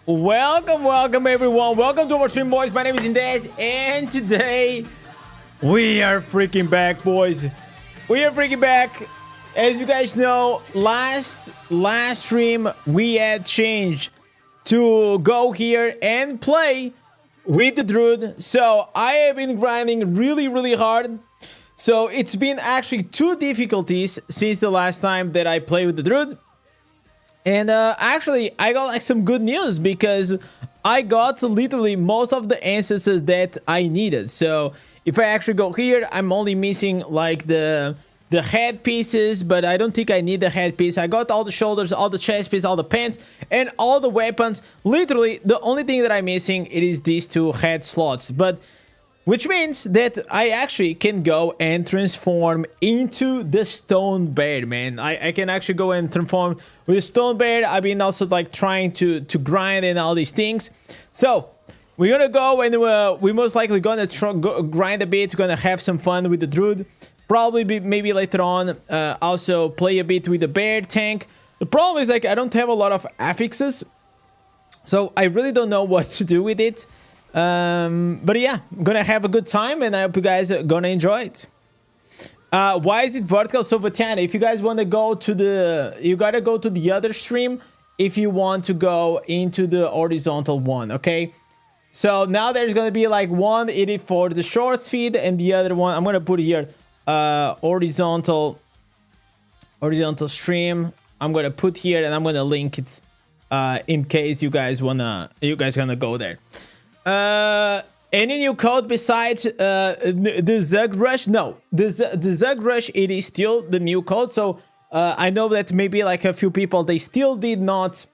Welcome everyone. Welcome to our stream, boys. My name is Indez, and today we are freaking back, boys. We are freaking back. As you guys know, last stream we had changed to go here and play with the Druid. So I have been grinding really hard. So it's been actually 2 difficulties since the last time that I played with the Druid. And actually, I got like some good news because I got literally most of the instances that I needed. So if I actually go here, I'm only missing like the head pieces, but I don't think I need the head piece. I got all the shoulders, all the chest piece, all the pants, and all the weapons. Literally, the only thing that I'm missing it is these 2 head slots. But which means that I actually can go and transform into the stone bear, man. I can actually go and transform with the stone bear. I've been also like trying to grind and all these things. So we're gonna go and we're most likely gonna grind a bit. We're gonna have some fun with the Druid. Probably maybe later on also play a bit with the bear tank. The problem is like I don't have a lot of affixes, so I really don't know what to do with it. But yeah, I'm gonna have a good time and I hope you guys are gonna enjoy it. Why is it vertical? So Vatana, if you guys want to go to the, you gotta go to the other stream if you want to go into the horizontal one, okay? So now there's gonna be like one edit for the short feed and the other one I'm gonna put here horizontal stream. I'm gonna put here and I'm gonna link it in case you guys gonna go there. Any new code besides the Zug Rush? No, the Zug Rush, it is still the new code. So I know that maybe like a few people, they still did not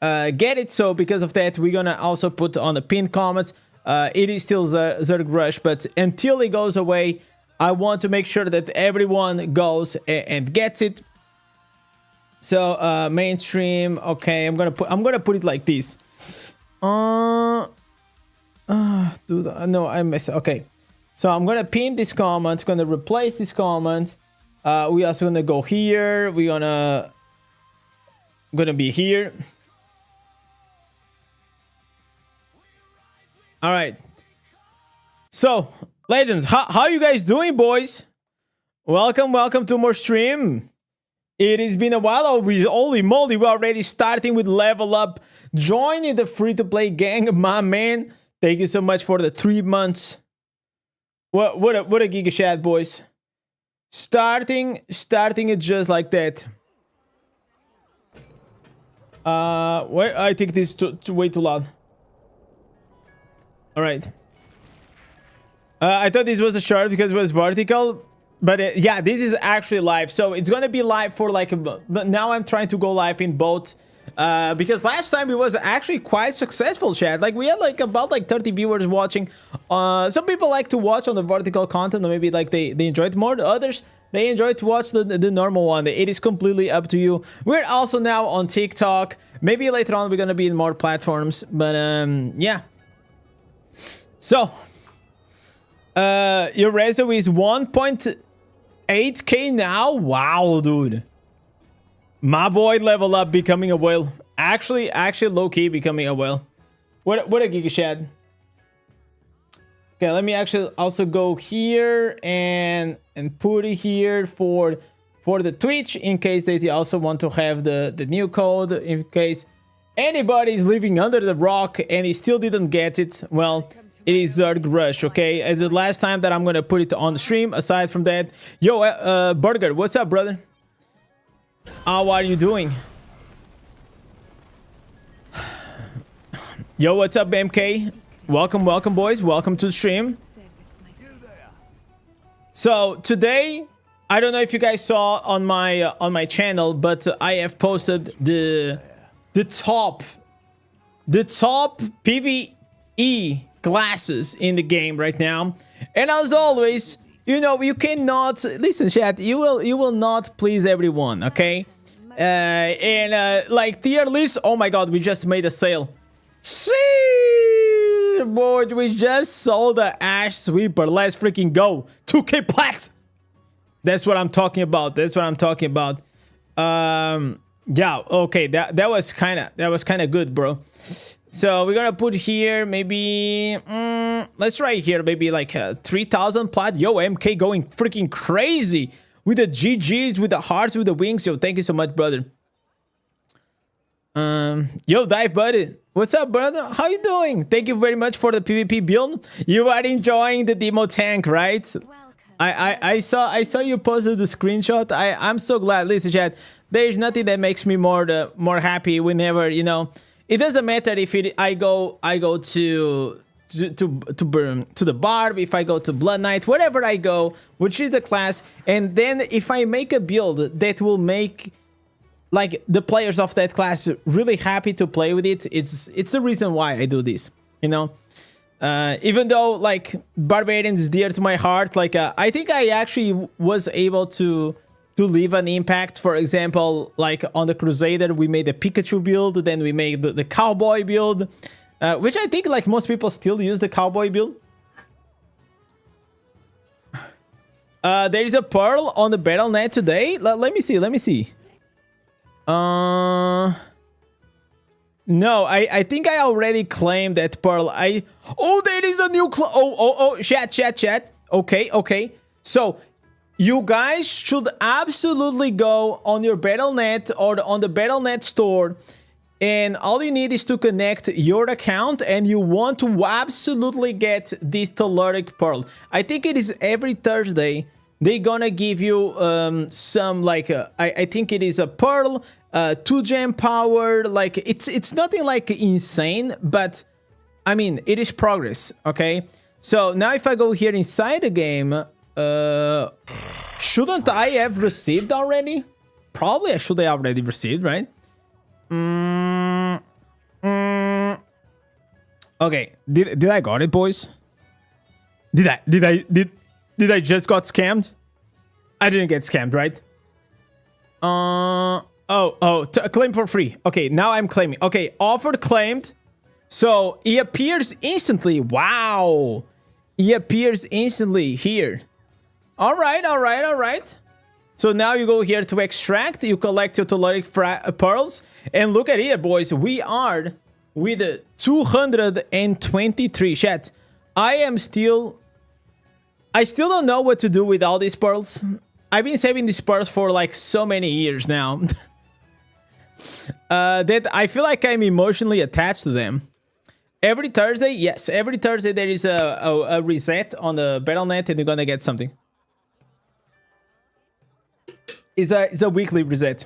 get it. So because of that, we're gonna also put on the pinned comments. It is still Zug Rush, but until it goes away, I want to make sure that everyone goes and gets it. So mainstream, okay, I'm gonna put it like this. Dude, no, I missed it. Okay, so I'm gonna pin this comment, gonna replace this comment. We also gonna go here. We're gonna be here. All right. So, legends, how you guys doing, boys? Welcome to more stream. It has been a while. Oh, holy moly, we're already starting with level up. Joining the free-to-play gang, my man. Thank you so much for the 3 months. What a giga chat, boys. Starting it just like that. Wait, I think this is way too loud. All right. I thought this was a short because it was vertical, but yeah, this is actually live. So it's gonna be live for like now. I'm trying to go live in both. Because last time it was actually quite successful, chat. Like we had like about like 30 viewers watching. Some people like to watch on the vertical content, or maybe like they enjoy it more. The others, they enjoy to watch the normal one. It is completely up to you. We're also now on TikTok. Maybe later on we're gonna be in more platforms, but yeah. So your reso is 1.8k now. Wow, dude. My boy level up, becoming a whale. Actually low-key becoming a whale. What a giga shad. Okay, let me actually also go here and put it here for the Twitch in case they also want to have the new code. In case anybody is living under the rock and he still didn't get it, well, it is Zug Rush, okay? It's the last time that I'm gonna put it on the stream. Aside from that, yo, Burger, what's up, brother? How are you doing? Yo, what's up, MK? Welcome, boys. Welcome to the stream. So today, I don't know if you guys saw on my channel, but I have posted the top PvE classes in the game right now. And as always, you know, you cannot listen, chat. You will not please everyone, okay? Like tier list. Oh my god, we just made a sale. See, boy, we just sold the Ash Sweeper. Let's freaking go. 2k plat. That's what I'm talking about. Yeah, okay, that was kind of good, bro. So we're gonna put here maybe let's try here maybe like 3,000 plat. Yo, MK going freaking crazy with the GGs, with the hearts, with the wings. Yo, thank you so much, brother. Yo, Dive buddy, what's up, brother? How you doing? Thank you very much for the PvP build. You are enjoying the demo tank, right? I saw you posted the screenshot. I'm so glad. Listen, chat. There's nothing that makes me more happy whenever, you know. It doesn't matter if I go to the barb, if I go to Blood Knight, wherever I go, which is the class, and then if I make a build that will make like the players of that class really happy to play with it, it's the reason why I do this, you know. Even though like Barbarian is dear to my heart, like I think I actually was able to leave an impact. For example, like on the Crusader, we made a Pikachu build, then we made the Cowboy build, which I think like most people still use the Cowboy build. There is a Pearl on the Battle.net today. Let me see. No, I think I already claimed that Pearl. Oh, there is a new chat. Okay. So you guys should absolutely go on your Battle.net or on the Battle.net store, and all you need is to connect your account, and you want to absolutely get this Telluric Pearl. I think it is every Thursday. They're gonna give you some like I think it is a Pearl, 2-gem power. Like it's nothing like insane, but I mean it is progress. Okay, so now if I go here inside the game, shouldn't I have received already? Probably I should have already received, right? Okay, did I got it, boys? Did I just got scammed? I didn't get scammed, right? Claim for free. Okay, now I'm claiming. Okay, offered, claimed. So he appears instantly. Wow, he appears instantly here. All right. So now you go here to extract. You collect your Telluric pearls, and look at here, boys. We are with 223. Chat. I still don't know what to do with all these pearls. I've been saving these pearls for like so many years now that I feel like I'm emotionally attached to them. Every Thursday, yes, every Thursday there is a reset on the Battle.net, and you're gonna get something. It's a weekly reset.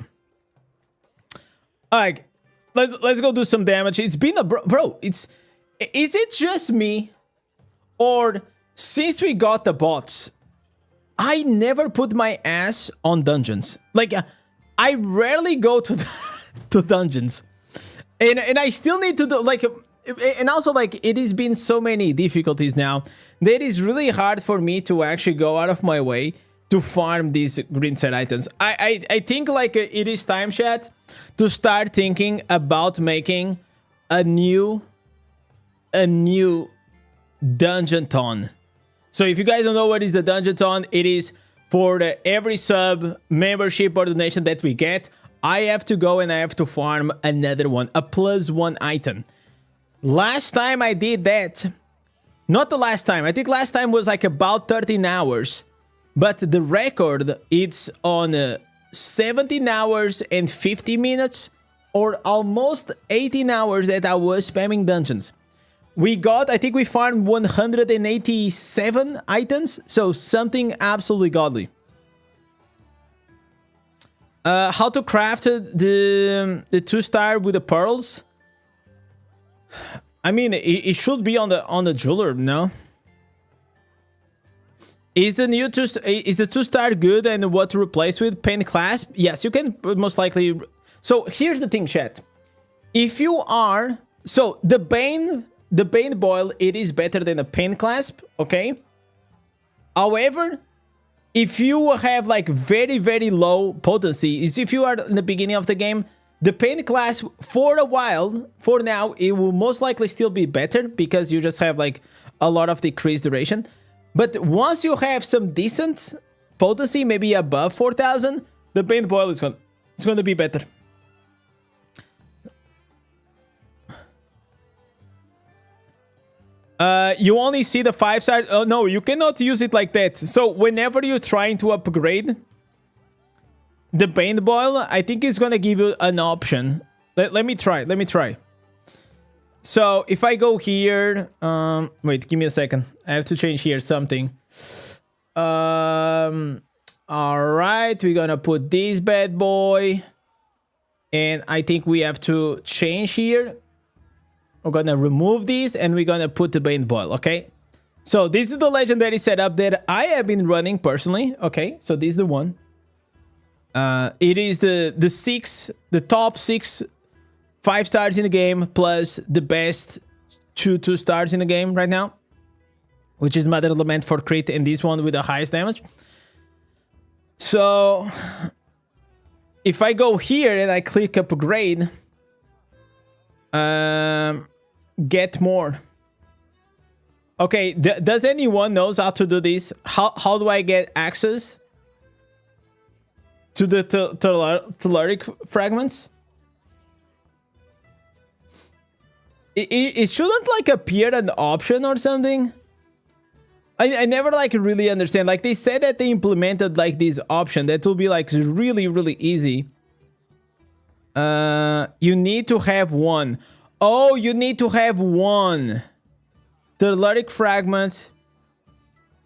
All right, let's go do some damage. It's been a bro. Is it just me, or since we got the bots, I never put my ass on dungeons? Like I rarely go to to dungeons, and I still need to do like. And also, like, it has been so many difficulties now that it is really hard for me to actually go out of my way to farm these green set items. I think like it is time, chat, to start thinking about making a new dungeon ton. So if you guys don't know what is the dungeon ton, it is for every sub, membership, or donation that we get, I have to go and I have to farm another one, a +1 item. Last time I did that, not the last time, I think last time was like about 13 hours, but the record, it's on 17 hours and 50 minutes, or almost 18 hours that I was spamming dungeons. We got, I think we farmed 187 items, so something absolutely godly. How to craft the 2-star with the pearls? I mean, it should be on the jeweler, no? Is the 2-star good, and what to replace with? Pen clasp? Yes, you can most likely. So here's the thing, chat. If you are the Bane boil, it is better than a pen clasp, okay? However, if you have like very, very low potency, is if you are in the beginning of the game, the paint class for a while, for now, it will most likely still be better because you just have like a lot of decreased duration. But once you have some decent potency, maybe above 4,000, the paint boil is going to be better. You only see the 5-star. Oh no, you cannot use it like that. So whenever you're trying to upgrade the paintball, I think it's gonna give you an option. Let me try. Let me try. So if I go here, wait, give me a second. I have to change here something. All right, we're gonna put this bad boy, and I think we have to change here. We're gonna remove this, and we're gonna put the paintball. Okay. So this is the legendary setup that I have been running personally. Okay, so this is the one. It is the top 6 5 stars in the game plus the best 2 stars in the game right now, which is Mother Lament for crit, and this one with the highest damage. So if I go here and I click upgrade, get more. Okay, does anyone knows how to do this? How do I get access to the telluric fragments? It shouldn't like appear an option or something. I never like really understand. Like they said that they implemented like this option that will be like really easy. You need to have one. Oh, you need to have one. Telluric fragments.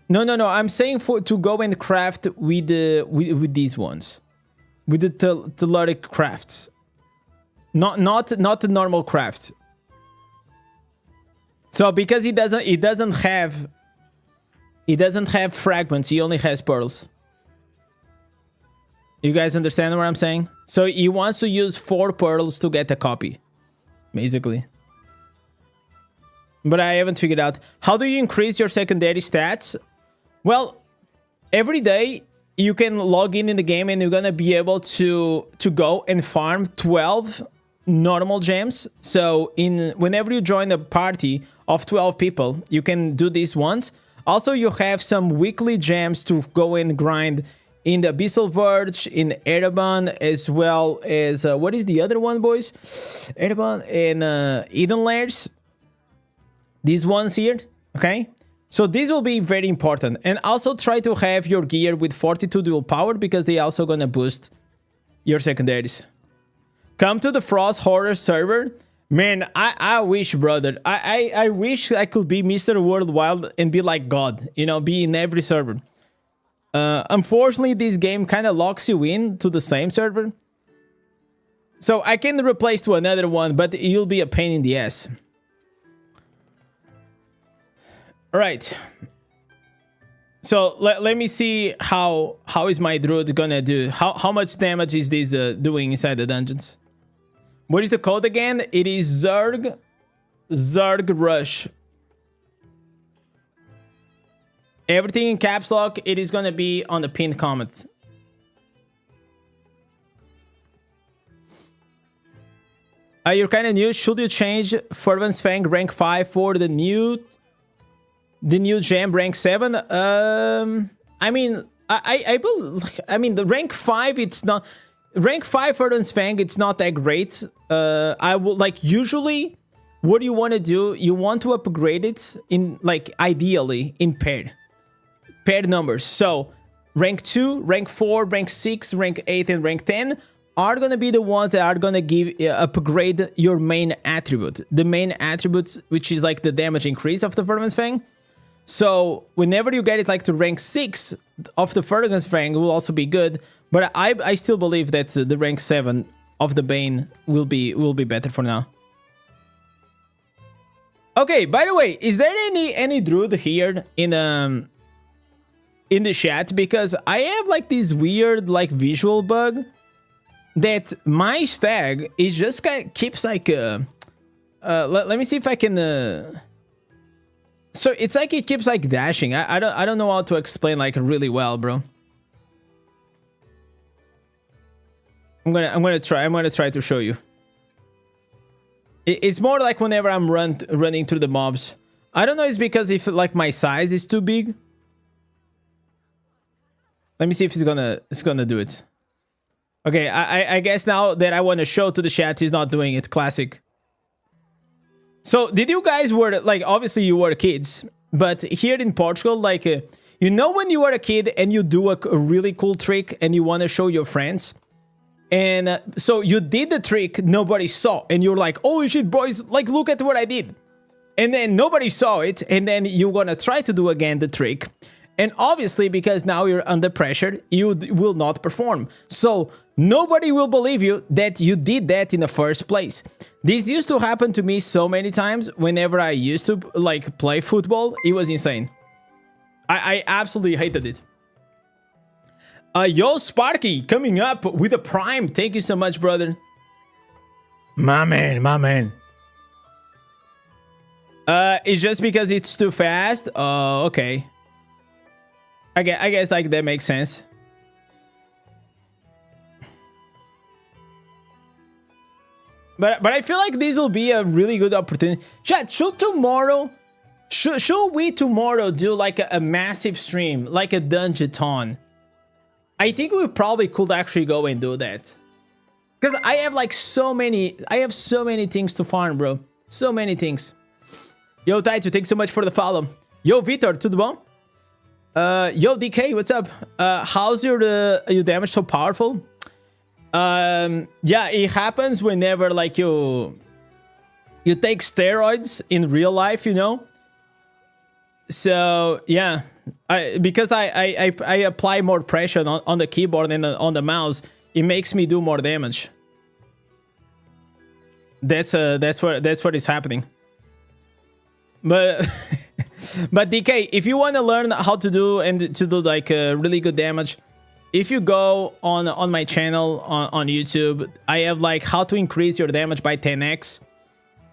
No. I'm saying to go and craft with these ones, with the telluric crafts. Not the normal craft. So because it doesn't have fragments, he only has pearls. You guys understand what I'm saying? So he wants to use 4 pearls to get a copy, basically. But I haven't figured out. How do you increase your secondary stats? Well, every day you can log in the game and you're gonna be able to go and farm 12 normal gems. So whenever you join a party of 12 people, you can do this once. Also, you have some weekly gems to go and grind in the Abyssal Verge, in Ereban, as well as what is the other one, boys? Ereban and Eden Layers. These ones here, okay? So these will be very important. And also try to have your gear with 42 dual power, because they also gonna boost your secondaries. Come to the Frost Horror server. Man, I wish, brother. I wish I could be Mr. Worldwide and be like God. You know, be in every server. Unfortunately, this game kind of locks you in to the same server. So I can replace to another one, but you'll be a pain in the ass. All right. So let me see how is my Druid gonna do. How much damage is this doing inside the dungeons? What is the code again? It is Zerg Rush. Everything in caps lock. It is gonna be on the pinned comment. You're kind of new. Should you change Fervent's Fang rank 5 for the new gem rank 7? I mean, I mean the rank 5. It's not rank 5 Fervent's Fang. It's not that great. I will like usually. What do you want to do? You want to upgrade it in like ideally in paired numbers. So rank 2, rank 4, rank 6, rank 8, and rank 10 are gonna be the ones that are gonna give upgrade your main attribute. The main attribute, which is like the damage increase of the Fervent's Fang. So whenever you get it like to rank 6 of the Fervent's Fang will also be good. But I still believe that the rank 7 of the Bane will be better for now. Okay, by the way, is there any Druid here in the chat? Because I have like this weird like visual bug that my stag is just kind of keeps like let me see if I can so it's like it keeps like dashing. I don't know how to explain like really well, bro. I'm gonna try to show you. It's more like whenever I'm running through the mobs. I don't know, it's because if like my size is too big. Let me see if it's gonna do it. Okay, I guess now that I want to show to the chat, he's not doing it. Classic. So did you guys were like, obviously you were kids, but here in Portugal, like, you know, when you were a kid and you do a really cool trick and you want to show your friends, and so you did the trick, nobody saw, and you're like, holy shit, boys, like, look at what I did. And then nobody saw it, and then you're gonna try to do again the trick. And obviously, because now you're under pressure, you will not perform. So nobody will believe you that you did that in the first place. This used to happen to me so many times whenever I used to like play football. It was insane. I absolutely hated it. Yo, Sparky, coming up with a prime. Thank you so much, brother. My man, my man. It's just because it's too fast? Oh, okay. I guess like that makes sense. But I feel like this will be a really good opportunity. Chat, should we tomorrow do like a massive stream, like a dungeon-ton? I think we probably could actually go and do that. Because I have like so many things to farm, bro. So many things. Yo, Taito, thanks so much for the follow. Yo, Vitor, tudo bom? Yo, DK, what's up? How's your damage so powerful? Yeah, it happens whenever like you take steroids in real life, you know. So yeah, because I apply more pressure on the keyboard and on the mouse, it makes me do more damage. That's what is happening. But but DK, if you want to learn how to do and to do like really good damage, if you go on my channel on YouTube, I have like how to increase your damage by 10x,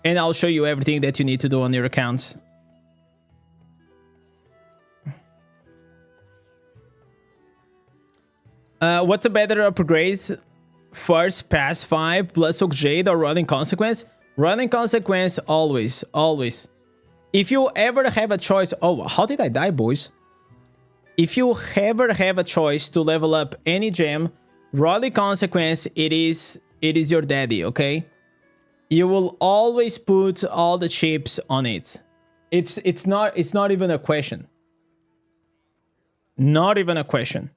and I'll show you everything that you need to do on your accounts. What's a better upgrade? First, pass 5 plus Jade or Running Consequence? Running Consequence always, always. If you ever have a choice... Oh, how did I die, boys? If you ever have a choice to level up any gem, Running Consequence, it is your daddy, okay? You will always put all the chips on it. It's not even a question. Not even a question.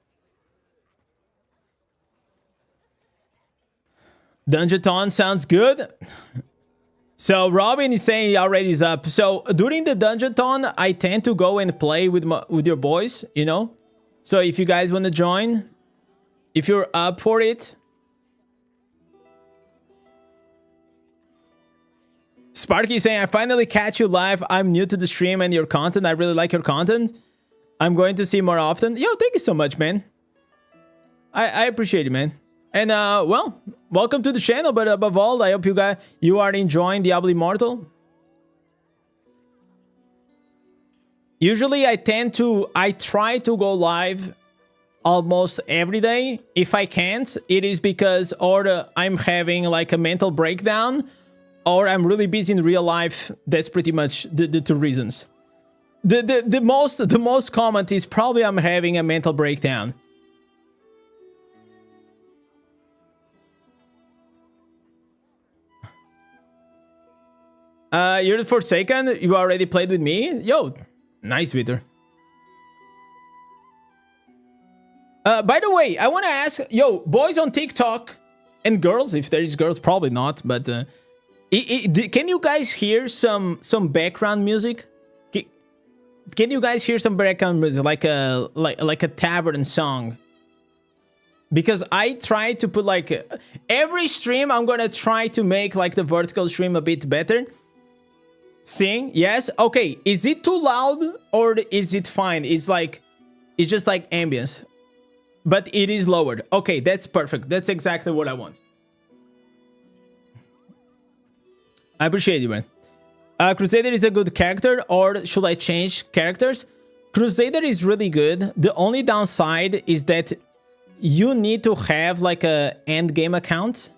Dungeon-ton sounds good. So Robin is saying he already is up. So during the Dungeon-ton, I tend to go and play with your boys, you know. So if you guys want to join, if you're up for it. Sparky is saying, I finally catch you live. I'm new to the stream and your content. I really like your content. I'm going to see more often. Yo, thank you so much, man. I appreciate it, man. And well, welcome to the channel, but above all, I hope you are enjoying Diablo Immortal. Usually I try to go live almost every day. If I can't, it is because I'm having like a mental breakdown, or I'm really busy in real life. That's pretty much the two reasons. The most common is probably I'm having a mental breakdown. You're the Forsaken? You already played with me? Yo, nice, Victor. By the way, I want to ask, yo, boys on TikTok and girls, if there is girls, probably not, but can you guys hear some background music? Can you guys hear some background music, like a tavern song? Because I try to put like every stream, I'm gonna try to make like the vertical stream a bit better. Sing, yes, okay. Is it too loud or is it fine? It's just like ambience, but it is lowered. Okay, that's perfect. That's exactly what I want. I appreciate you, man. Crusader is a good character, or should I change characters? Crusader is really good. The only downside is that you need to have like a end game account.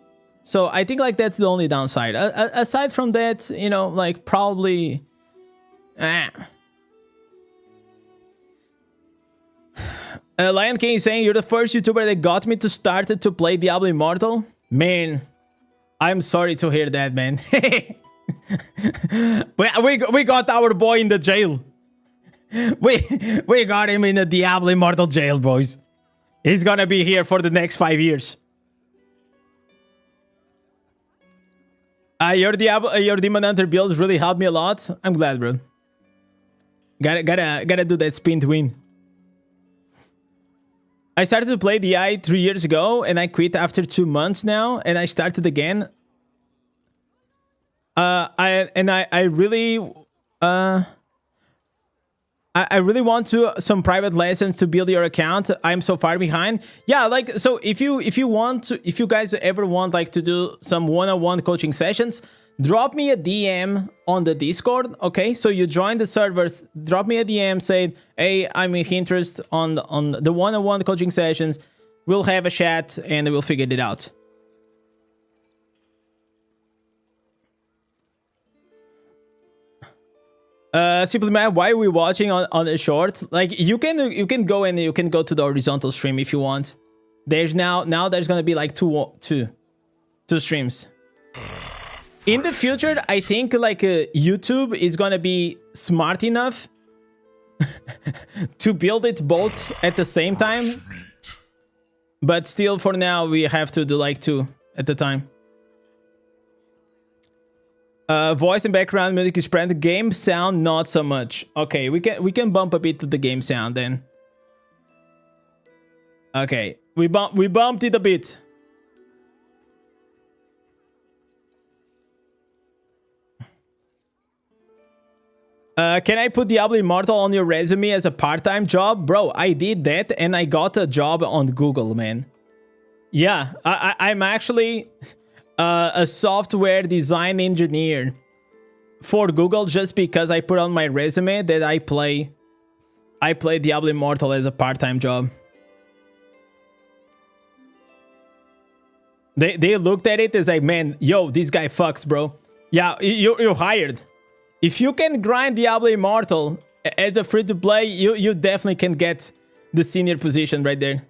So I think like that's the only downside. Aside from that, you know, like probably... Lion King is saying, you're the first YouTuber that got me to start to play Diablo Immortal. Man, I'm sorry to hear that, man. we got our boy in the jail. We got him in the Diablo Immortal jail, boys. He's gonna be here for the next 5 years. Your Demon Hunter builds really helped me a lot. I'm glad, bro. Gotta do that spin to win. I started to play DI 3 years ago, and I quit after 2 months now, and I started again. I really want some private lessons to build your account. I'm so far behind. Yeah, like, so if you guys ever want like to do some one-on-one coaching sessions, drop me a DM on the Discord. Okay, so you join the servers, drop me a DM, say, hey, I'm interested on the one-on-one coaching sessions. We'll have a chat and we'll figure it out. Simply, man, why are we watching on a short? Like, you can go and you can go to the horizontal stream if you want. There's now there's gonna be like two streams. In the future, I think like YouTube is gonna be smart enough to build it both at the same time. But still, for now, we have to do like 2 at a time. Voice and background music is spread. The game sound not so much. Okay, we can bump a bit to the game sound then. Okay, we bumped it a bit. Can I put Diablo Immortal on your resume as a part-time job? Bro, I did that and I got a job on Google, man. Yeah, I'm actually a software design engineer for Google just because I put on my resume that I play Diablo Immortal as a part-time job. They looked at it as like, man, yo, this guy fucks, bro. Yeah, you're hired. If you can grind Diablo Immortal as a free-to-play, you definitely can get the senior position right there.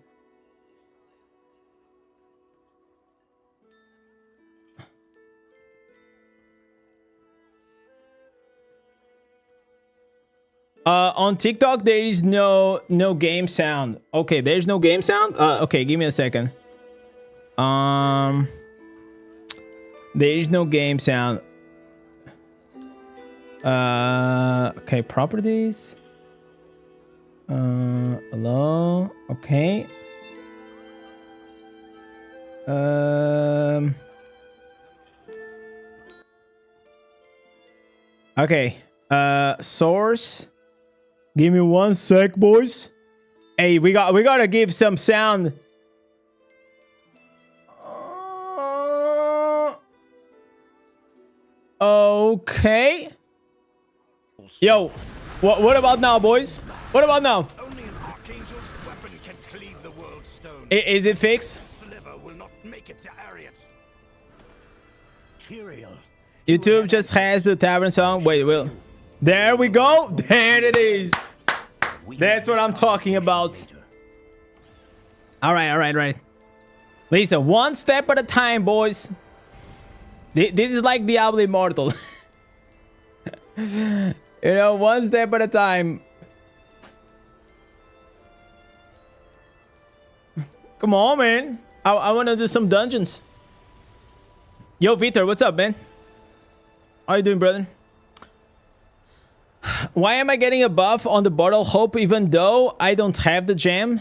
On TikTok, there is no game sound. Okay, there's no game sound? Okay, give me a second. There is no game sound. Okay, properties. Hello. Okay. Okay. Source. Give me 1 sec, boys. Hey, we gotta give some sound. Okay. Yo, what about now, boys? What about now? Only an archangel's weapon can cleave the world stone. Is it fixed? Sliver will not make it to Ariat. YouTube just has the tavern song. Wait, will. There we go. There it is. That's what I'm talking about. All right. Listen, 1 step at a time, boys. This is like Diablo Immortal. You know, 1 step at a time. Come on, man. I want to do some dungeons. Yo, Peter, what's up, man? How you doing, brother? Why am I getting a buff on the Bottle Hope even though I don't have the gem?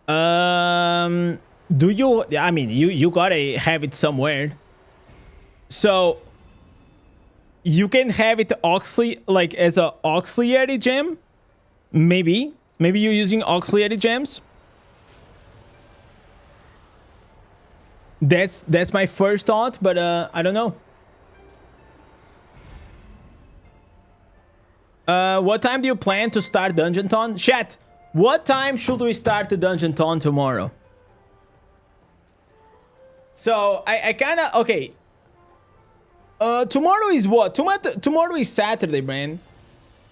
Do you? I mean, you gotta have it somewhere. So you can have it like as a auxiliary gem. Maybe you're using auxiliary gems. That's my first thought, but I don't know. What time do you plan to start Dungeon Ton? Chat, what time should we start the Dungeon Ton tomorrow? So I kind of okay. Tomorrow is what? Tomorrow is Saturday, man.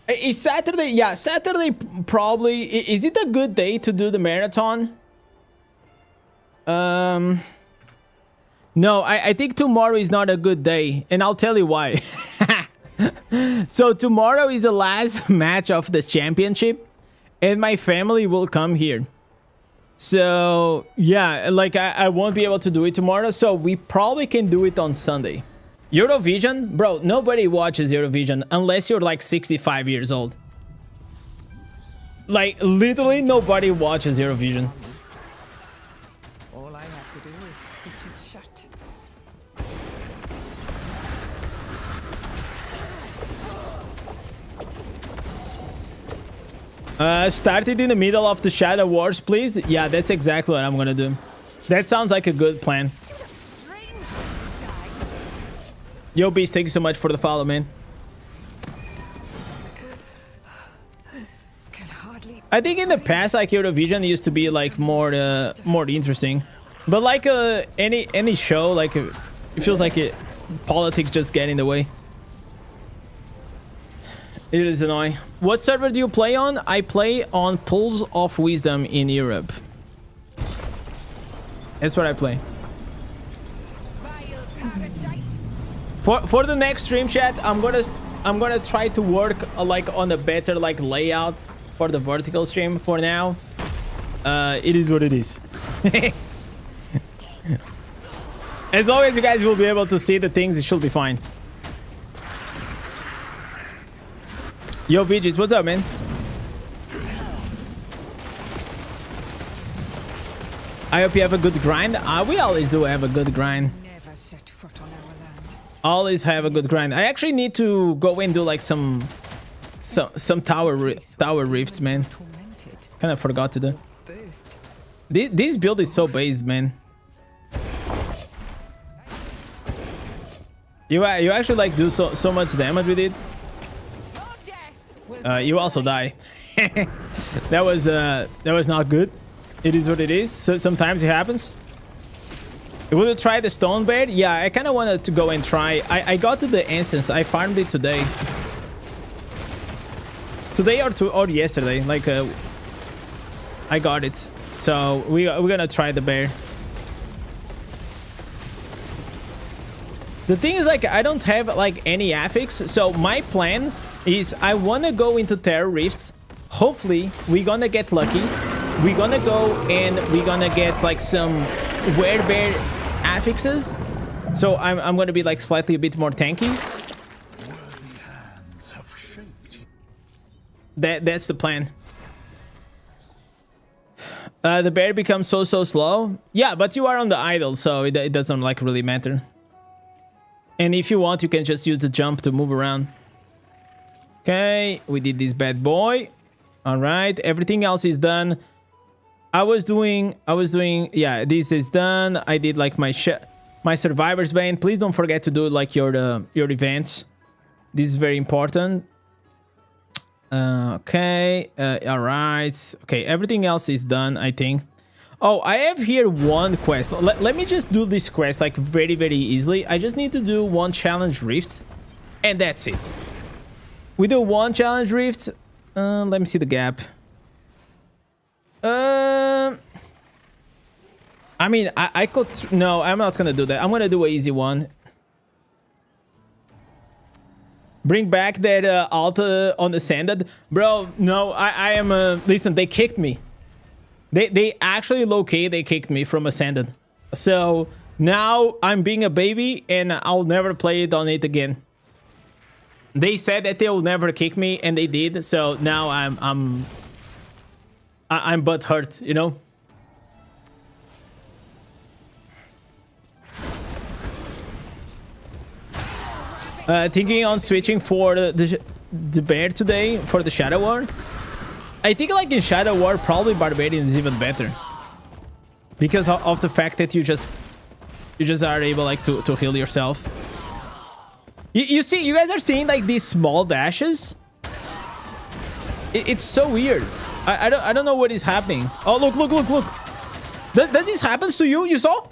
Is Saturday? Yeah, Saturday probably. Is it a good day to do the marathon? No, I think tomorrow is not a good day, and I'll tell you why. So tomorrow is the last match of the championship, and my family will come here. So yeah, like I won't be able to do it tomorrow, so we probably can do it on Sunday. Eurovision? Bro, nobody watches Eurovision unless you're like 65 years old. Like, literally nobody watches Eurovision. All I have to do is stitch it shut. Start it in the middle of the Shadow Wars, please. Yeah, that's exactly what I'm gonna do. That sounds like a good plan. Yo, Beast, thank you so much for the follow, man. I think in the past, like, Eurovision used to be like more interesting, but like any show, like it feels like politics just get in the way. It is annoying. What server do you play on? I play on Pools of Wisdom in Europe. That's what I play. For the next stream chat, I'm gonna try to work like on a better like layout for the vertical stream. For now, it is what it is. As long as you guys will be able to see the things, it should be fine. Yo, BGs, what's up, man? I hope you have a good grind. We always do have a good grind. Never set foot on our land. Always have a good grind. I actually need to go and do like some tower rifts, man. Kind of forgot to do. This build is so based, man. You actually like do so much damage with it. You also die. that was not good. It is what it is. So sometimes it happens. You want to try the stone bear? Yeah, I kind of wanted to go and try. I got to the instance. I farmed it today. Today or yesterday. Like I got it. So we're gonna try the bear. The thing is, like, I don't have like any affix. So my plan is I want to go into Terror Rifts. Hopefully we're gonna get lucky. We're gonna go and we're gonna get like some werebear affixes. So I'm gonna be like slightly a bit more tanky. That's the plan. The bear becomes so slow. Yeah, but you are on the idle, so it doesn't like really matter. And if you want, you can just use the jump to move around. Okay, we did this bad boy. All right, everything else is done. I was doing, yeah, this is done. I did like my survivor's bane. Please don't forget to do like your events. This is very important. Okay, all right. Okay, everything else is done, I think. Oh, I have here one quest. Let me just do this quest like very easily. I just need to do one challenge rift, and that's it. We do one challenge rift. Let me see the gap. I mean, I could... No, I'm not gonna do that. I'm gonna do an easy one. Bring back that alt on the sanded. Bro, no, I am... listen, they kicked me. They actually they kicked me from Ascended. So now I'm being a baby and I'll never play it on it again. They said that they will never kick me and they did. So now I'm butthurt, you know? Thinking on switching for the bear today for the Shadow War. I think like in Shadow War, probably Barbarian is even better. Because of the fact that you just are able like to heal yourself. You see, you guys are seeing like these small dashes. It's so weird. I don't know what is happening. Oh, look. Does this happens to you? You saw?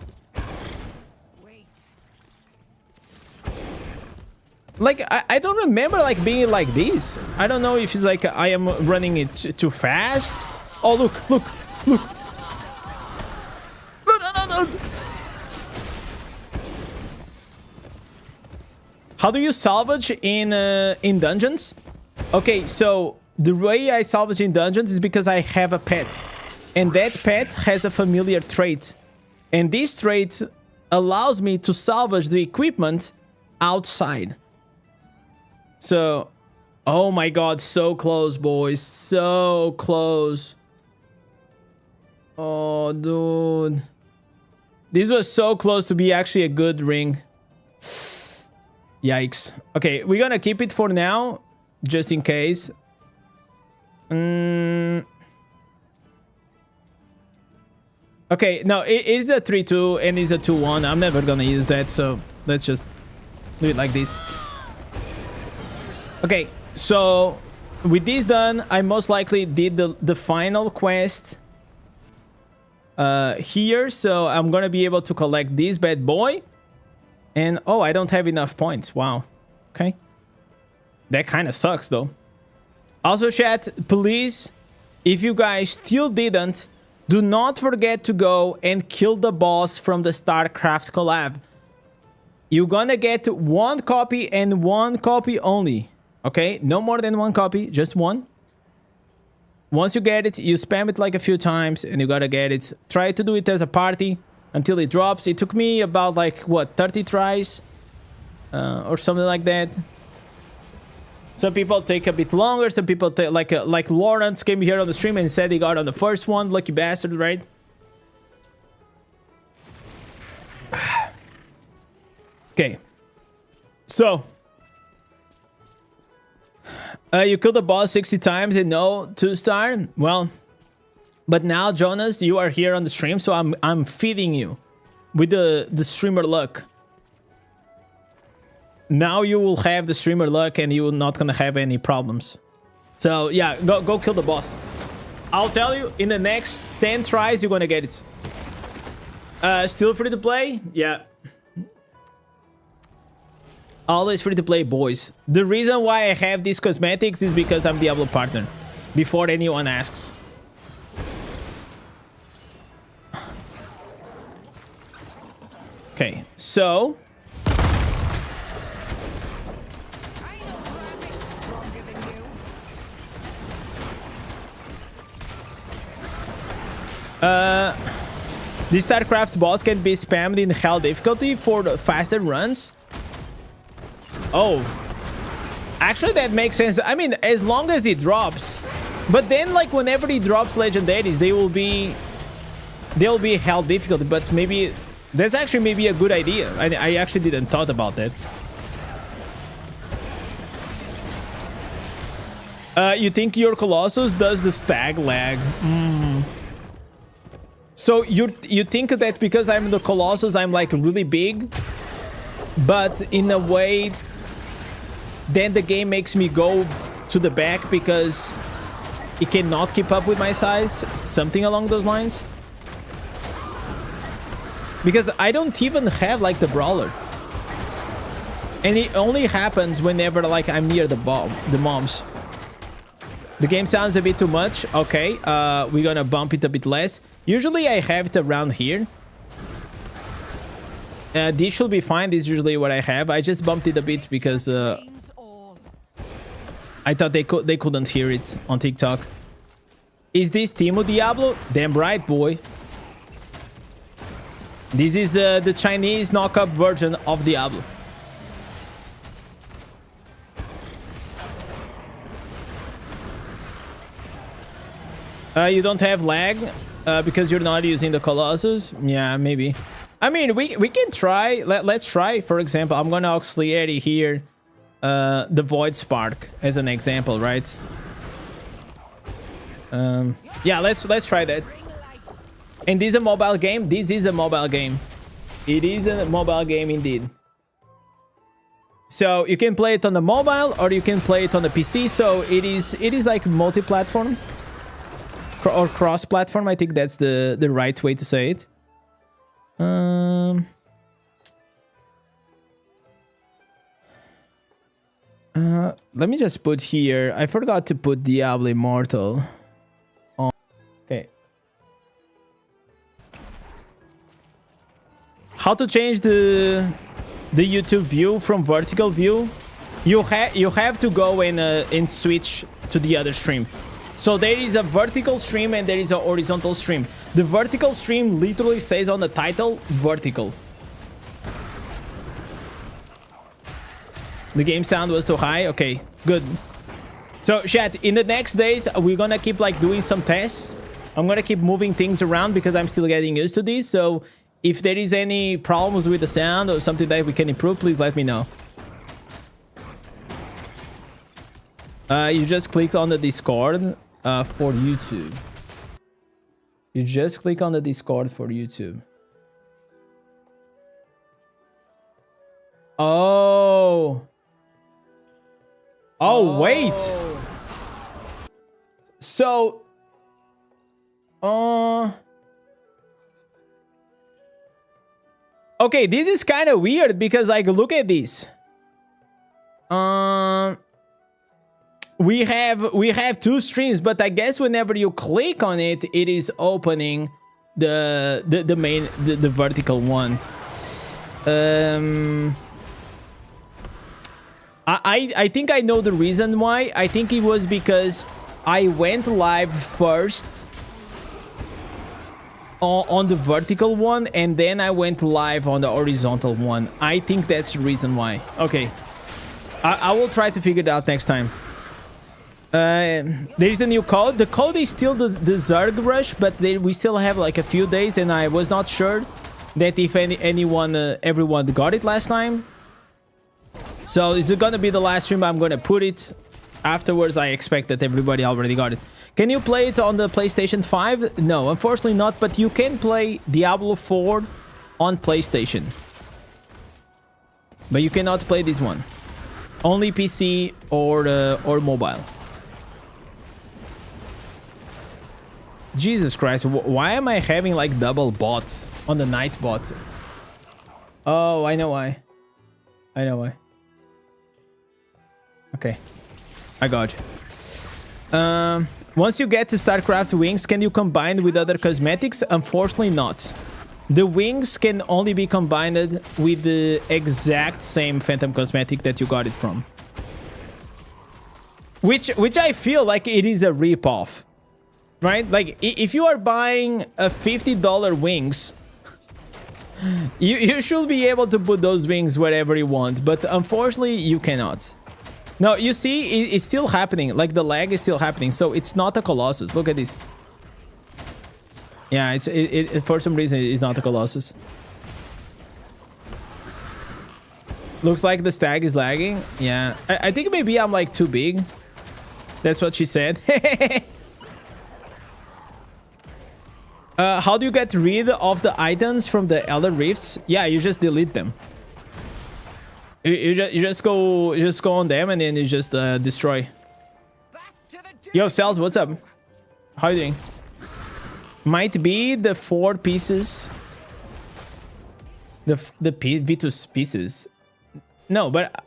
Like, I don't remember, like, being like this. I don't know if it's like I am running it too fast. Oh, look. No. How do you salvage in dungeons? Okay, so the way I salvage in dungeons is because I have a pet. And that pet has a familiar trait. And this trait allows me to salvage the equipment outside. So, oh my god, so close, boys. So close. Oh, dude. This was so close to be actually a good ring. Yikes. Okay, we're gonna keep it for now, just in case. Okay, no, it is a 3-2 and it's a 2-1. I'm never gonna use that, so let's just do it like this. Okay, so with this done, I most likely did the final quest here, so I'm gonna be able to collect this bad boy. And oh, I don't have enough points. Wow. Okay, that kind of sucks though. Also, chat, please, if you guys still didn't, do not forget to go and kill the boss from the Starcraft collab. You're gonna get 1 copy and 1 copy only. Okay, no more than 1 copy, just 1. Once you get it, you spam it like a few times and you gotta get it. Try to do it as a party until it drops. It took me about like, what, 30 tries? Or something like that. Some people take a bit longer. Some people take like Lawrence came here on the stream and said he got on the first one. Lucky bastard, right? Okay. So you killed the boss 60 times and no 2-star. Well, but now Jonas, you are here on the stream, so I'm feeding you with the streamer luck. Now you will have the streamer luck and you're not gonna have any problems. So yeah, go kill the boss. I'll tell you, in the next 10 tries, you're gonna get it. Still free to play? Yeah. Always free to play, boys. The reason why I have these cosmetics is because I'm Diablo partner. Before anyone asks. Okay, so this StarCraft boss can be spammed in hell difficulty for the faster runs. Oh, actually that makes sense. I mean, as long as it drops, but then like whenever he drops legendaries, they'll be hell difficulty. But maybe that's actually maybe a good idea. I actually didn't thought about that. You think your Colossus does the stag lag? So you think that because I'm the Colossus, I'm like really big, but in a way, then the game makes me go to the back because it cannot keep up with my size, something along those lines. Because I don't even have like the brawler, and it only happens whenever like I'm near the mobs. The game sounds a bit too much. Okay, we're gonna bump it a bit less. Usually I have it around here. This should be fine. This is usually what I have. I just bumped it a bit because I thought they couldn't hear it on TikTok. Is this Timo Diablo? Damn right, boy. This is the Chinese knockup version of Diablo. You don't have lag because you're not using the Colossus? Yeah, maybe. I mean, we can try. Let's try. For example, I'm gonna auxiliary here the Void Spark as an example, right? Yeah, let's try that. And this is a mobile game? This is a mobile game. It is a mobile game indeed. So you can play it on the mobile or you can play it on the PC. So it is like multi-platform or cross-platform. I think that's the right way to say it. Let me just put here. I forgot to put Diablo Immortal on. Okay. How to change the the YouTube view from vertical view, you have to go and switch to the other stream. So there is a vertical stream and there is a horizontal stream. The vertical stream literally says on the title vertical. The game sound was too high. Okay, good. So chat, in the next days we're gonna keep like doing some tests. I'm gonna keep moving things around because I'm still getting used to this. So if there is any problems with the sound or something that we can improve, please let me know. You just clicked on the Discord for YouTube. You just click on the Discord for YouTube. Oh. Oh, wait. So okay, this is kind of weird because like look at this. We have two streams, but I guess whenever you click on it, it is opening the main the vertical one. I think I know the reason why. I think it was because I went live first on the vertical one, and then I went live on the horizontal one. I think that's the reason why. Okay, I will try to figure it out next time. There is a new code. The code is still the Zerg Rush, but we still have like a few days, and I was not sure that if everyone got it last time. So is it gonna be the last stream? I'm gonna put it afterwards. I expect that everybody already got it. Can you play it on the PlayStation 5? No, unfortunately not, but you can play Diablo 4 on PlayStation. But you cannot play this one. Only PC or mobile. Jesus Christ, why am I having like double bots on the night bot? Oh, I know why. I know why. Okay, I got you. Once you get to Starcraft wings, can you combine with other cosmetics? Unfortunately not. The wings can only be combined with the exact same Phantom cosmetic that you got it from. Which I feel like it is a rip-off. Right? Like, if you are buying a $50 wings, you should be able to put those wings wherever you want. But unfortunately, you cannot. No, you see, it's still happening. Like, the lag is still happening. So, it's not a Colossus. Look at this. Yeah, it for some reason, it's not a Colossus. Looks like the stag is lagging. Yeah, I think maybe I'm, like, too big. That's what she said. How do you get rid of the items from the Elder Rifts? Yeah, you just delete them. You just go on them and then you just destroy. Yo, Cells, what's up? How you doing? Might be the 4 pieces. The Vitus pieces. No, but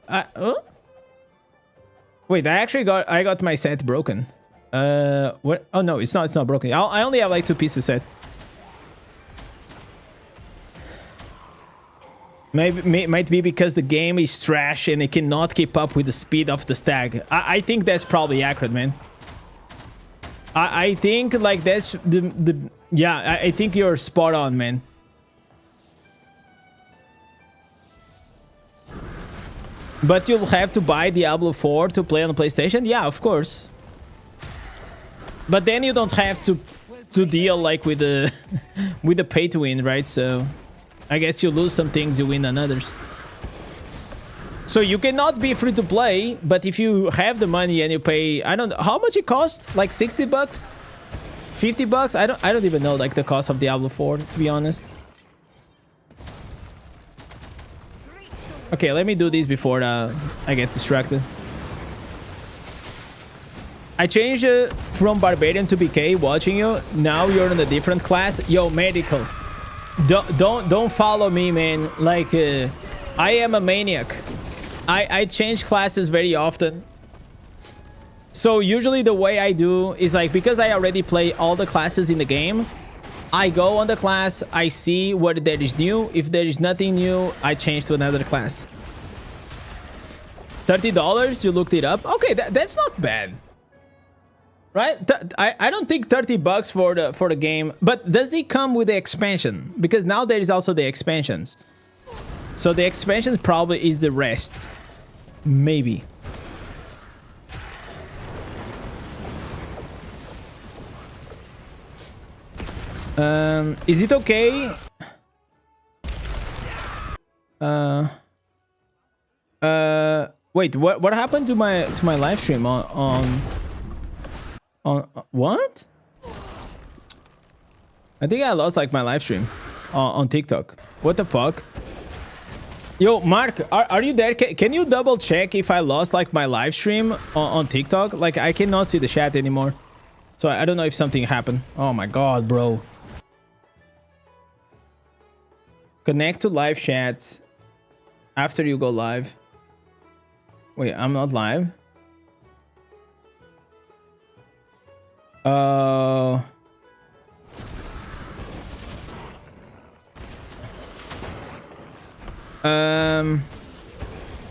wait, I got my set broken. What? Oh no, it's not broken. I only have like 2 pieces set. Maybe might be because the game is trash and it cannot keep up with the speed of the stag. I think that's probably accurate, man. I think like that's the yeah, I think you're spot on, man. But you'll have to buy Diablo 4 to play on the PlayStation? Yeah, of course. But then you don't have to deal like with the with the pay to win, right? So I guess you lose some things, you win on others. So you cannot be free to play, but if you have the money and you pay, I don't know how much it costs, like 60 bucks, 50 bucks. I don't even know like the cost of Diablo 4, to be honest. Okay, let me do this before I get distracted. I changed from Barbarian to BK watching you. Now you're in a different class. Yo, medical. Don't follow me, man. Like, I am a maniac. I change classes very often. So usually the way I do is like, because I already play all the classes in the game, I go on the class, I see what there is new. If there is nothing new, I change to another class. $30, you looked it up. Okay, that's not bad, right? I don't think $30 for the game, but does it come with the expansion? Because now there is also the expansions. So the expansion probably is the rest, maybe. Is it okay? Wait, what happened to my live stream on what? I think I lost like my live stream on TikTok. What the fuck? Yo, Mark, are you there? Can you double check if I lost like my live stream on TikTok? Like I cannot see the chat anymore. So I don't know if something happened. Oh my god, bro. Connect to live chat after you go live. Wait, I'm not live.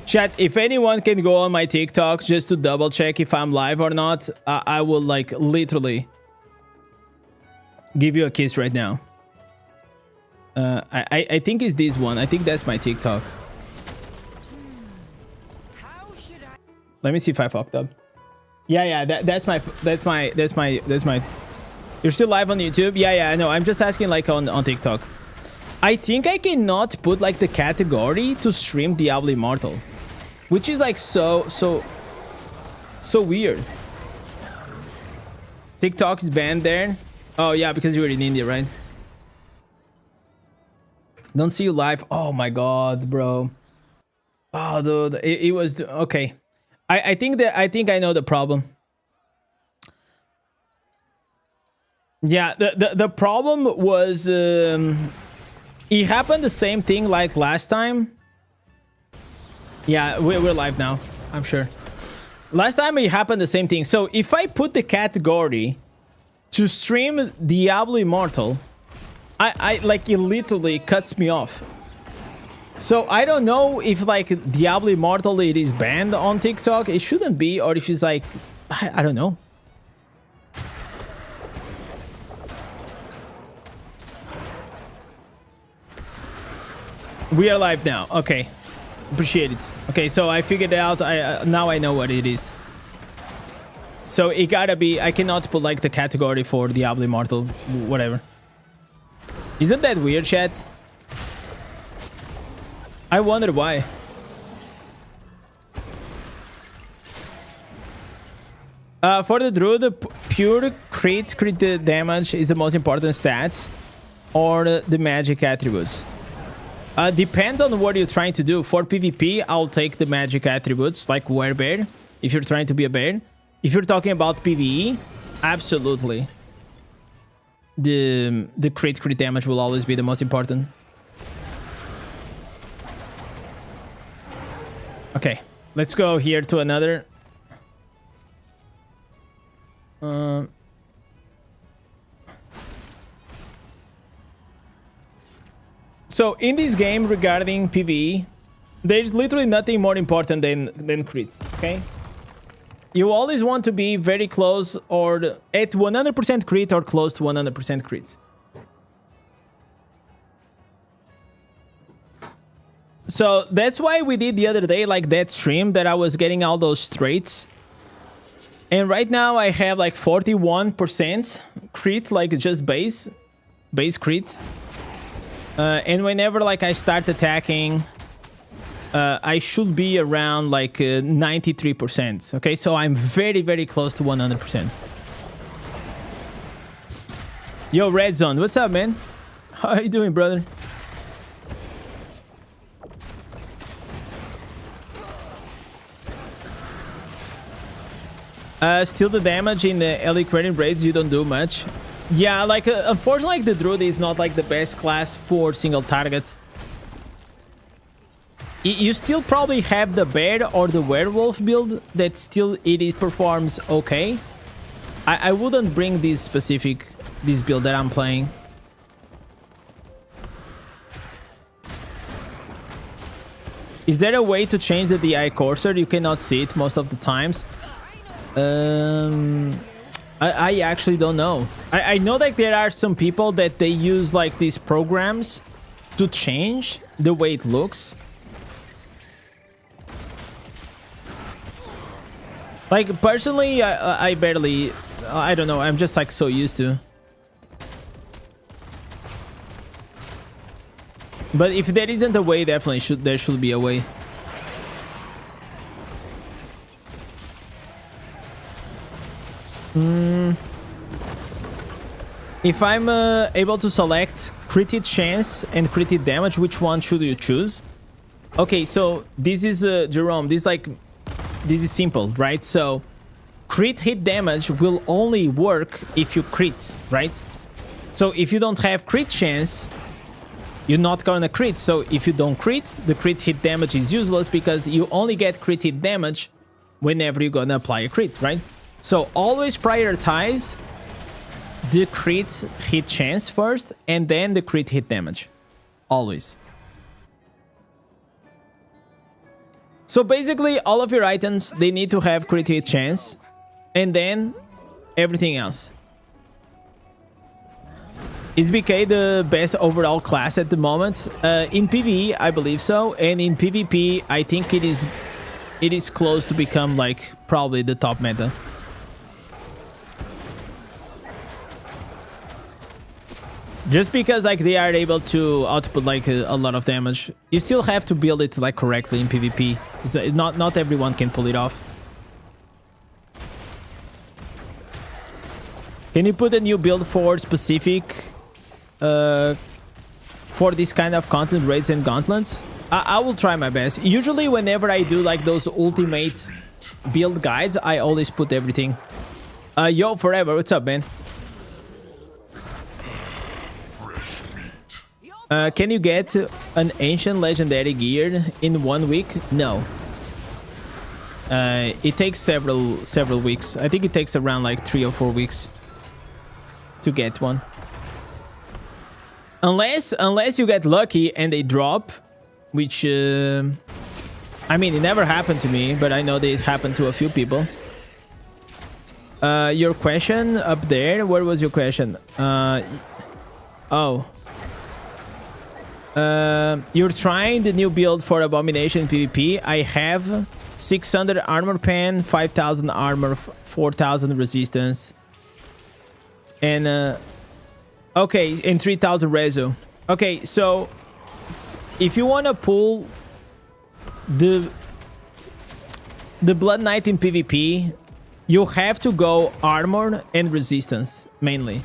Chat, if anyone can go on my TikTok just to double check if I'm live or not, I will like literally give you a kiss right now. I think it's this one. I think that's my TikTok. Let me see if I fucked up. Yeah, that's my. You're still live on YouTube? Yeah, I know. I'm just asking like on TikTok. I think I cannot put like the category to stream Diablo Immortal, which is like so weird. TikTok is banned there. Oh yeah, because you were in India, right? Don't see you live. Oh my god, bro. Oh, dude, it was okay. I think I know the problem. Yeah, the problem was it happened the same thing like last time. Yeah, we're live now, I'm sure. Last time it happened the same thing. So if I put the category to stream Diablo Immortal, I like it literally cuts me off. So I don't know if like Diablo Immortal it is banned on TikTok. It shouldn't be, or if it's like I don't know. We are live now. Okay, appreciate it. Okay, so I figured it out. Now I know what it is. So it gotta be. I cannot put like the category for Diablo Immortal, whatever. Isn't that weird, chat? I wonder why. For the Druid, pure crit damage is the most important stat, or the magic attributes. Depends on what you're trying to do. For PvP, I'll take the magic attributes, like Werebear, if you're trying to be a bear. If you're talking about PvE, absolutely. The crit damage will always be the most important. Okay, let's go here to another. So in this game regarding PvE, there's literally nothing more important than crits, okay? You always want to be very close or at 100% crit or close to 100% crits. So that's why we did the other day like that stream that I was getting all those straights. And right now I have like 41% crit, like just base crit. And whenever like I start attacking, I should be around like 93%. Okay, so I'm very, very close to 100%. Yo, Red Zone, what's up, man? How are you doing, brother? Still the damage in the Eliquating Braids, you don't do much. Yeah, like unfortunately like, the Druid is not like the best class for single target. You still probably have the bear or the werewolf build that still it performs okay. I wouldn't bring this build that I'm playing. Is there a way to change the DI cursor? You cannot see it most of the times. I actually don't know. I know that there are some people that they use like these programs to change the way it looks. Like personally, I barely, I don't know. I'm just like so used to. But if there isn't a way, definitely there should be a way. If I'm able to select crit hit chance and crit hit damage, which one should you choose? Okay, so this is Jerome. This is simple, right? So crit hit damage will only work if you crit, right? So if you don't have crit chance, you're not gonna crit. So if you don't crit, the crit hit damage is useless because you only get crit hit damage whenever you're gonna apply a crit, right? So always prioritize the crit hit chance first and then the crit hit damage. Always. So basically all of your items, they need to have crit hit chance and then everything else. Is BK the best overall class at the moment? In PvE, I believe so, and in PvP, I think it is close to become like probably the top meta. Just because like they are able to output like a lot of damage, you still have to build it like correctly in PvP. So not everyone can pull it off. Can you put a new build for specific for this kind of content, raids and gauntlets? I will try my best. Usually whenever I do like those ultimate build guides, I always put everything. Yo, Forever, what's up, man? Can you get an ancient legendary gear in 1 week? No. It takes several weeks. I think it takes around like 3 or 4 weeks to get one. Unless you get lucky and they drop, which I mean, it never happened to me, but I know that it happened to a few people. Your question up there, where was your question? Oh. You're trying the new build for Abomination PvP. I have 600 armor pen, 5000 armor, 4000 resistance, and okay, and 3000 reso. Okay, so if you want to pull the Blood Knight in PvP, you have to go armor and resistance mainly.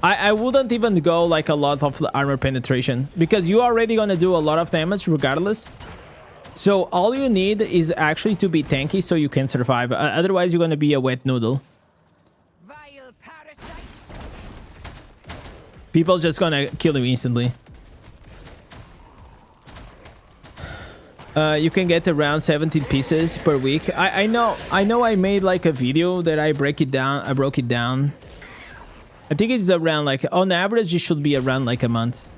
I wouldn't even go like a lot of the armor penetration because you're already gonna do a lot of damage regardless. So all you need is actually to be tanky so you can survive. Otherwise you're gonna be a wet noodle. Vile parasite. People just gonna kill you instantly. You can get around 17 pieces per week. I know I made like a video that I broke it down. I think it's around like, on average, it should be around like a month.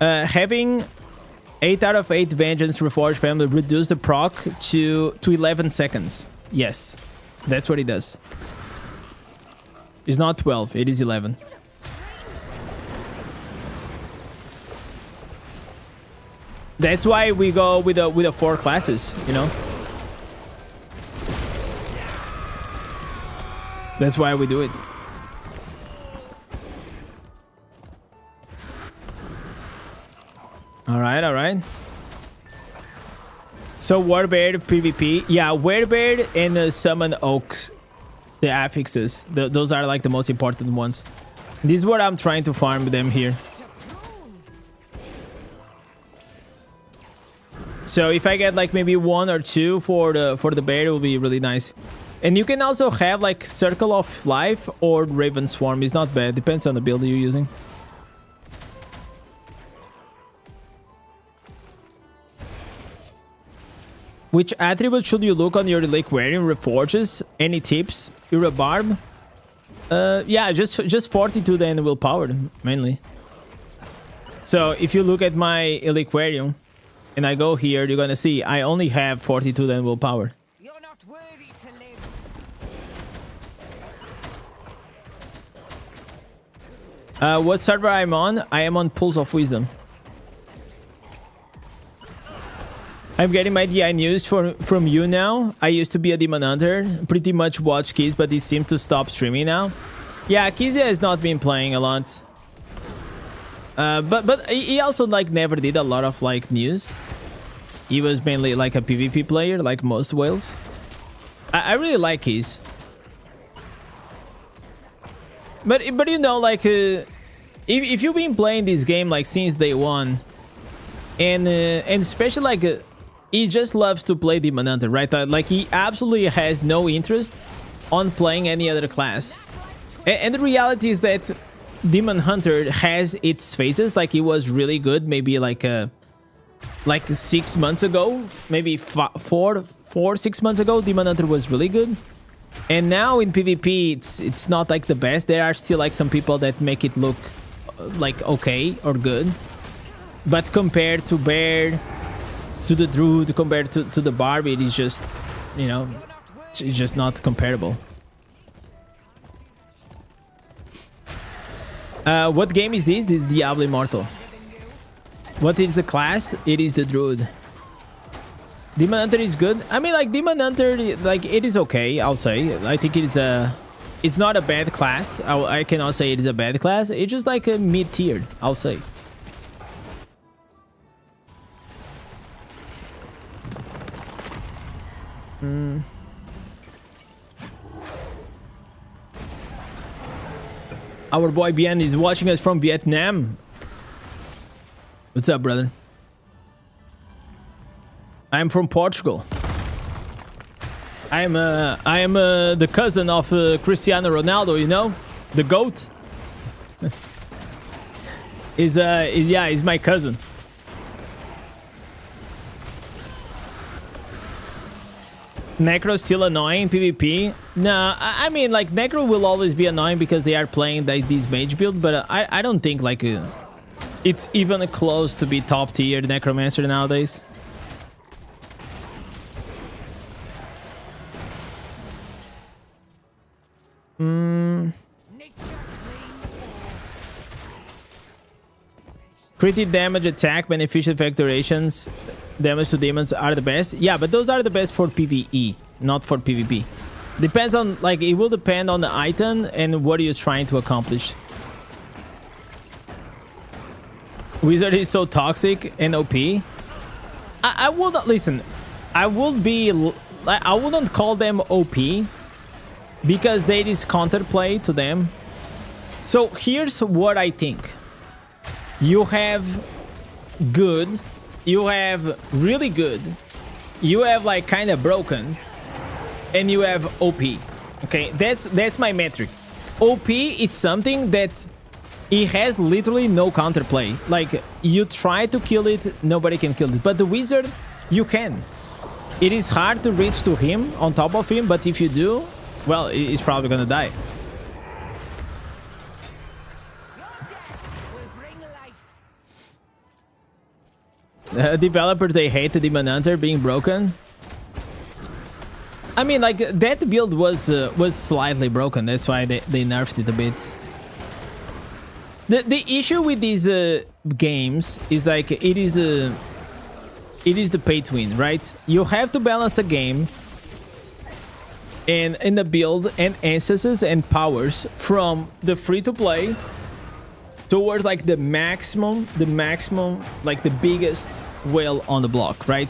Having 8 out of 8 Vengeance Reforge family reduce the proc to 11 seconds. Yes, that's what it does. It's not 12, it is 11. That's why we go with the 4 classes, you know. That's why we do it. All right. So Warbeard PvP, yeah, Warbeard and Summon Oaks, the affixes. Those are like the most important ones. This is what I'm trying to farm them here. So if I get like maybe 1 or 2 for the bear, it will be really nice. And you can also have like Circle of Life or Raven Swarm. It's not bad. Depends on the build you're using. Which attribute should you look on your Reliquarian Reforges? Any tips? You're a barb? Yeah, just 42 then willpower mainly. So if you look at my Eliquarium and I go here, you're gonna see I only have 42 then willpower. You're not worthy to live. What server I'm on? I am on Pulse of Wisdom. I'm getting my DI news from you now. I used to be a Demon Hunter, pretty much watch Keys, but he seemed to stop streaming now. Yeah, Keys has not been playing a lot. But he also like never did a lot of like news. He was mainly like a PvP player, like most whales. I really like Keys. But you know, like if you've been playing this game like since day one, and especially like he just loves to play Demon Hunter, right? Like he absolutely has no interest on playing any other class. And the reality is that Demon Hunter has its phases. Like it was really good, maybe like 6 months ago, maybe 6 months ago. Demon Hunter was really good. And now in PvP, it's not like the best. There are still like some people that make it look like okay or good. But compared to Bear, to the Druid, compared to the Barbie, it is just, you know, it's just not comparable. What game is this? This is Diablo Immortal. What is the class? It is the Druid. Demon Hunter is good. I mean, like Demon Hunter, like it is okay. I'll say. I think it is it's not a bad class. I cannot say it is a bad class. It's just like a mid-tiered, I'll say. Our boy Bien is watching us from Vietnam. What's up, brother? I'm from Portugal. I am the cousin of Cristiano Ronaldo, you know, the GOAT. He's my cousin. Necro still annoying PvP? Nah, I mean like Necro will always be annoying because they are playing like this mage build, but I don't think like it's even close to be top tier Necromancer nowadays. Critic damage, attack, beneficial factorations, damage to demons are the best. Yeah, but those are the best for PvE, not for PvP. Depends on, like, it will depend on the item and what you're trying to accomplish. Wizard is so toxic and OP. I would not listen. I wouldn't call them OP because there is counterplay to them. So here's what I think. You have good, you have really good, you have like kind of broken, and you have OP. Okay, that's my metric. OP is something that it has literally no counterplay. Like you try to kill it, nobody can kill it. But the wizard, you can. It is hard to reach to him on top of him, but if you do, well, he's probably gonna die. Developers, they hate the Demon Hunter being broken. I mean, like that build was slightly broken. That's why they nerfed it a bit. The issue with these games is like it is the pay to win, right? You have to balance a game and in the build and ancestors and powers from the free to play towards like the maximum, like the biggest whale on the block, right?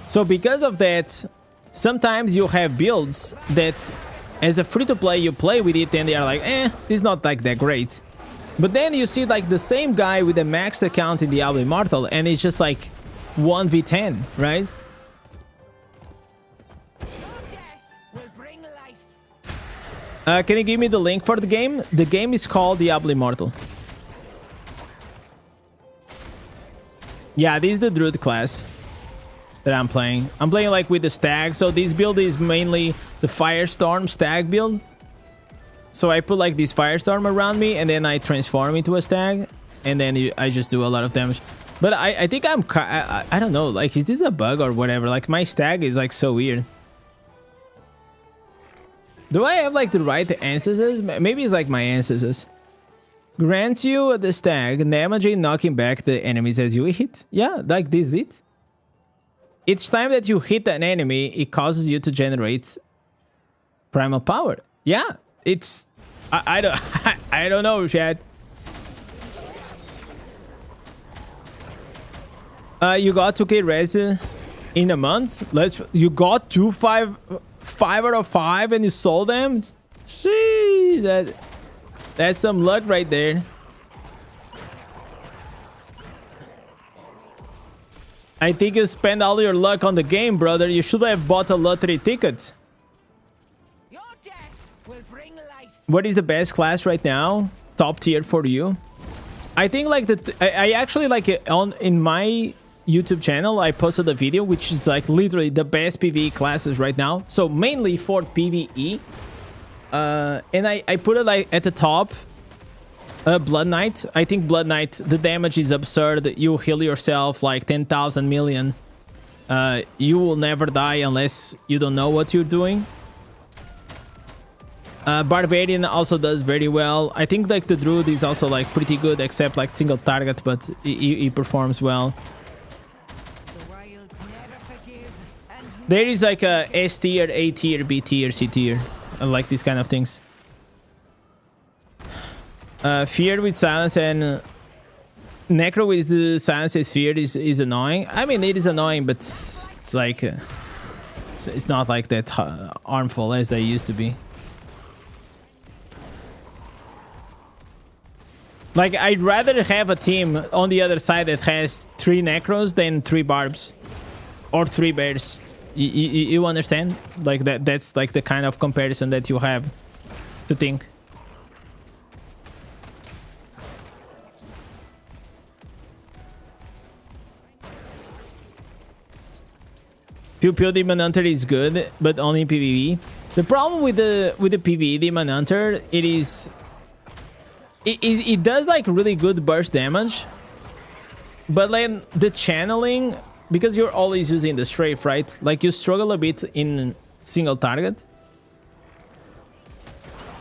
So because of that, sometimes you have builds that as a free-to-play you play with it and they are like, it's not like that great. But then you see like the same guy with a max account in Diablo Immortal and it's just like 1v10, right? Can you give me the link for the game? The game is called Diablo Immortal. Yeah, this is the Druid class that I'm playing. I'm playing like with the stag. So this build is mainly the Firestorm stag build. So I put like this firestorm around me, and then I transform into a stag, and then I just do a lot of damage. But I think I don't know, like, is this a bug or whatever? Like, my stag is like so weird. Do I have like the right ancestors? Maybe it's like my ancestors. Grants you the stag damage, knocking back the enemies as you hit. Yeah, like this is it. Each time that you hit an enemy, it causes you to generate primal power. Yeah, it's I don't I don't know, chat. You got 2k res in a month. You got 5 out of 5 and you sold them. See, that's some luck right there. I think you spend all your luck on the game, brother. You should have bought a lottery ticket. Your death will bring life. What is the best class right now? Top tier for you? I think like I actually like it in my YouTube channel. I posted a video which is like literally the best PvE classes right now. So mainly for PvE. And I put it like at the top. Blood Knight. I think Blood Knight, the damage is absurd. You heal yourself like 10,000 million. You will never die unless you don't know what you're doing. Barbarian also does very well. I think like the Druid is also like pretty good, except like single target, but he performs well. The wilds never forgive, and There is like a S tier, A tier, B tier, C tier. I like these kind of things. Fear with silence and Necro with the silence is feared is annoying. I mean, it is annoying, but it's like it's not like that harmful as they used to be. Like, I'd rather have a team on the other side that has 3 Necros than 3 Barbs or 3 Bears. You understand? Like that's like the kind of comparison that you have to think. Pew Pew Demon Hunter is good, but only PvE. The problem with the PvE Demon Hunter, it does like really good burst damage, but then the channeling, because you're always using the strafe, right? Like you struggle a bit in single target.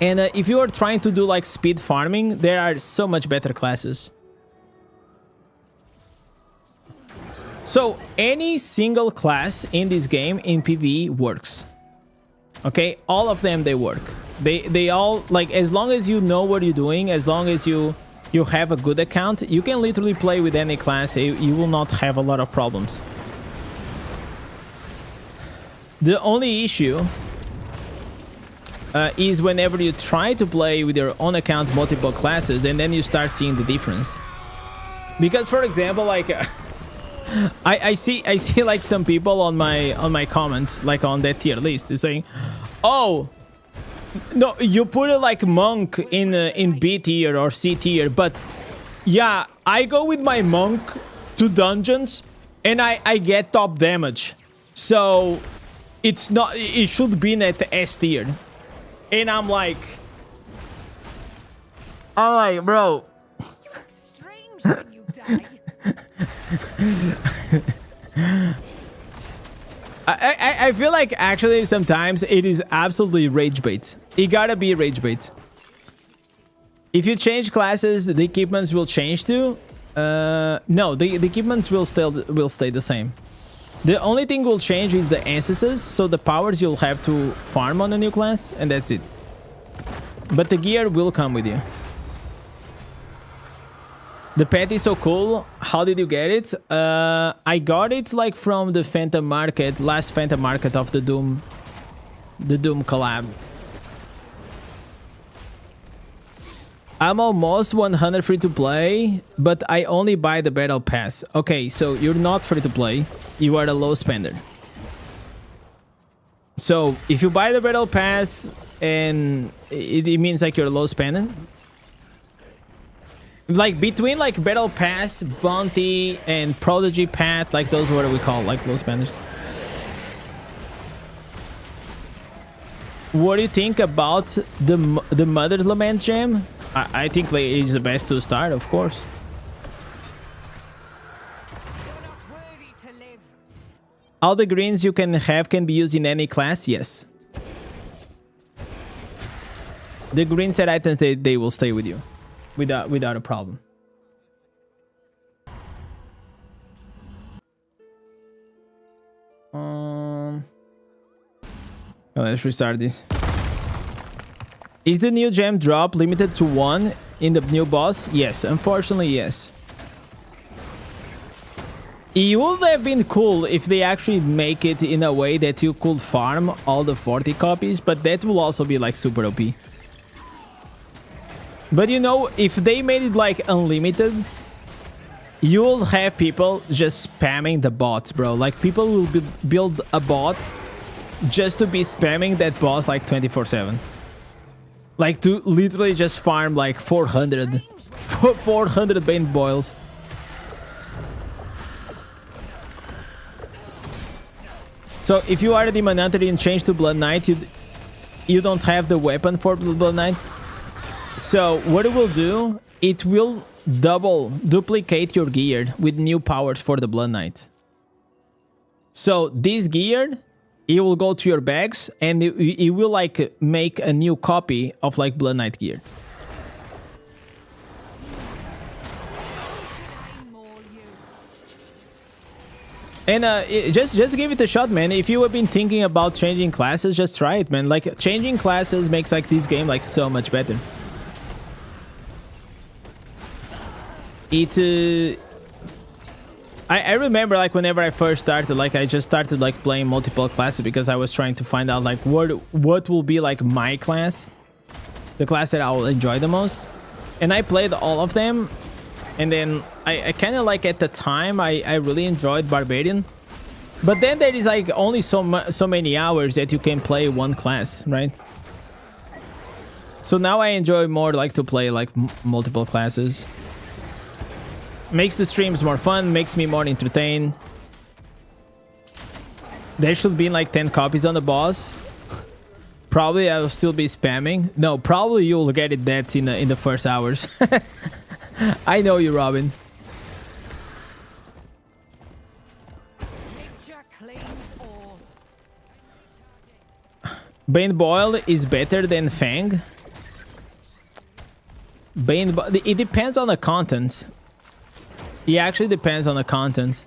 And if you are trying to do like speed farming, there are so much better classes. So any single class in this game in PvE works. Okay, all of them, they work. They all, like, as long as you know what you're doing, as long as you have a good account, you can literally play with any class. You will not have a lot of problems. The only issue is whenever you try to play with your own account multiple classes, and then you start seeing the difference. Because, for example, like I see like some people on my comments, like on that tier list, is saying, "Oh, no, you put it like monk in B tier or C tier, but yeah, I go with my monk to dungeons and I get top damage, so it's not. It should be at the S tier." And I'm like, bro. you look strange when you die. I feel like actually sometimes it is absolutely rage bait. It gotta be rage bait. If you change classes, the equipments will change too. No, the equipments will stay the same. The only thing will change is the ancestors, so the powers you'll have to farm on a new class, and that's it. But the gear will come with you. The pet is so cool. How did you get it? I got it like from the Phantom Market, last Phantom Market of the Doom collab. I'm almost 100 free to play, but I only buy the battle pass. Okay, so you're not free to play. You are a low spender. So if you buy the battle pass, and it means like you're a low spender. Like between like battle pass, bounty, and prodigy path, like those are what we call like low spenders. what do you think about the Mother Lament gem? I think like it's the best to start, of course. You're not worthy to live. All the greens you can have can be used in any class. Yes. The green set items, they will stay with you without a problem. Let's restart this. Is the new gem drop limited to 1 in the new boss? Yes, unfortunately, yes. It would have been cool if they actually make it in a way that you could farm all the 40 copies, but that will also be like super OP. But you know, if they made it like unlimited, you'll have people just spamming the bots, bro. Like people will build a bot just to be spamming that boss like 24/7. Like to literally just farm like 400 Bane Boils. So if you are a Demon Hunter and change to Blood Knight, you don't have the weapon for Blood Knight. So what it will do, it will duplicate your gear with new powers for the Blood Knight. So this gear, it will go to your bags and it will like make a new copy of like Blood Knight gear. And just give it a shot, man. If you have been thinking about changing classes, just try it, man. Like changing classes makes like this game like so much better. I remember like whenever I first started, like I just started like playing multiple classes because I was trying to find out like what will be like my class, the class that I will enjoy the most. And I played all of them, and then I kind of like at the time I really enjoyed Barbarian, but then there is like only so many hours that you can play one class, right? So now I enjoy more like to play like multiple classes. Makes the streams more fun, makes me more entertained. There should be like 10 copies on the boss. Probably I'll still be spamming. No, probably you'll get it that in the first hours. I know you, Robin. Bane Boil is better than Fang. It depends on the contents. It actually depends on the contents.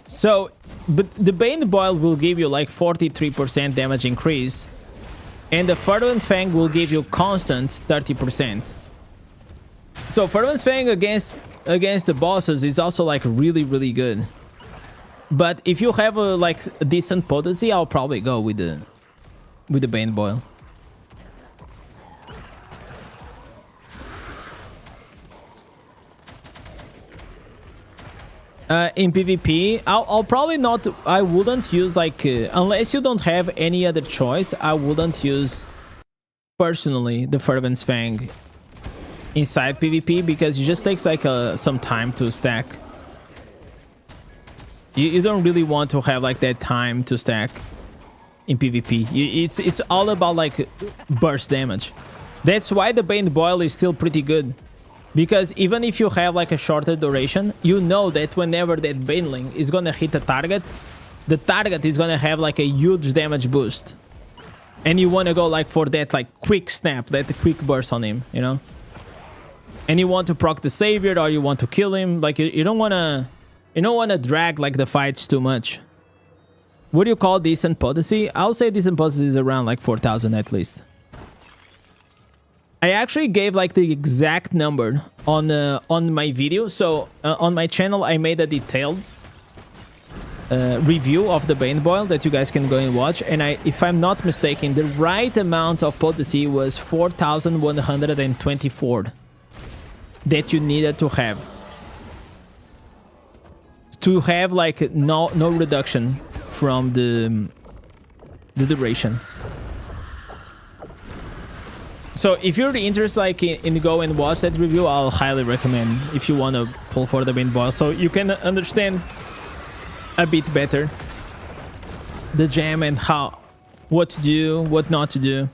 So, but the Bane Boil will give you like 43% damage increase, and the Fervent Fang will give you constant 30%. So Fervent Fang against the bosses is also like really good. But if you have a like a decent potency, I'll probably go with the Bane Boil. In PvP, I'll probably not. I wouldn't use like unless you don't have any other choice. I wouldn't use personally the Fervent Fang inside PvP because it just takes like some time to stack. You don't really want to have like that time to stack in PvP. It's all about like burst damage. That's why the Bane Boil is still pretty good. Because even if you have like a shorter duration, you know that whenever that Baneling is gonna hit a target, the target is gonna have like a huge damage boost. And you wanna go like for that like quick snap, that quick burst on him, you know? And you want to proc the Savior or you want to kill him, like you don't wanna drag like the fights too much. What do you call decent potency? I'll say decent potency is around like 4,000 at least. I actually gave like the exact number on my video. So on my channel, I made a detailed review of the Bane Boil that you guys can go and watch. And if I'm not mistaken, the right amount of potency was 4,124 that you needed to have like no reduction from the duration. So if you're interested like in go and watch that review, I'll highly recommend if you want to pull for the Bane Boil, so you can understand a bit better the gem and how what to do, what not to do.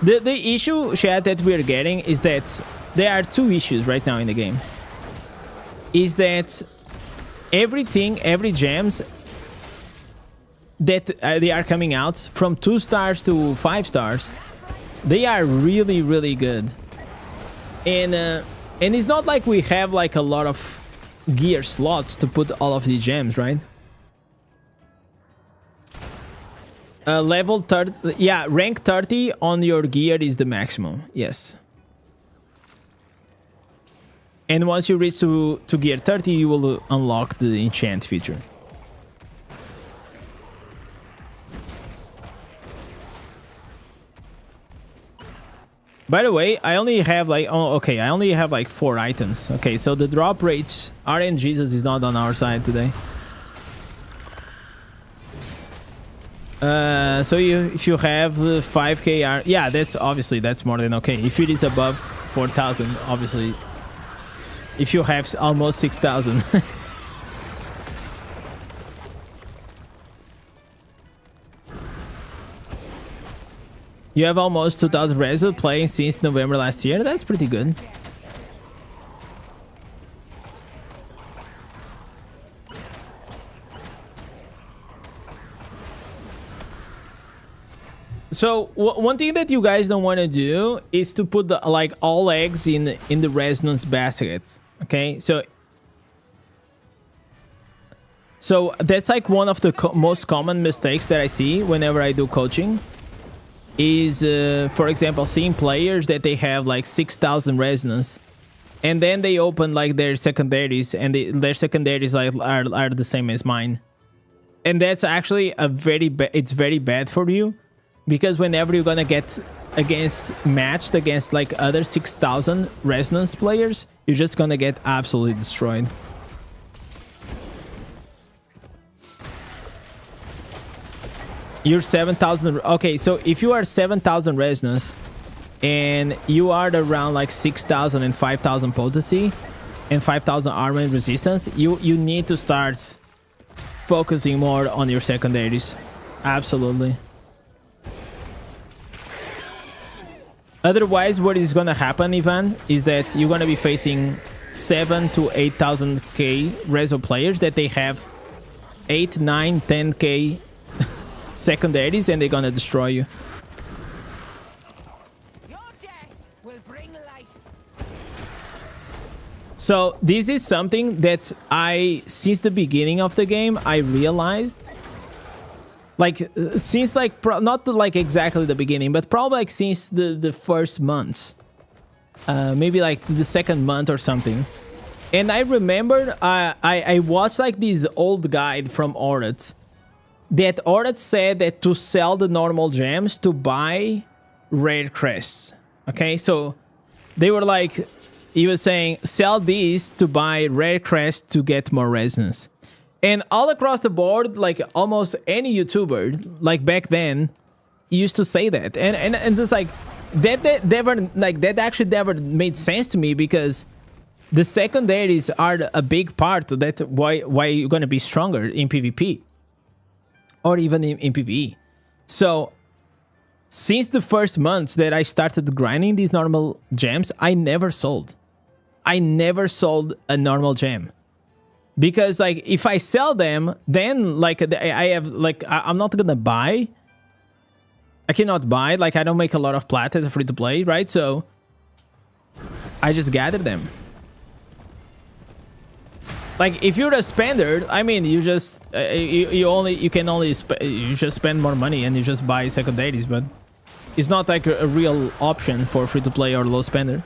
The issue, chat, that we're getting is that there are two issues right now in the game. Is that everything, every gems that they are coming out from 2 stars to 5 stars, they are really, really good. And it's not like we have like a lot of gear slots to put all of these gems, right? Level 30, yeah, rank 30 on your gear is the maximum, yes. And once you reach to gear 30, you will unlock the enchant feature. By the way, I only have like, oh, okay, I only have like 4 items. Okay, so the drop rates, RNGesus is not on our side today. So if you have 5k, yeah, that's obviously, that's more than okay. If it is above 4,000, obviously, if you have almost 6,000. You have almost 2,000 reso playing since November last year. That's pretty good. So one thing that you guys don't want to do is to put the, like, all eggs in the resonance basket. Okay, so that's like one of the most common mistakes that I see whenever I do coaching. Is for example, seeing players that they have like 6,000 resonance, and then they open like their secondaries, and their secondaries like are the same as mine, and that's actually a it's very bad for you, because whenever you're gonna get matched against like other 6,000 resonance players, you're just gonna get absolutely destroyed. You're 7,000. Okay, so if you are 7,000 resonance and you are around like 6,000 and 5,000 potency and 5,000 armor and resistance, you need to start focusing more on your secondaries. Absolutely. Otherwise, what is gonna happen, Ivan, is that you're gonna be facing 7 to 8,000k reso players that they have 8, 9, 10k secondaries, and they're gonna destroy you. Your death will bring life. So this is something that since the beginning of the game, I realized, like, since like not like exactly the beginning, but probably like since the first months, maybe like the second month or something. And I remembered I watched like this old guide from Orat. That Orat said that to sell the normal gems to buy rare crests. Okay, so they were like, he was saying, sell these to buy rare crests to get more resonance. And all across the board, like almost any YouTuber, like back then, used to say that. And it's like, that never, like, that actually never made sense to me, because the secondaries are a big part of that, why you're gonna be stronger in PvP. Or even in PvE. So, since the first months that I started grinding these normal gems, I never sold. I never sold a normal gem. Because, like, if I sell them, then, like, I have, like, I'm not gonna buy. I cannot buy. Like, I don't make a lot of plat as a free-to-play, right? So, I just gather them. Like, if you're a spender, I mean, you just you just spend more money and you just buy secondaries, but it's not like a real option for free to play or low spender.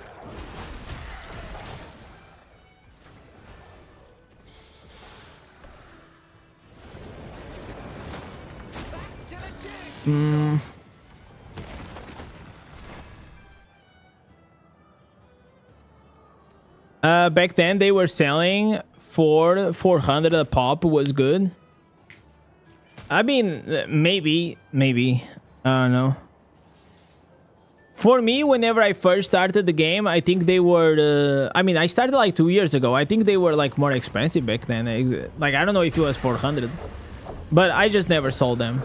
Back then they were selling for 400 a pop was good. I mean, maybe I don't know. For me, whenever I first started the game, I think they were... I mean, I started like 2 years ago. I think they were like more expensive back then. Like, I don't know if it was 400. But I just never sold them.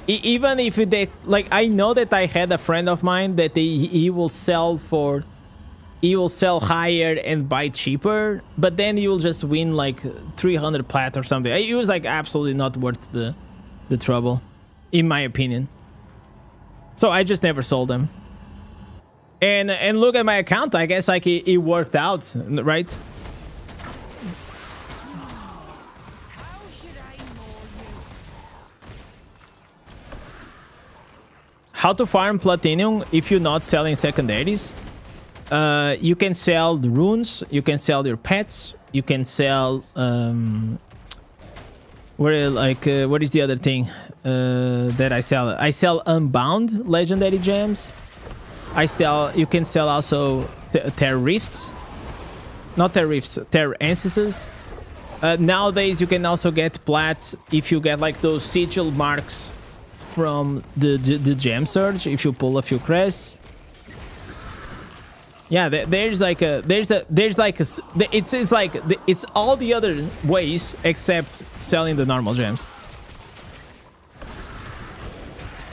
Even if they... Like, I know that I had a friend of mine that he will sell for... He will sell higher and buy cheaper. But then you will just win like 300 plat or something. It was like absolutely not worth the trouble. In my opinion. So I just never sold them. And look at my account. I guess like it worked out, right? How should I know you? How to farm platinum if you're not selling secondaries? You can sell the runes. You can sell your pets. You can sell what is the other thing that I sell? I sell unbound legendary gems. You can sell also Terra Rifts. Not Terra Rifts, Terra Ancestors. Nowadays you can also get plat if you get like those sigil marks from the gem surge, if you pull a few crests. Yeah, it's all the other ways except selling the normal gems.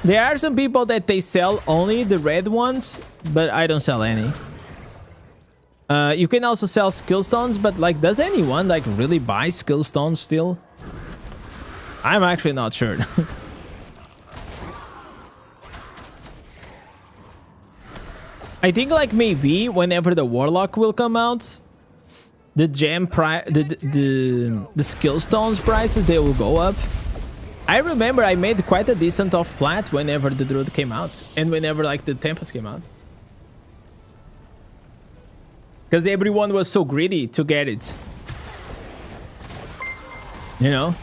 There are some people that they sell only the red ones, but I don't sell any. You can also sell skill stones, but like, does anyone like really buy skill stones still? I'm actually not sure. I think like maybe whenever the warlock will come out, the gem the skill stones prices, they will go up. I remember I made quite a decent of plat whenever the Druid came out and whenever like the Tempest came out. Because everyone was so greedy to get it. You know?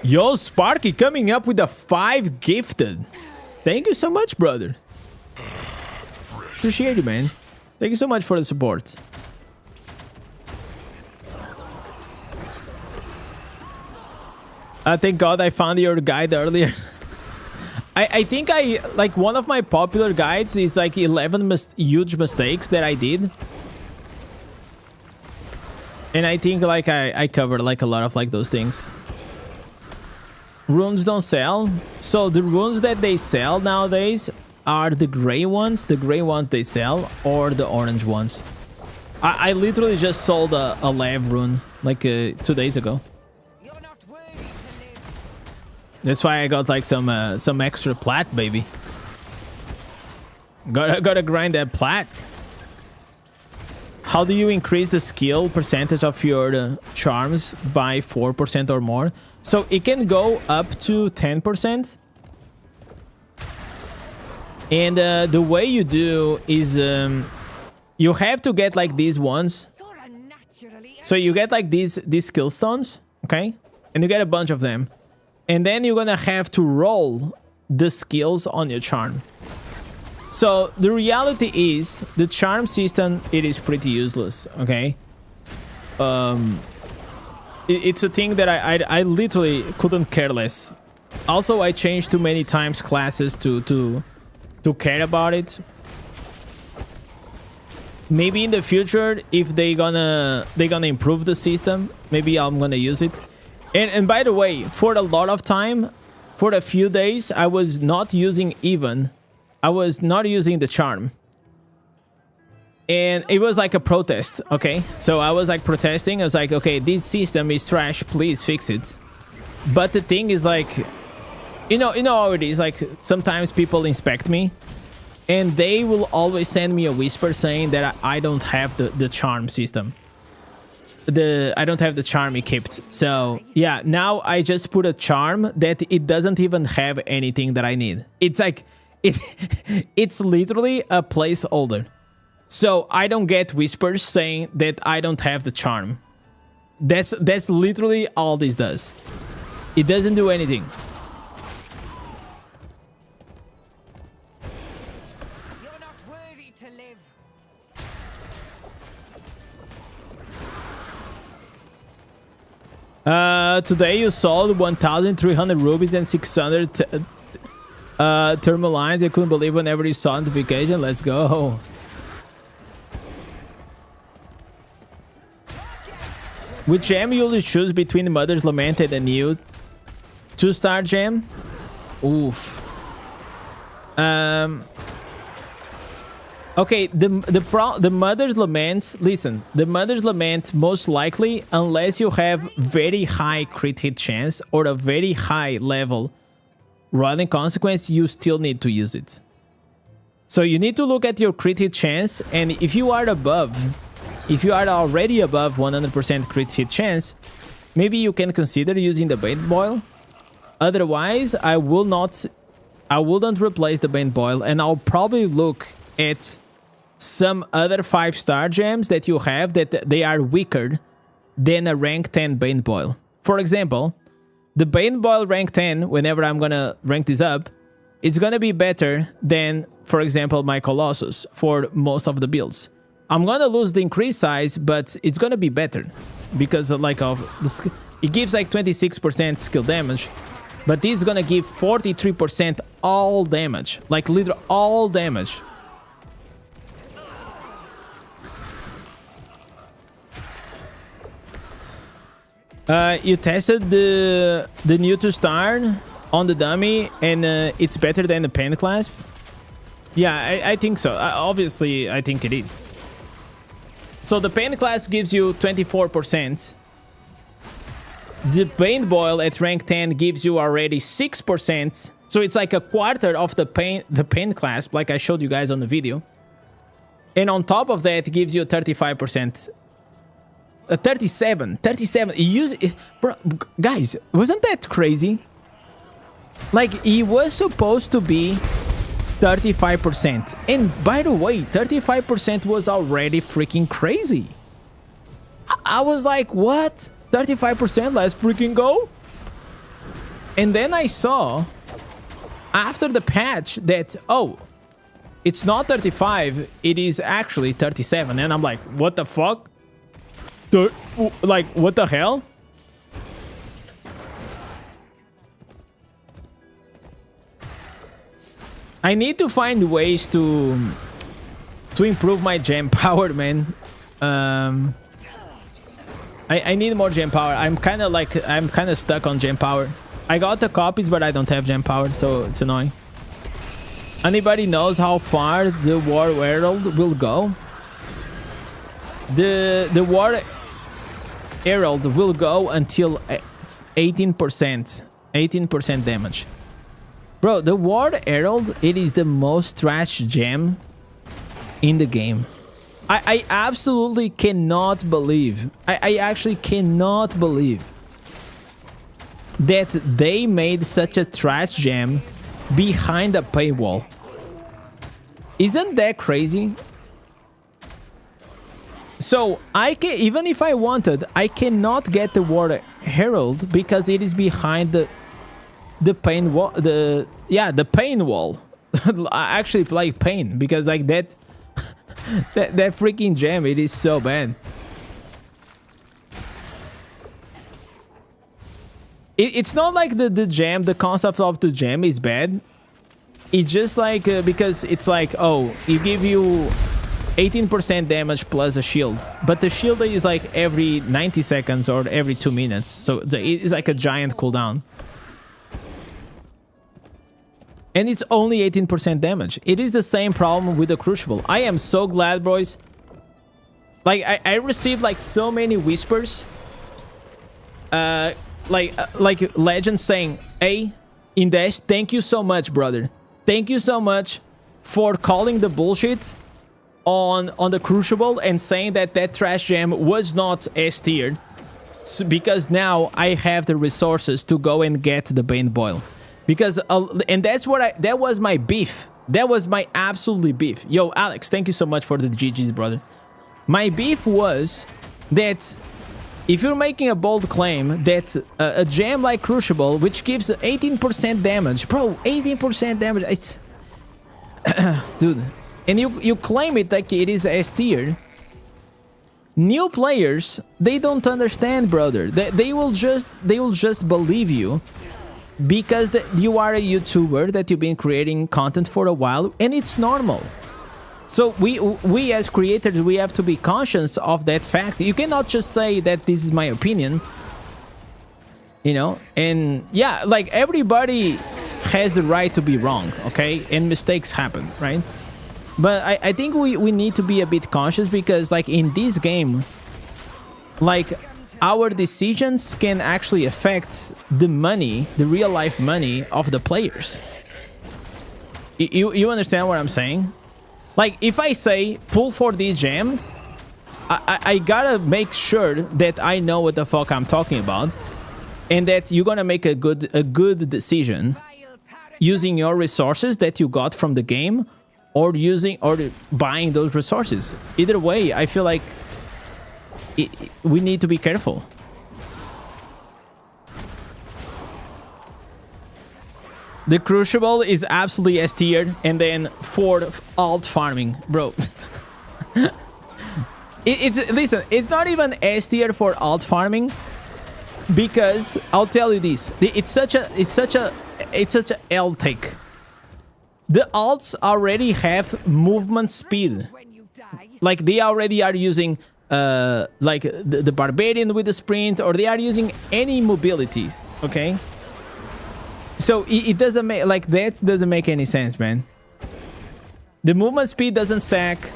Yo, Sparky coming up with a 5 gifted. Thank you so much, brother. Appreciate you, man. Thank you so much for the support. Thank God I found your guide earlier. I think like one of my popular guides is like 11 huge mistakes that I did. And I think like I covered like a lot of like those things. Runes don't sell. So the runes that they sell nowadays are the gray ones. The gray ones they sell, or the orange ones. I literally just sold a Lev rune like 2 days ago. You're not worthy to live. That's why I got like some extra plat, baby. Gotta grind that plat. How do you increase the skill percentage of your charms by 4% or more? So it can go up to 10%. And the way you do is you have to get like these ones. So you get like these skill stones, okay? And you get a bunch of them. And then you're gonna have to roll the skills on your charm. So the reality is the charm system, it is pretty useless, okay? It's a thing that I literally couldn't care less. Also, I changed too many times classes to care about it. Maybe in the future, if they're gonna improve the system, maybe I'm gonna use it. And by the way, for a lot of time, for a few days, I was not using even. I was not using the charm. And it was like a protest, okay? So I was like protesting. I was like, okay, this system is trash, please fix it. But the thing is like, you know how it is, like sometimes people inspect me and they will always send me a whisper saying that I don't have the charm system. I don't have the charm equipped. So yeah, now I just put a charm that it doesn't even have anything that I need. It's like, it's literally a placeholder. So I don't get whispers saying that I don't have the charm. That's literally all this does. It doesn't do anything. You're not worthy to live. Today you sold 1,300 rubies and 600 Thermal lines, I couldn't believe whenever you saw notification. Let's go. Which gem you'll choose between Mother's Lament and the new 2-star gem? Oof. Okay, the Mother's Lament, listen, the Mother's Lament most likely, unless you have very high crit hit chance or a very high level rolling consequence, you still need to use it. So you need to look at your crit hit chance, and if you are already above 100% crit hit chance, maybe you can consider using the Bane Boil. Otherwise, I wouldn't replace the Bane Boil, and I'll probably look at some other 5-star gems that you have that they are weaker than a rank 10 Bane Boil. For example, the Bane Boil rank 10, whenever I'm gonna rank this up, it's gonna be better than, for example, my Colossus for most of the builds. I'm gonna lose the increase size, but it's gonna be better because it gives like 26% skill damage, but this is gonna give 43% all damage, like literally all damage. You tested the new 2-star on the dummy, and it's better than the Pen Clasp? Yeah, I think so. Obviously, I think it is. So the Pen Clasp gives you 24%. The Paint Boil at rank 10 gives you already 6%. So it's like a quarter of the Pen Clasp, like I showed you guys on the video. And on top of that, it gives you 35%. 37. Bro, guys, wasn't that crazy? Like, he was supposed to be 35%. And by the way, 35% was already freaking crazy. I was like, what? 35%? Let's freaking go. And then I saw after the patch that, oh, it's not 35, it is actually 37. And I'm like, what the fuck? Like, what the hell? I need to find ways to improve my gem power, man. I need more gem power. I'm kind of stuck on gem power. I got the copies, but I don't have gem power, so it's annoying. Anybody knows how far the War Herald will go? The War Herald will go until 18%. 18% damage. Bro, the War Herald, it is the most trash gem in the game. I absolutely cannot believe. I actually cannot believe that they made such a trash gem behind a paywall. Isn't that crazy? So I can, even if I wanted, I cannot get the War Herald because it is behind the pain wall. The pain wall. I actually like pain because like that that freaking gem, it is so bad. It's not like the gem, the concept of the gem is bad. It's just like because it's like, oh, it give you 18% damage plus a shield, but the shield is like every 90 seconds or every 2 minutes, so it is like a giant cooldown. And it's only 18% damage. It is the same problem with the Crucible. I am so glad, boys. Like, I received like so many whispers. Like legends saying, hey, Indez, thank you so much, brother. Thank you so much for calling the bullshit on the Crucible and saying that that trash gem was not S tiered. So, because now I have the resources to go and get the Bane Boil. Because and that's what that was my beef. That was my absolutely beef. Yo, Alex, thank you so much for the GG's, brother. My beef was that if you're making a bold claim that a gem like Crucible, which gives 18% damage, bro, 18% damage, it's dude, and you claim it like it is S tier. New players, they don't understand, brother. They will just believe you because you are a YouTuber, that you've been creating content for a while, and it's normal. So we as creators, we have to be conscious of that fact. You cannot just say that this is my opinion, you know. And yeah, like, everybody has the right to be wrong, okay? And mistakes happen, right? But I think we need to be a bit conscious, because like in this game, like, our decisions can actually affect the money, the real life money of the players. You understand what I'm saying? Like, if I say pull for this gem, I gotta make sure that I know what the fuck I'm talking about, and that you're gonna make a good decision using your resources that you got from the game, or buying those resources. Either way, I feel like we need to be careful. The Crucible is absolutely S tier, and then for alt farming, bro. Listen, it's not even S tier for alt farming, because I'll tell you this: it's such a L take. The alts already have movement speed, like they already are using like the Barbarian with the sprint, or they are using any mobilities, okay? So it doesn't make, like, that doesn't make any sense, man. The movement speed doesn't stack.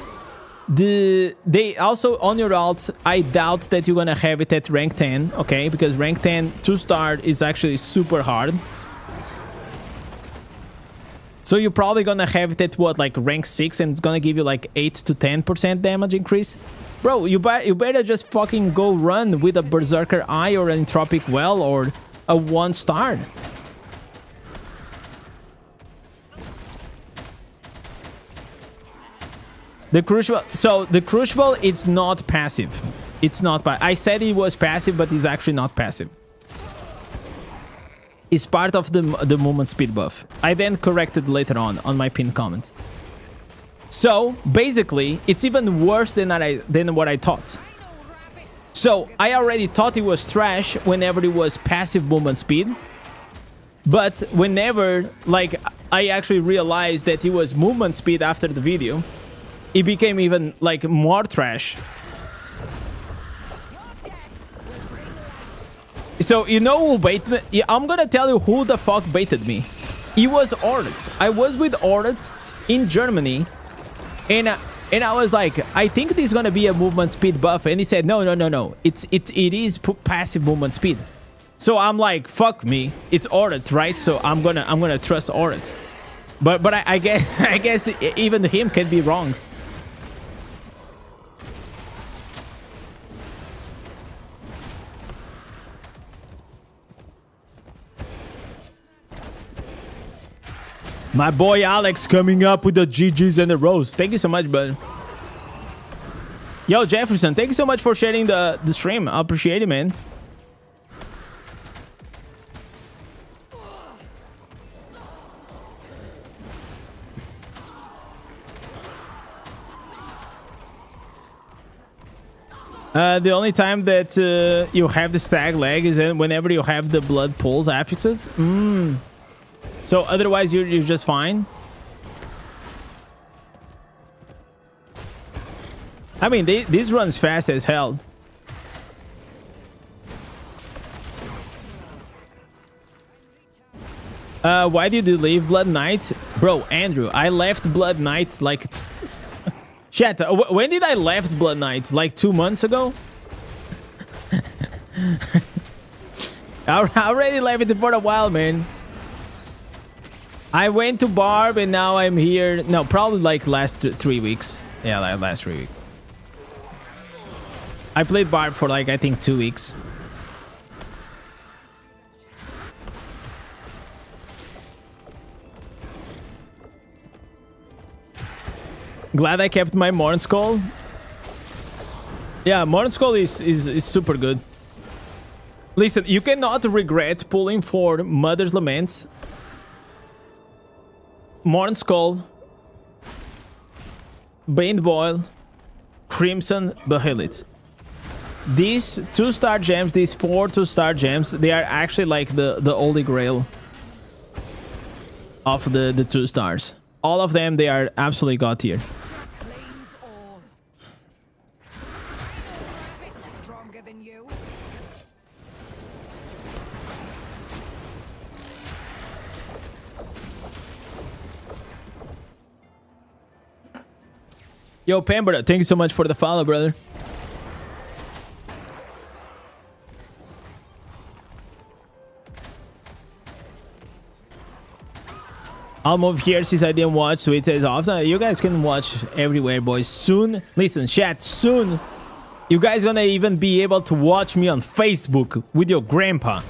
They also, on your alt, I doubt that you're gonna have it at rank 10, okay? Because rank 10 to start is actually super hard. So you're probably gonna have it at what, like rank 6, and it's gonna give you like 8 to 10% damage increase. Bro, you better just fucking go run with a Berserker Eye or an Entropic Well or a 1-star. The Crucible, so the Crucible, it's not passive. It's not, I said it was passive, but it's actually not passive. It's part of the movement speed buff. I then corrected later on my pinned comment. So basically, it's even worse than what I thought. So I already thought it was trash whenever it was passive movement speed, but whenever, like, I actually realized that it was movement speed after the video, it became even like more trash. So you know who baited me? Yeah, I'm gonna tell you who the fuck baited me. It was Ort. I was with Ort in Germany, and I was like, I think this is gonna be a movement speed buff, and he said, no. It is passive movement speed. So I'm like, fuck me, it's Ort, right? So I'm gonna trust Ort. But I guess even him can be wrong. My boy Alex coming up with the GGs and the rose. Thank you so much, bud. Yo, Jefferson, thank you so much for sharing the stream. I appreciate it, man. The only time that you have the stag leg is whenever you have the blood pulse affixes. So otherwise you're just fine. I mean, this runs fast as hell. Why did you leave Blood Knight? Bro, Andrew, I left Blood Knight like... Chat, when did I left Blood Knight? Like 2 months ago? I already left it for a while, man. I went to Barb and now I'm here. No, probably like last 3 weeks. Yeah, like last 3 weeks. I played Barb for like, I think 2 weeks. Glad I kept my Morn Skull. Yeah, Morn Skull is super good. Listen, you cannot regret pulling for Mother's Laments, Morn Skull, Bane Boil, Crimson Behelit. These 2-star gems, these 4 2-star gems, they are actually like the holy grail of the 2 stars. All of them, they are absolutely god tier. Claims all. Bit stronger than you. Yo, Pembra, thank you so much for the follow, brother. I'll move here since I didn't watch Twitch as often. You guys can watch everywhere, boys. Soon, listen, chat, soon, you guys gonna even be able to watch me on Facebook with your grandpa.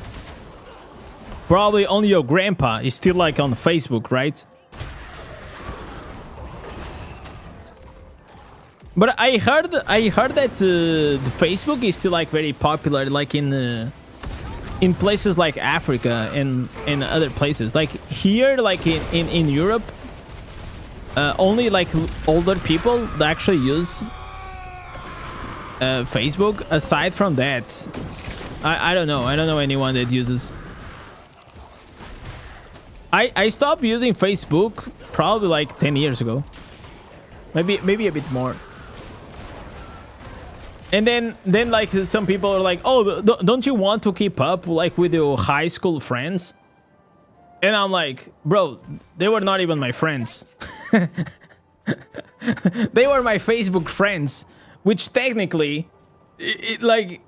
Probably only your grandpa is still like on Facebook, right? But I heard that the Facebook is still like very popular, like in places like Africa and other places. Like here, like in Europe, only like older people that actually use Facebook. Aside from that, I don't know. I don't know anyone that uses. I stopped using Facebook probably like 10 years ago. Maybe a bit more. And then like some people are like, oh, don't you want to keep up like with your high school friends? And I'm like, bro, they were not even my friends. They were my Facebook friends, which technically, yeah,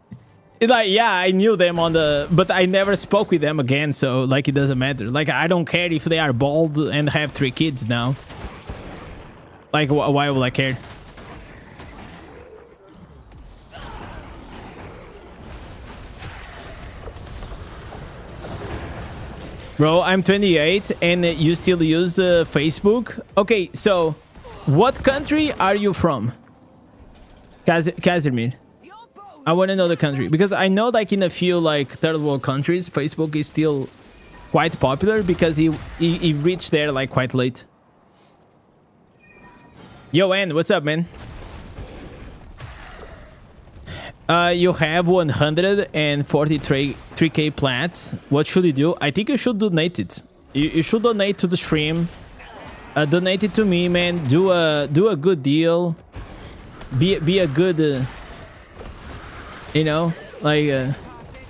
I knew them but I never spoke with them again. So like, it doesn't matter. Like, I don't care if they are bald and have 3 kids now. Like, why would I care? Bro, I'm 28 and you still use Facebook? Okay, so what country are you from? Kazimir. I want to know the country because I know like in a few like third world countries, Facebook is still quite popular because he reached there like quite late. Yo, N, what's up, man? You have 143k plats. What should you do? I think you should donate it. You should donate to the stream. Donate it to me, man. Do a good deal. Be a good, you know, like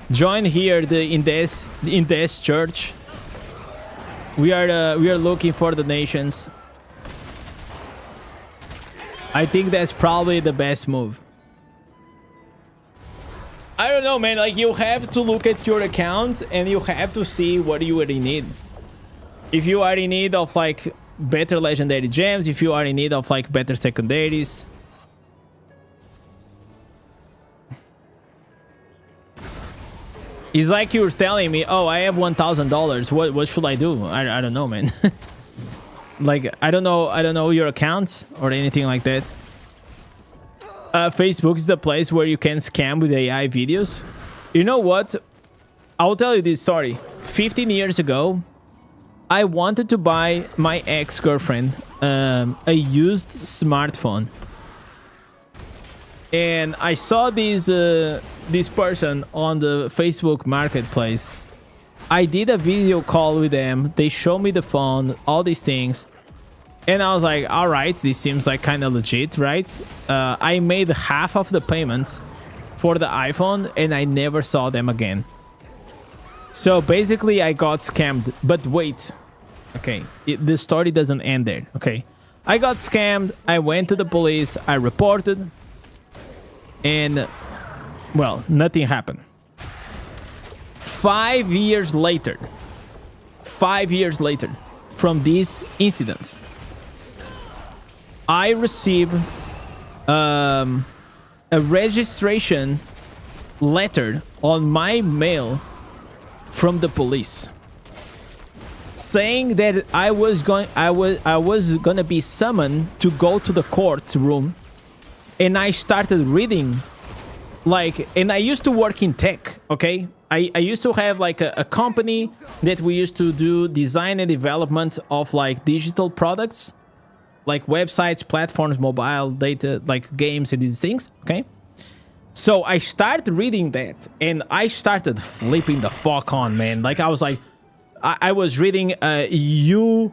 join here the Indez church. We are looking for donations. I think that's probably the best move. I don't know, man. Like, you have to look at your account and you have to see what you really need. If you are in need of like better legendary gems, if you are in need of like better secondaries. It's like you're telling me, oh, I have $1,000. What should I do? I don't know, man. Like, I don't know your account or anything like that. Facebook is the place where you can scam with AI videos. You know what? I'll tell you this story. 15 years ago, I wanted to buy my ex-girlfriend a used smartphone. And I saw this person on the Facebook marketplace. I did a video call with them. They showed me the phone, all these things. And I was like, all right, this seems like kind of legit, right? I made half of the payments for the iPhone and I never saw them again. So basically I got scammed. But wait, okay, the story doesn't end there, okay? I got scammed, I went to the police, I reported, and, well, nothing happened. 5 years later from this incident, I received a registration letter on my mail from the police saying that I was gonna be summoned to go to the courtroom. And I started reading, like, and I used to work in tech, okay? I used to have like a company that we used to do design and development of like digital products, like websites, platforms, mobile data, like games and these things, okay? So I started reading that and I started flipping the fuck on, man. Like, I was like, I was reading you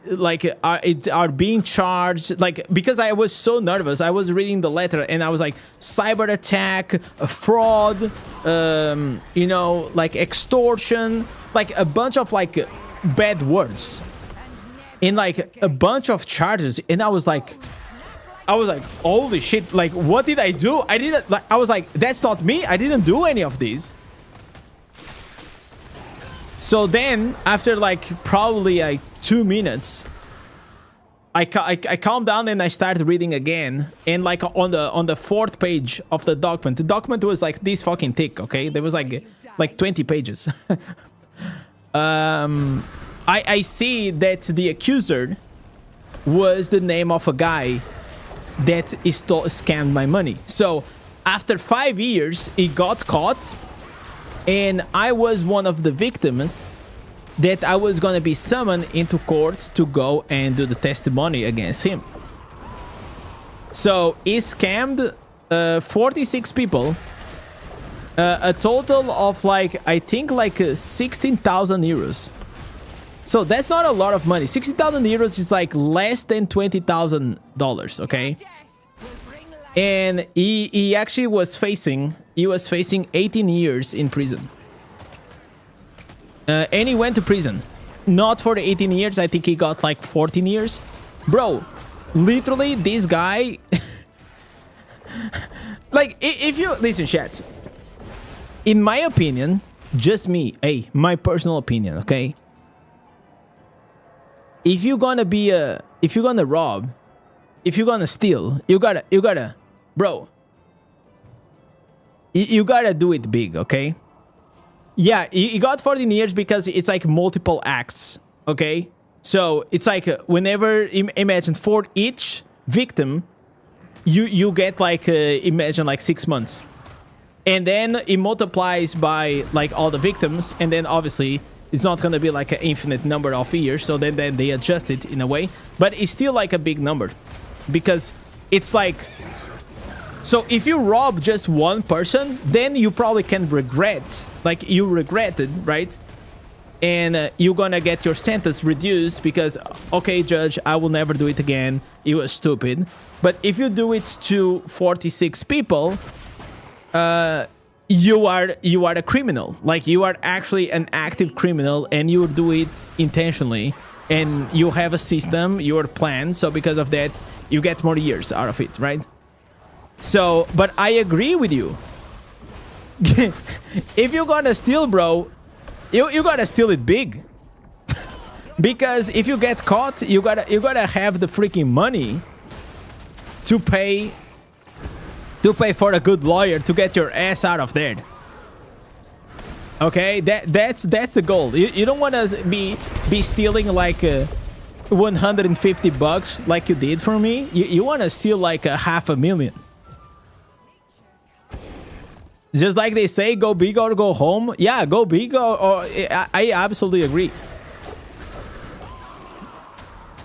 like are being charged, like, because I was so nervous. I was reading the letter and I was like, cyber attack, fraud, you know, like extortion, like a bunch of like bad words in like a bunch of charges. And I was like, holy shit, like, what did I do? I didn't, like, I was like, that's not me. I didn't do any of these. So then after like probably like 2 minutes, I calmed down and I started reading again. And like on the 4th page of the document was like this fucking thick. Okay, there was like 20 pages. I see that the accuser was the name of a guy that scammed my money. So after 5 years, he got caught, and I was one of the victims that I was gonna be summoned into court to go and do the testimony against him. So he scammed 46 people, a total of like, I think like 16,000 euros. So that's not a lot of money. 60,000 euros is like less than $20,000, okay? And he actually was facing 18 years in prison. And he went to prison. Not for the 18 years, I think he got like 14 years. Bro, literally this guy... like, if you... Listen, chat. In my opinion, just me, hey, my personal opinion, okay? If you're gonna be if you're gonna rob, if you're gonna steal, you gotta, bro, you gotta do it big, okay? Yeah, you got 14 years because it's like multiple acts, okay? So it's like whenever, imagine for each victim, you get like, imagine like 6 months. And then it multiplies by like all the victims, and then obviously it's not going to be like an infinite number of years, so then they adjust it in a way. But it's still like a big number, because it's like... So if you rob just one person, then you probably can regret, like you regretted, right? And you're going to get your sentence reduced because, okay, judge, I will never do it again. It was stupid. But if you do it to 46 people... you are a criminal. Like, you are actually an active criminal, and you do it intentionally, and you have a system, your plan, so because of that you get more years out of it, right? So, but I agree with you. If you're gonna steal, bro, you gotta steal it big. Because if you get caught, you gotta have the freaking money to pay for a good lawyer to get your ass out of there. Okay, that's the goal. You don't want to be stealing like 150 bucks like you did for me. You want to steal like $500,000. Just like they say, go big or go home. Yeah, go big or I absolutely agree.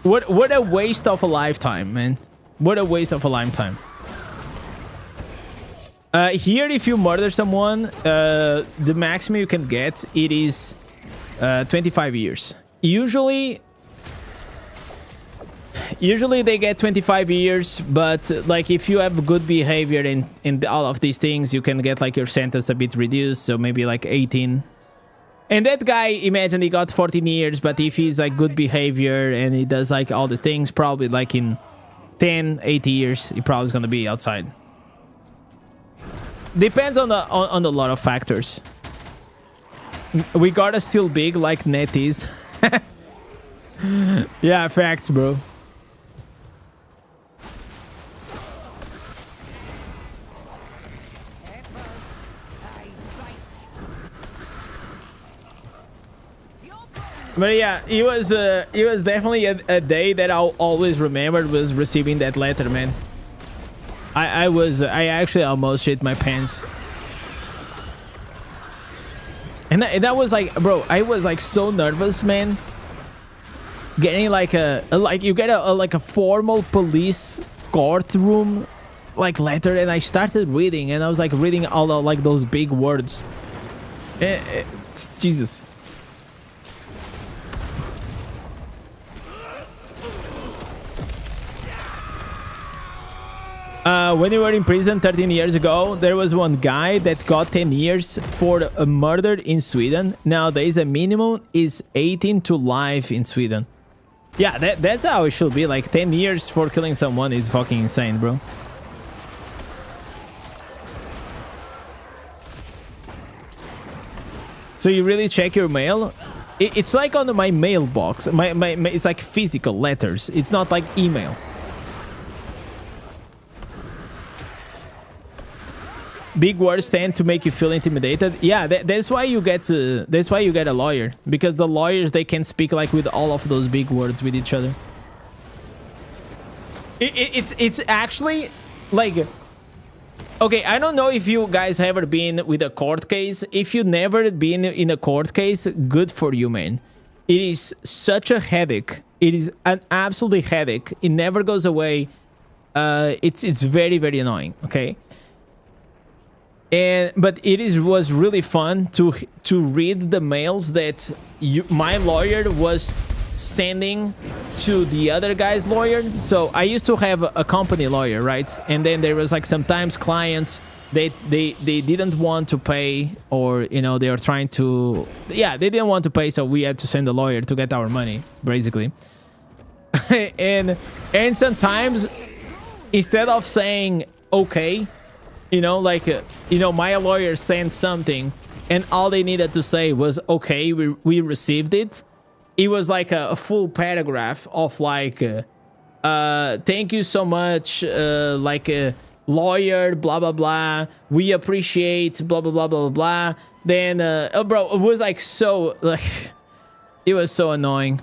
What a waste of a lifetime, man. What a waste of a lifetime. Here, if you murder someone, the maximum you can get, it is 25 years. Usually they get 25 years, but like if you have good behavior in all of these things, you can get like your sentence a bit reduced, so maybe like 18. And that guy, imagine he got 14 years, but if he's like good behavior and he does like all the things, probably like in 10, 80 years, he probably is gonna be outside. Depends on a lot of factors. We gotta steal big like net is. Yeah, facts, bro. But yeah, it was definitely a day that I'll always remember, was receiving that letter, man. I actually almost shit my pants. And that was like, bro, I was like so nervous, man. Getting like you get a formal police courtroom like letter, and I started reading, and I was like reading all the, like those big words. Jesus. When you were in prison 13 years ago, there was one guy that got 10 years for a murder in Sweden. Nowadays, a minimum is 18 to life in Sweden. Yeah, that's how it should be. Like 10 years for killing someone is fucking insane, bro. So you really check your mail? It's like on my mailbox. It's like physical letters. It's not like email. Big words tend to make you feel intimidated. Yeah, that's why you get a lawyer, because the lawyers, they can speak like with all of those big words with each other. It's actually like, okay, I don't know if you guys have ever been with a court case. If you've never been in a court case, good for you, man. It is such a headache. It is an absolute headache. It never goes away. It's very, very annoying. Okay. But was really fun to read the mails that my lawyer was sending to the other guy's lawyer. So I used to have a company lawyer, right? And then there was like sometimes clients they didn't want to pay, or you know, they were trying to, yeah, they didn't want to pay, so we had to send a lawyer to get our money, basically. and sometimes instead of saying okay, you know, like, you know, my lawyer sent something and all they needed to say was, okay, we received it. It was like a full paragraph of like, thank you so much, like, lawyer, blah, blah, blah. We appreciate, blah, blah, blah, blah, blah. Then, oh, bro, it was like so, like, it was so annoying.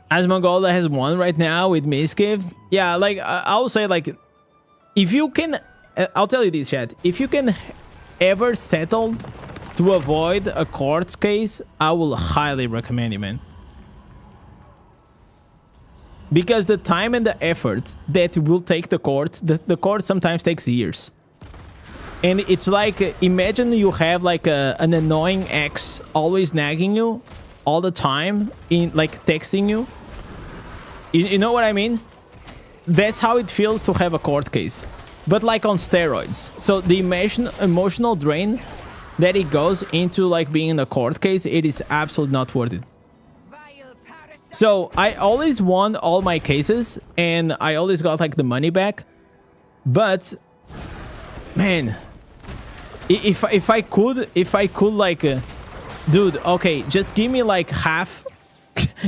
Asmongold has won right now with Misgive. Yeah, like, I'll say, like, if you can, I'll tell you this, chat. If you can ever settle to avoid a court case, I will highly recommend it, man. Because the time and the effort that will take the court, the court sometimes takes years. And it's like, imagine you have like an annoying ex always nagging you all the time, in like texting you. You know what I mean? That's how it feels to have a court case, but like on steroids. So the emotional drain that it goes into like being in a court case, it is absolutely not worth it. So I always won all my cases and I always got like the money back. But man, if I could like, dude, okay, just give me like half.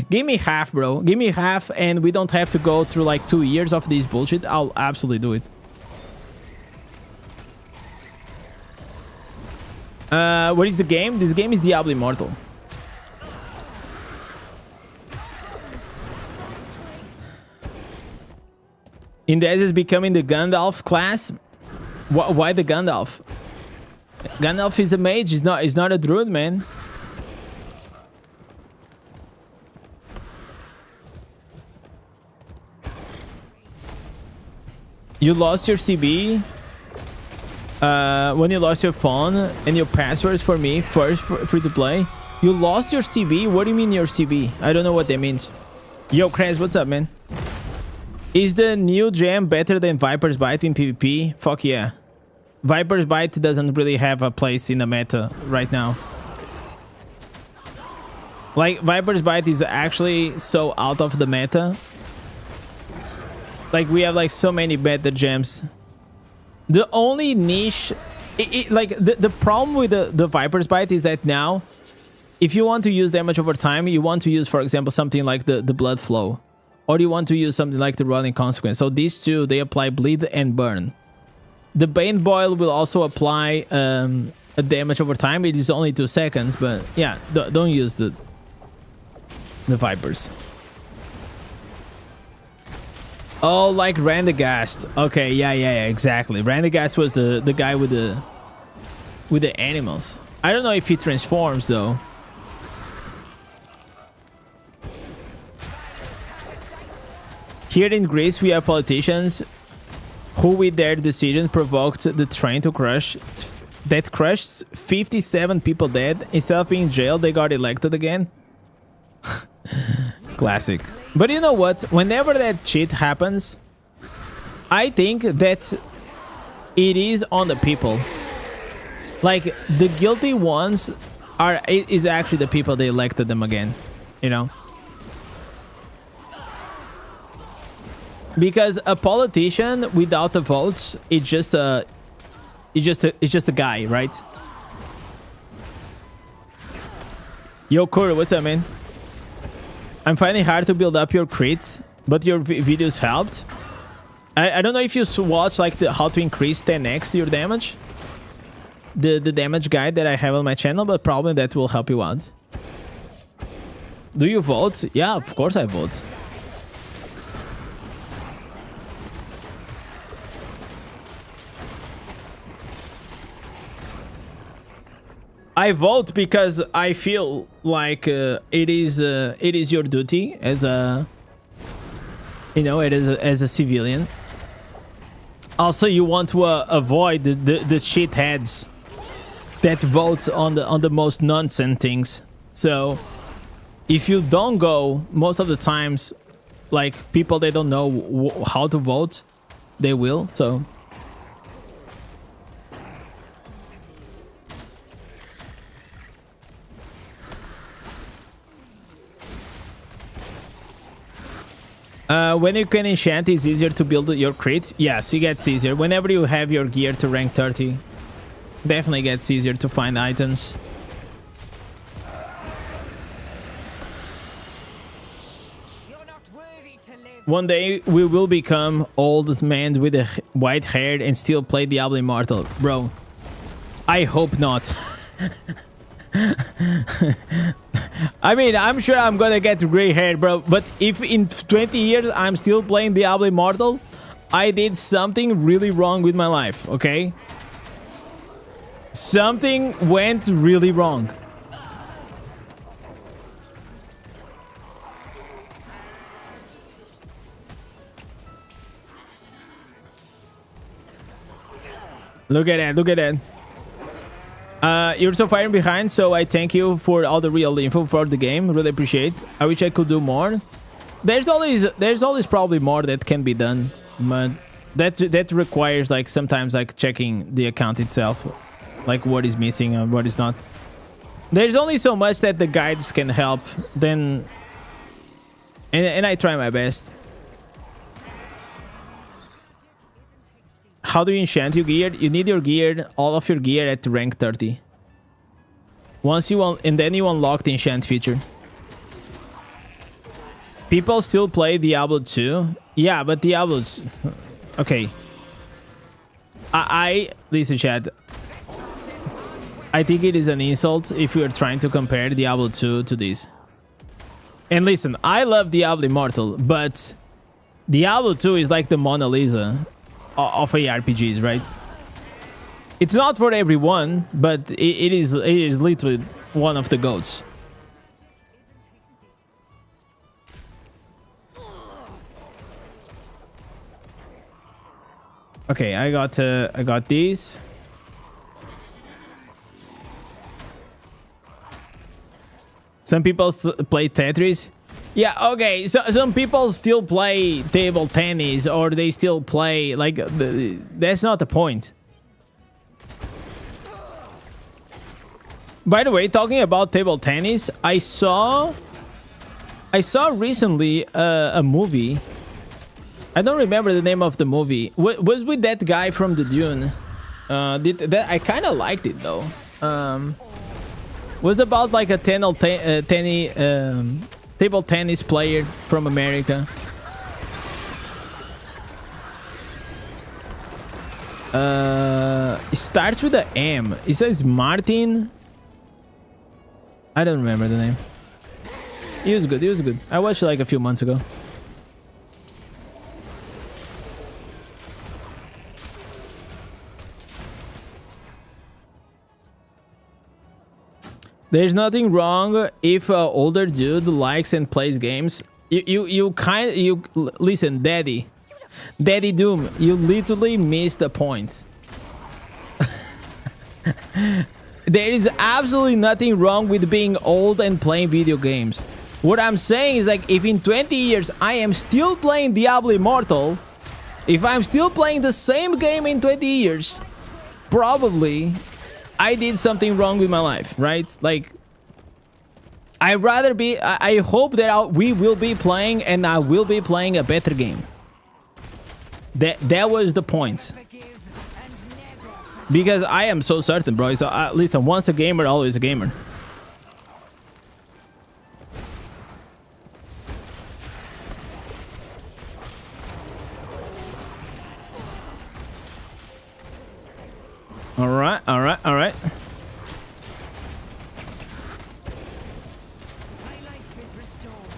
Give me half, bro. Give me half and we don't have to go through like 2 years of this bullshit. I'll absolutely do it. What is the game? This game is Diablo Immortal. Indez is becoming the Gandalf class. Why the Gandalf? Gandalf is a mage. He's not a druid, man. You lost your CB when you lost your phone and your passwords for me first free to play. You lost your CB? What do you mean your CB? I don't know what that means. Yo, Krez, what's up, man? Is the new gem better than Viper's Bite in PvP? Fuck yeah. Viper's Bite doesn't really have a place in the meta right now. Like, Viper's Bite is actually so out of the meta. Like, we have like so many better gems. The only niche, like the problem with the Viper's Bite is that now, if you want to use damage over time, you want to use, for example, something like the Blood Flow, or you want to use something like the Rolling Consequence. So these two, they apply bleed and burn. The Bane Boil will also apply a damage over time. It is only 2 seconds, but yeah, don't use the Vipers. Oh, like Rendegast. Okay, yeah, exactly. Rendegast was the guy with the animals. I don't know if he transforms though. Here in Greece, we have politicians who, with their decision, provoked the train to crash. That crushed 57 people dead. Instead of being jailed, they got elected again. Classic. But you know what? Whenever that shit happens, I think that it is on the people. Like, the guilty ones is actually the people that elected them again, you know? Because a politician without the votes, it's just a guy, right? Yo, Kuro, what's up, man? I'm finding hard to build up your crits, but your videos helped. I don't know if you watch like how to increase 10x your damage. The damage guide that I have on my channel, but probably that will help you out. Do you vote? Yeah, of course I vote. I vote because I feel like it is your duty as a, you know, as a civilian. Also, you want to avoid the shitheads that vote on the most nonsense things. So if you don't go, most of the times, like people they don't know how to vote, they will. So. When you can enchant, it's easier to build your crit. Yes, it gets easier. Whenever you have your gear to rank 30, definitely gets easier to find items. You're not worthy to live. One day, we will become old men with a white hair and still play Diablo Immortal. Bro, I hope not. I mean, I'm sure I'm gonna get gray hair, bro. But if in 20 years I'm still playing Diablo Immortal, I did something really wrong with my life, okay? Something went really wrong. Look at that, look at that. You're so far behind, so I thank you for all the real info for the game. Really appreciate. I wish I could do more. There's always probably more that can be done, but that requires like sometimes like checking the account itself, like what is missing and what is not. There's only so much that the guides can help. Then, and I try my best. How do you enchant your gear? You need your gear, all of your gear at rank 30. Once you and then you unlock the enchant feature. People still play Diablo 2. Yeah, but Diablo's okay. Listen, chat. I think it is an insult if you are trying to compare Diablo 2 to this. And listen, I love Diablo Immortal, but Diablo 2 is like the Mona Lisa of ARPGs, right? It's not for everyone, but it is literally one of the goats. Okay, I got these. Some people play Tetris. Yeah, okay, so some people still play table tennis, or they still play like that's not the point. By the way, talking about table tennis, I saw recently a movie. I don't remember the name of the movie. Was with that guy from the Dune. I kind of liked it though. Was about like a table tennis player from America. It starts with an M. It says Martin. I don't remember the name. He was good. He was good. I watched it like a few months ago. There's nothing wrong if an older dude likes and plays games. You listen, Daddy Doom, you literally missed the point. There is absolutely nothing wrong with being old and playing video games. What I'm saying is, like, if in 20 years I am still playing Diablo Immortal, if I'm still playing the same game in 20 years, probably I did something wrong with my life, right? Like, I hope that we will be playing, and I will be playing a better game. That was the point. Because I am so certain, bro. So listen, once a gamer, always a gamer. Alright, alright, alright.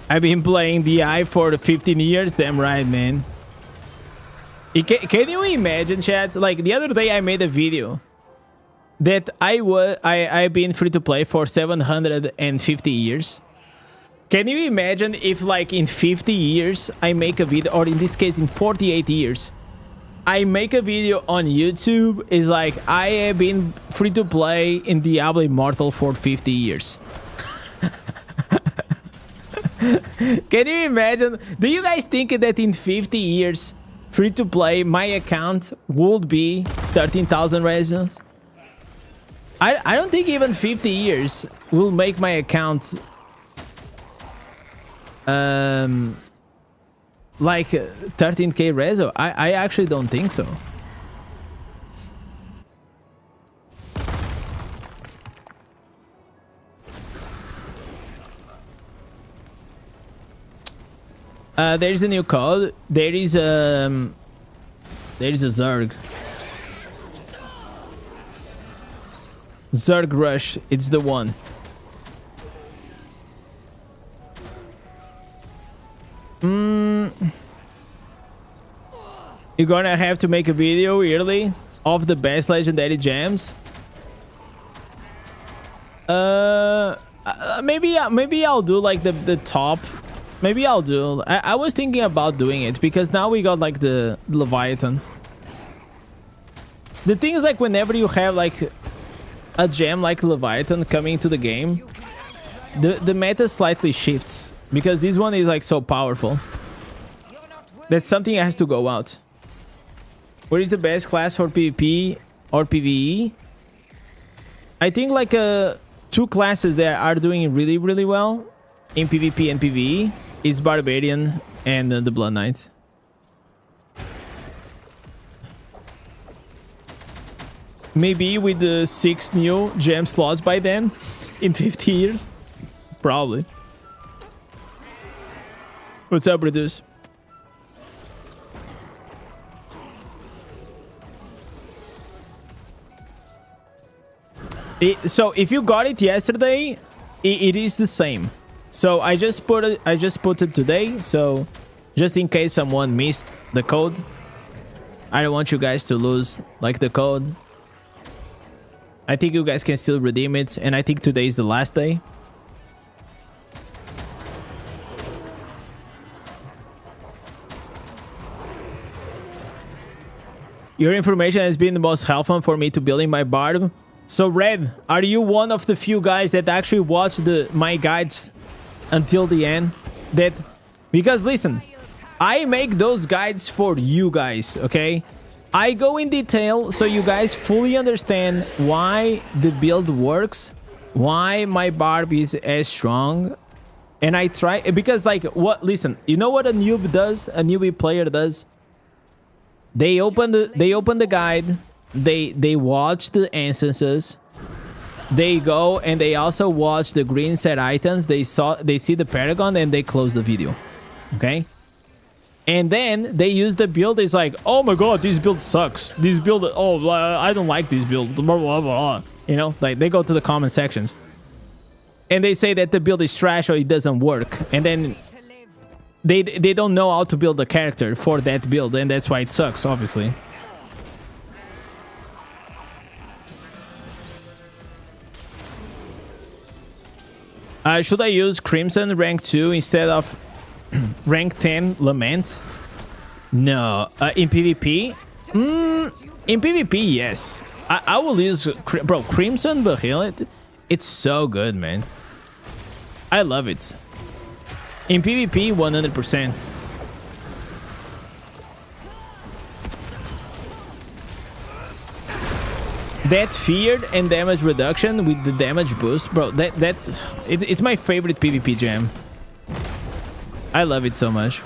I've been playing DI for 15 years. Damn right, man. Can you imagine, chat? Like, the other day I made a video that I've been free to play for 750 years. Can you imagine if, like, in 50 years I make a video, or in this case in 48 years, I make a video on YouTube? Is like, I have been free to play in Diablo Immortal for 50 years. Can you imagine? Do you guys think that in 50 years, free to play, my account would be 13,000 residents? I don't think even 50 years will make my account like 13k reso. I actually don't think so. There is a new code. There is a Zerg. Zerg Rush. It's the one. You're gonna have to make a video yearly of the best legendary gems. Maybe I'll do like the top. Maybe I'll do. I was thinking about doing it because now we got like the Leviathan. The thing is, like, whenever you have like a gem like Leviathan coming into the game, the meta slightly shifts because this one is like so powerful. That's something that has to go out. What is the best class for PvP or PvE? I think like two classes that are doing really, really well in PvP and PvE is Barbarian and the Blood Knight. Maybe with the 6 new gem slots by then, in 50 years, probably. What's up, Reduce? So if you got it yesterday, it is the same. So I just put it today. So just in case someone missed the code, I don't want you guys to lose like the code. I think you guys can still redeem it, and I think today is the last day. Your information has been the most helpful for me to building my barb. So Red, are you one of the few guys that actually watched my guides until the end? Because listen, I make those guides for you guys, okay? I go in detail so you guys fully understand why the build works, why my barb is as strong, and I try because like what? Listen, you know what a noob does? A newbie player does? They open the guide. They watch the instances. They go and they also watch the green set items. They see the paragon and they close the video. Okay? And then they use the build. It's like, oh my god, this build sucks. This build, oh, I don't like this build. Blah, blah, blah. You know, like they go to the comment sections. And they say that the build is trash or it doesn't work. And then they don't know how to build a character for that build. And that's why it sucks, obviously. Should I use Crimson rank 2 instead of rank 10 Lament? No. In PvP? In PvP, yes. I will use... Bro, Crimson Bahil, it's so good, man. I love it. In PvP, 100%. That fear and damage reduction with the damage boost, bro, it's my favorite PvP gem. I love it so much.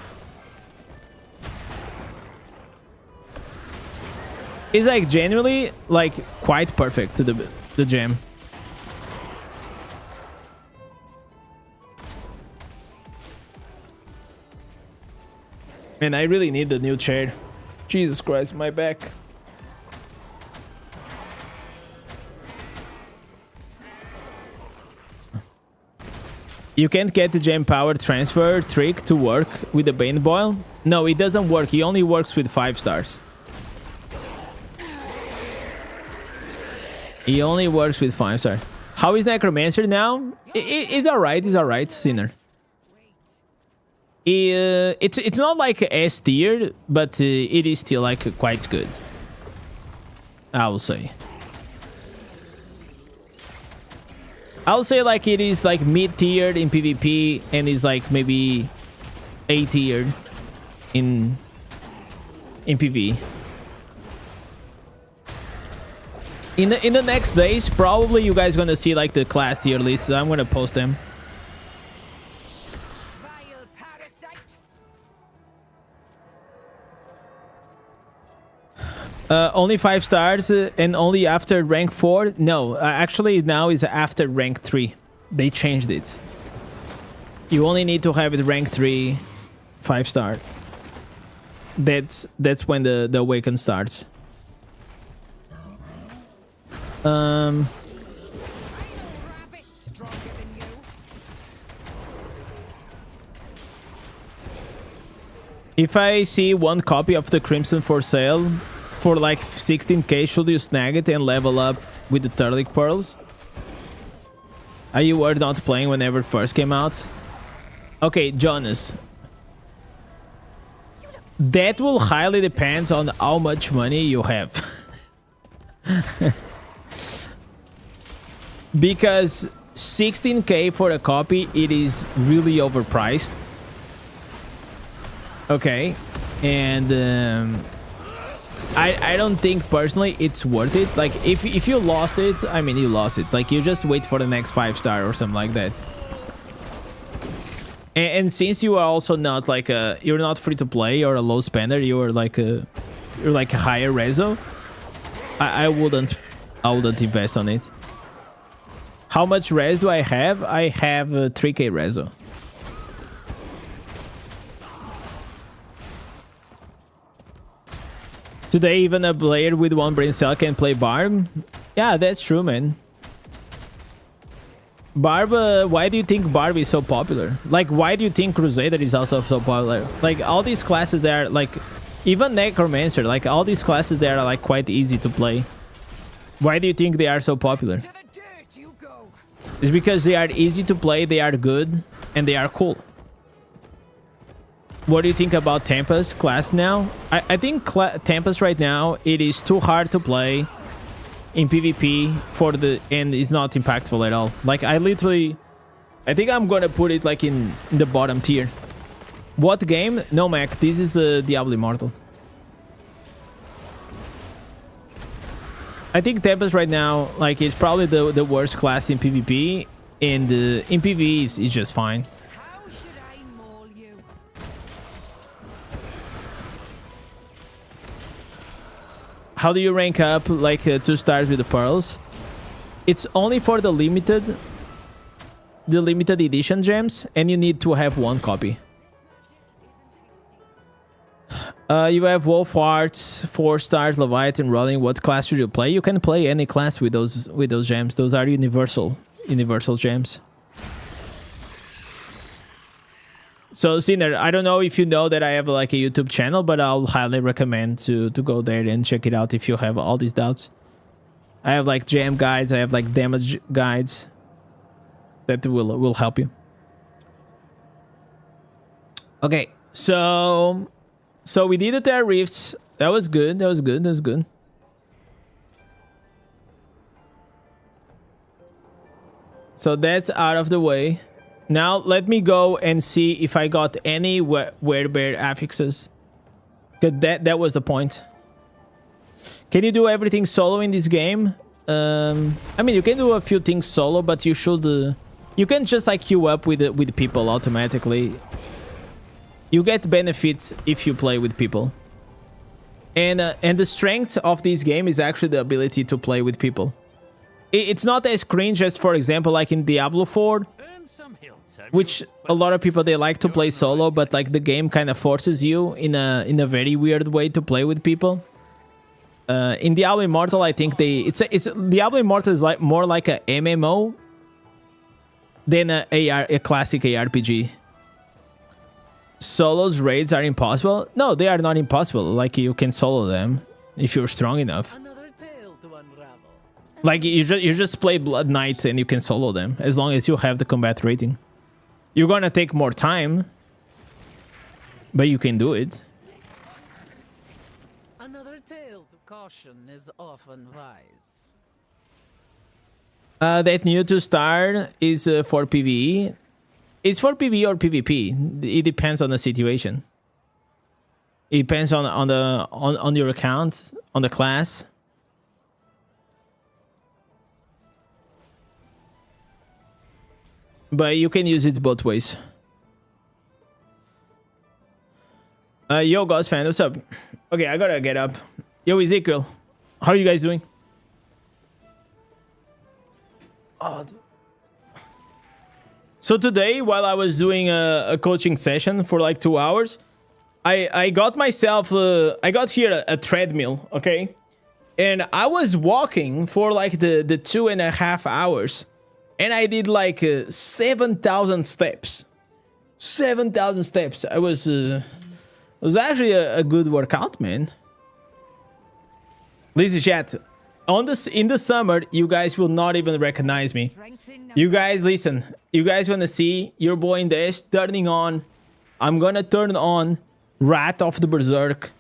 It's like genuinely like quite perfect to the gem. Man, I really need the new chair. Jesus Christ, my back. You can't get the gem power transfer trick to work with the Bane Boil? No, it doesn't work. It only works with 5 stars. It only works with 5 stars. How is Necromancer now? It's alright. It's alright, Sinner. It's not like S tier, but it is still like quite good, I will say. I'll say like it is like mid-tiered in PvP and is like maybe A-tiered in PvE. In the next days, probably you guys gonna see like the class tier lists. So I'm gonna post them. Vile parasite. Only 5 stars and only after rank 4? No, actually now is after rank 3. They changed it. You only need to have it rank 3, 5 star. That's when the awaken starts. I know rabbits stronger than you. If I see one copy of the Crimson for sale for like 16k, should you snag it and level up with the Turtleic Pearls? Are you were not playing whenever it first came out? Okay, Jonas. That will highly depend on how much money you have. Because 16k for a copy, it is really overpriced. Okay, and I don't think personally it's worth it. Like if you lost it, I mean you lost it. Like you just wait for the next 5 star or something like that. And since you are also not like you're not free to play or a low spender, you're like a higher reso. I wouldn't invest on it. How much res do I have? I have 3k reso. Today, even a player with 1 brain cell can play Barb. Yeah, that's true, man. Barb, why do you think Barb is so popular? Like, why do you think Crusader is also so popular? Like, all these classes that are, like, even Necromancer, like, all these classes that are, like, quite easy to play. Why do you think they are so popular? To the dirt you go. It's because they are easy to play, they are good, and they are cool. What do you think about Tempest class now? I think Tempest right now, it is too hard to play in PvP and it's not impactful at all. Like I think I'm gonna put it like in the bottom tier. What game? No, Mac, this is Diablo Immortal. I think Tempest right now, like it's probably the worst class in PvP, and in PvE it's just fine. How should I maul you? How do you rank up like 2 stars with the pearls? It's only for the limited edition gems, and you need to have 1 copy. You have Wolf Hearts, 4 stars, Leviathan, Rolling. What class should you play? You can play any class with those gems. Those are universal gems. So Sinner, I don't know if you know that I have like a YouTube channel, but I'll highly recommend to go there and check it out if you have all these doubts. I have like gem guides, I have like damage guides that will help you. Okay, so we did the Terra Rifts. That was good. That was good. So that's out of the way. Now let me go and see if I got any werebear affixes. Cause that was the point. Can you do everything solo in this game? I mean, you can do a few things solo, but you should. You can just like queue up with people automatically. You get benefits if you play with people. And the strength of this game is actually the ability to play with people. It's not as cringe as, for example, like in Diablo 4, which a lot of people, they like to play solo, but like the game kind of forces you in a very weird way to play with people. In Diablo Immortal, I think it's Diablo Immortal is like more like a MMO than a classic ARPG. Solos raids are impossible? No, they are not impossible. Like, you can solo them if you're strong enough. Another tale to unravel. Like, you just play Blood Knight and you can solo them as long as you have the combat rating. You're gonna take more time, but you can do it. Another tale to caution is often wise. That new to start is for PvE. It's for PvE or PvP. It depends on the situation. It depends on your account, on the class. But you can use it both ways. Yo, Ghost fan, what's up? Okay, I gotta get up. Yo, Ezekiel, how are you guys doing? Oh. So today, while I was doing a coaching session for like 2 hours, I got myself, I got here a treadmill, okay? And I was walking for like the 2.5 hours. And I did like 7,000 steps. 7,000 steps. It was actually a good workout, man. Listen, chat. In the summer, you guys will not even recognize me. You guys, listen. You guys want to see your boy Indez turning on. I'm gonna turn on Wrath of the Berserk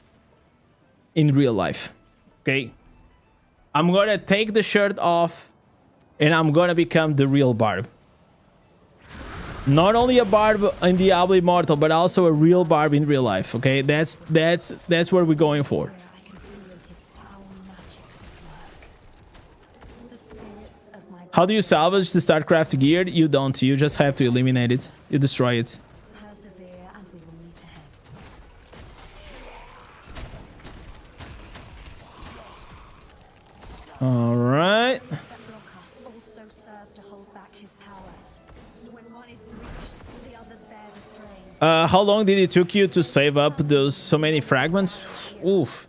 in real life. Okay? I'm gonna take the shirt off and I'm gonna become the real Barb. Not only a Barb in Diablo Immortal, but also a real Barb in real life. Okay? That's what we're going for. How do you salvage the Starcraft gear? You don't. You just have to eliminate it. You destroy it. All right. How long did it took you to save up those so many fragments? Oof.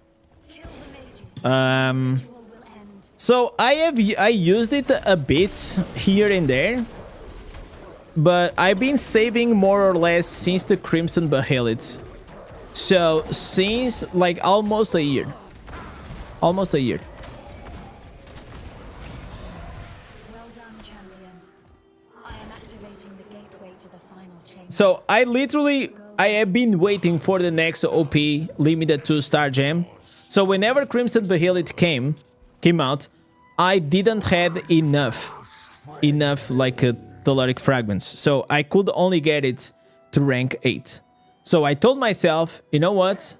So I used it a bit here and there, but I've been saving more or less since the Crimson Behelit. So since like almost a year. Almost a year. Well done, champion. I am activating the gateway to the final chamber. So I have been waiting for the next OP limited 2-star gem. So whenever Crimson Behelit came out, I didn't have enough like telluric fragments. So I could only get it to rank 8. So I told myself, you know what?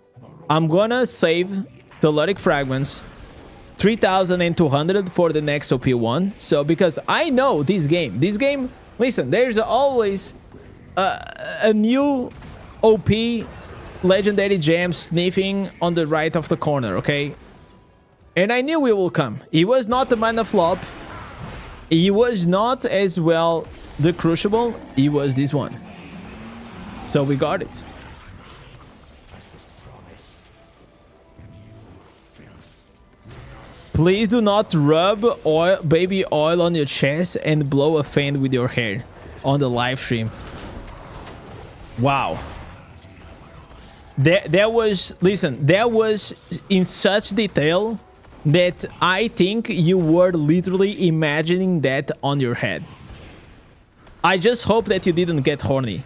I'm gonna save telluric fragments 3,200 for the next OP1. So because I know this game, listen, there's always a new OP legendary gem sniffing on the right of the corner, okay? And I knew it will come. It was not the mana flop. It was not as well the Crucible. It was this one. So we got it. Please do not rub baby oil on your chest and blow a fan with your hair on the live stream. Wow. That was, listen, that was in such detail that I think you were literally imagining that on your head. I just hope that you didn't get horny.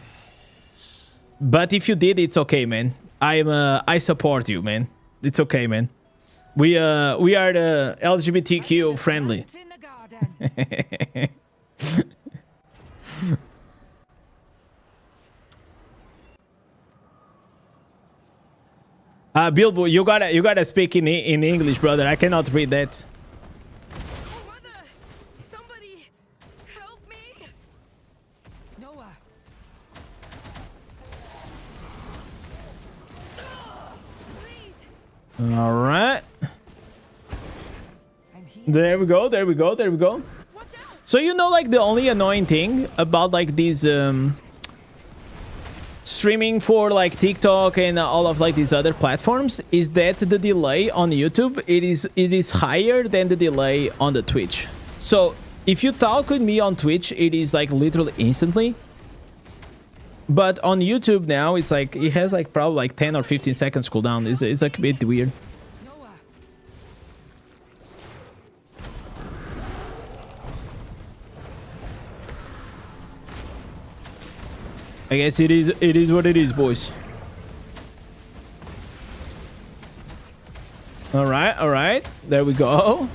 But if you did, it's okay, man. I support you, man. It's okay, man. We are the LGBTQ friendly. Bilbo, you gotta speak in English, brother. I cannot read that. Mother! Somebody help me! Noah! Please! All right. I'm here. There we go. There we go. There we go. Watch out! So you know, like the only annoying thing about like these streaming for like TikTok and all of like these other platforms is that the delay on YouTube it is higher than the delay on the Twitch. So if you talk with me on Twitch, it is like literally instantly. But on YouTube now, it's like it has like probably like 10 or 15 seconds cooldown. It's like a bit weird. Noah! I guess it is what it is, boys. All right. There we go.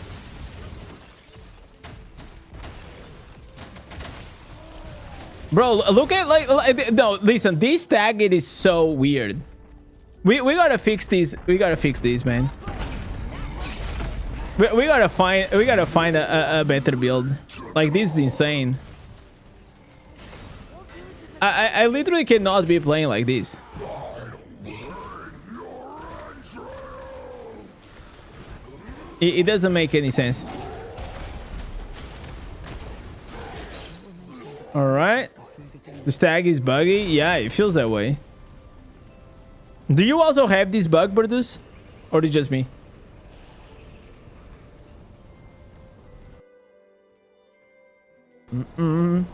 Bro, look at like no, listen, this tag it is so weird. We gotta fix these. We gotta fix these, man. We gotta find a better build. Like this is insane. I literally cannot be playing like this. It doesn't make any sense. All right. The stag is buggy. Yeah, it feels that way. Do you also have this bug, Burdus? Or is it just me? You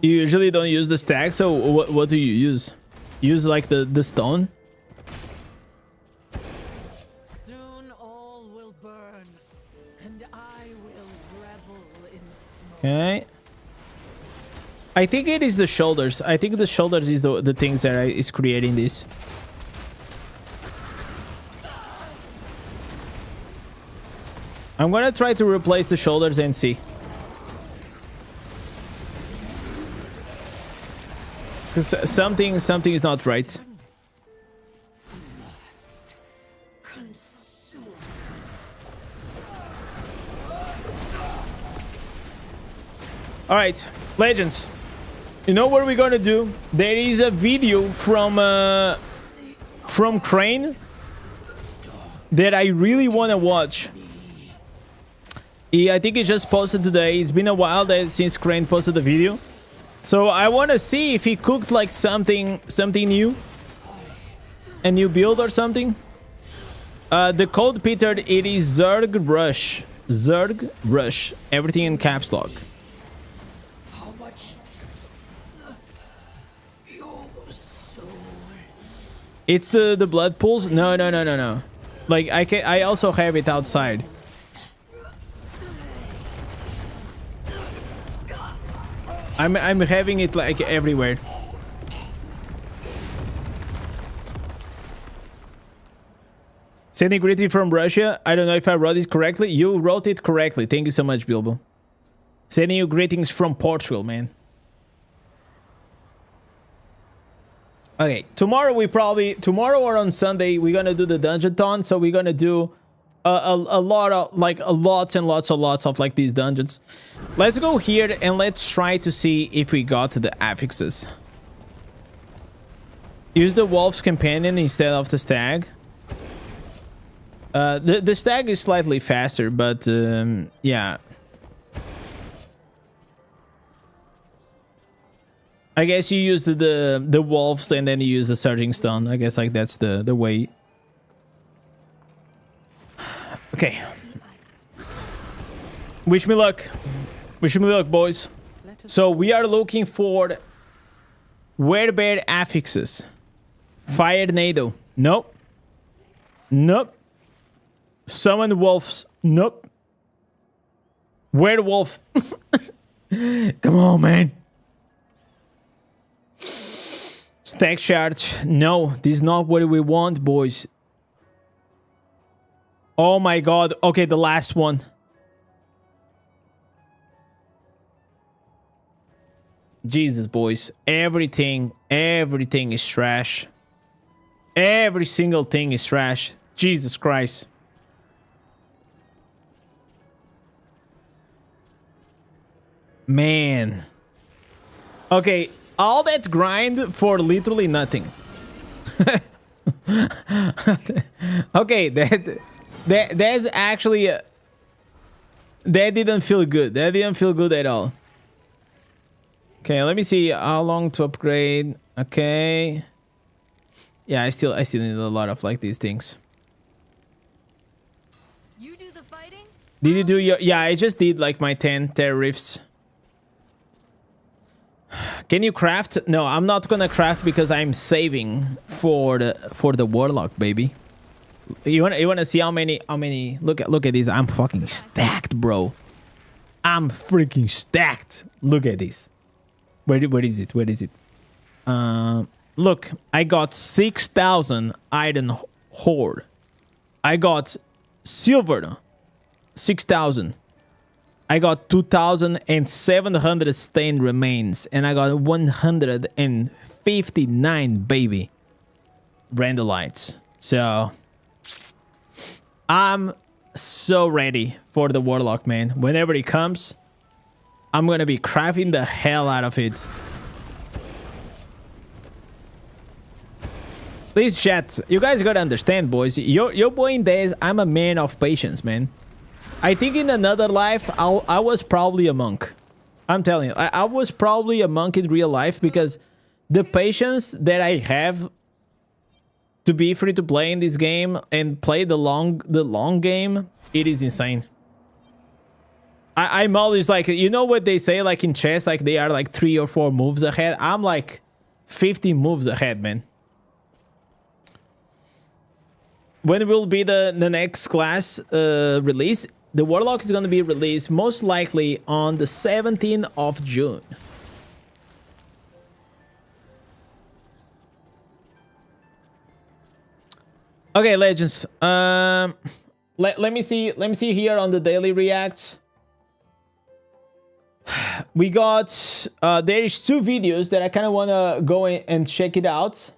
usually don't use the stag, so what do you use? Use like the stone? Soon all will burn, and I will revel in smoke. Okay. I think it is the shoulders. I think the shoulders is the things that is creating this. I'm gonna try to replace the shoulders and see. Cause something is not right. All right, legends. You know what we're gonna do? There is a video from Crane that I really wanna watch. I think he just posted today. It's been a while since Crane posted the video, so I wanna see if he cooked like something new, a new build or something. The code, Peter, it is Zerg Rush. Zerg Rush. Everything in caps lock. It's the blood pools? No. Like I also have it outside. I'm having it like everywhere. Sending greeting from Russia. I don't know if I wrote it correctly. You wrote it correctly. Thank you so much, Bilbo. Sending you greetings from Portugal, man. Okay, tomorrow or on Sunday we're gonna do the dungeon-thon, so we're gonna do lots and lots of like these dungeons. Let's go here and let's try to see if we got the affixes. Use the wolf's companion instead of the stag. The stag is slightly faster, but yeah. I guess you use the wolves and then you use the surging stone. I guess like that's the way. Okay. Wish me luck. Wish me luck, boys. So we are looking for werebear affixes. Fire Nado. Nope. Nope. Summon wolves. Nope. Werewolf. Come on, man. Stack charge. No, this is not what we want, boys. Oh my god. Okay, the last one. Jesus, boys. Everything is trash. Every single thing is trash. Jesus Christ. Man. Okay, all that grind for literally nothing. Okay, that's actually that didn't feel good. That didn't feel good at all. Okay, let me see how long to upgrade. Okay. Yeah, I still need a lot of like these things. You do the fighting? Did you do your... Yeah, I just did like my 10 terror rifts. Can you craft? No, I'm not gonna craft because I'm saving for the warlock, baby. You wanna see how many look at this. I'm fucking stacked, bro. I'm freaking stacked. Look at this. Where is it? Where is it? Look, I got 6,000 iron horde. I got silver 6,000. I got 2,700 stained remains, and I got 159 baby Brandolites. So I'm so ready for the warlock, man. Whenever it comes, I'm gonna be crafting the hell out of it. Please, chat. You guys gotta understand, boys. Your boy Indez, I'm a man of patience, man. I think in another life, I was probably a monk. I'm telling you, I was probably a monk in real life because the patience that I have to be free to play in this game and play the long game, it is insane. I'm always like, you know what they say, like in chess, like they are like 3 or 4 moves ahead. I'm like 50 moves ahead, man. When will be the next class release? The Warlock is going to be released most likely on the 17th of June. Okay, legends. Let me see here on the daily reacts. We got there is 2 videos that I kind of want to go in and check it out.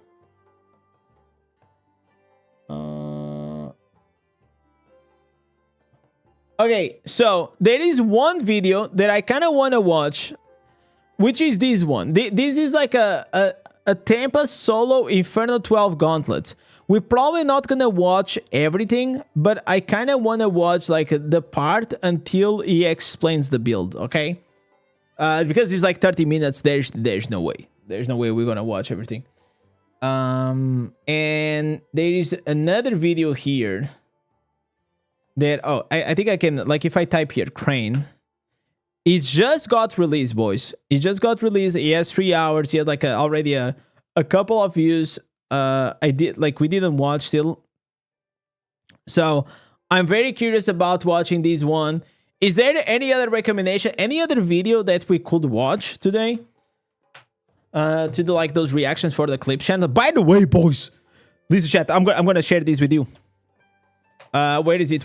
Okay, so there is one video that I kind of want to watch, which is this one. This is like a Tampa solo Inferno 12 gauntlet. We're probably not gonna watch everything, but I kind of want to watch like the part until he explains the build, okay? Because it's like 30 minutes. There's no way. There's no way we're gonna watch everything. And there is another video here that, oh, I think I can, like, if I type here Crane, it just got released, boys. It just got released. He has 3 hours. He had like already a couple of views. We didn't watch still, so I'm very curious about watching this one. Is there any other recommendation, any other video that we could watch today to do like those reactions for the clip channel? By the way, boys, listen, chat, I'm gonna share this with you. Where is it?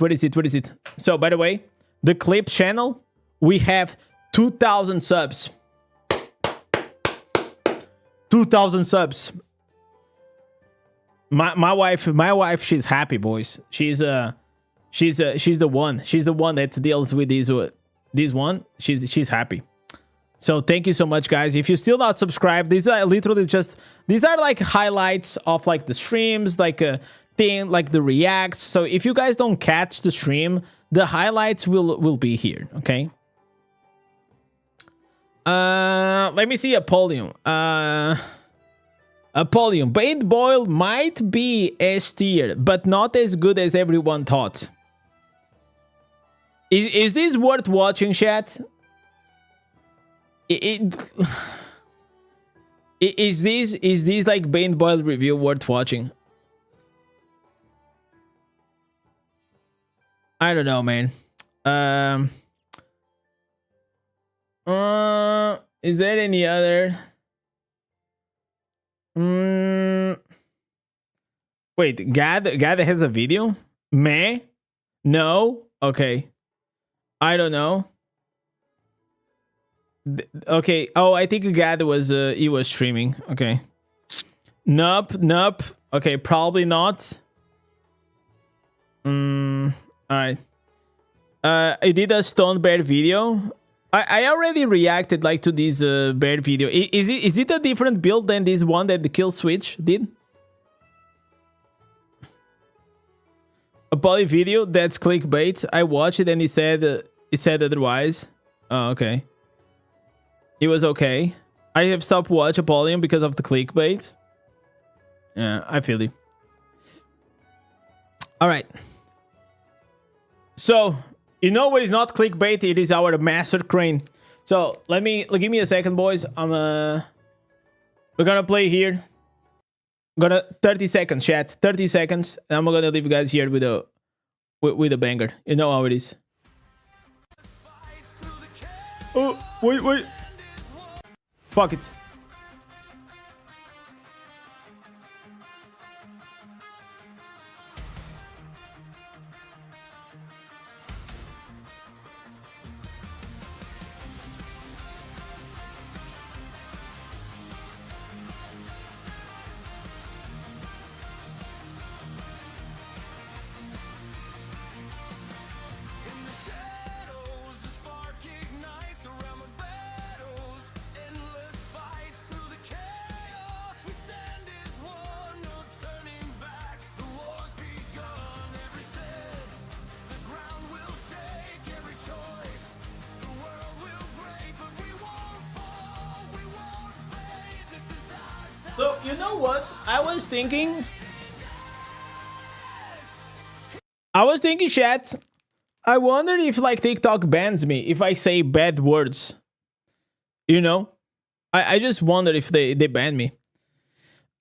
So, by the way, the clip channel, we have 2,000 subs. 2,000 subs. My wife, she's happy, boys. She's the one. She's the one that deals with this one. She's happy. So thank you so much, guys. If you're still not subscribed, these are literally just, these are like highlights of like the streams, like thing, like the reacts. So if you guys don't catch the stream, the highlights will be here, okay? Let me see Apollyon. Apollyon. Bait Boil might be S tier, but not as good as everyone thought. Is this worth watching, chat? Is this like Bait Boil review worth watching? I don't know, man. Is there any other? Wait, Gad has a video? Meh? No? Okay. I don't know. Okay. Oh, I think God was he was streaming. Okay. Nope. Nope. Okay, probably not. All right. I did a stone bear video. I already reacted like to this bear video. Is it a different build than this one that the kill switch did? A poly video that's clickbait. I watched it and he said otherwise. Oh, okay. It was okay. I have stopped watching Apollyon because of the clickbait. Yeah, I feel you. All right. So, you know what is not clickbait? It is our master crane. So, give me a second, boys. We're gonna play here. 30 seconds, chat. 30 seconds. And I'm gonna leave you guys here with a banger. You know how it is. Oh, wait. Fuck it. So, you know what? I was thinking, chat, I wonder if, like, TikTok bans me if I say bad words. You know? I just wonder if they ban me.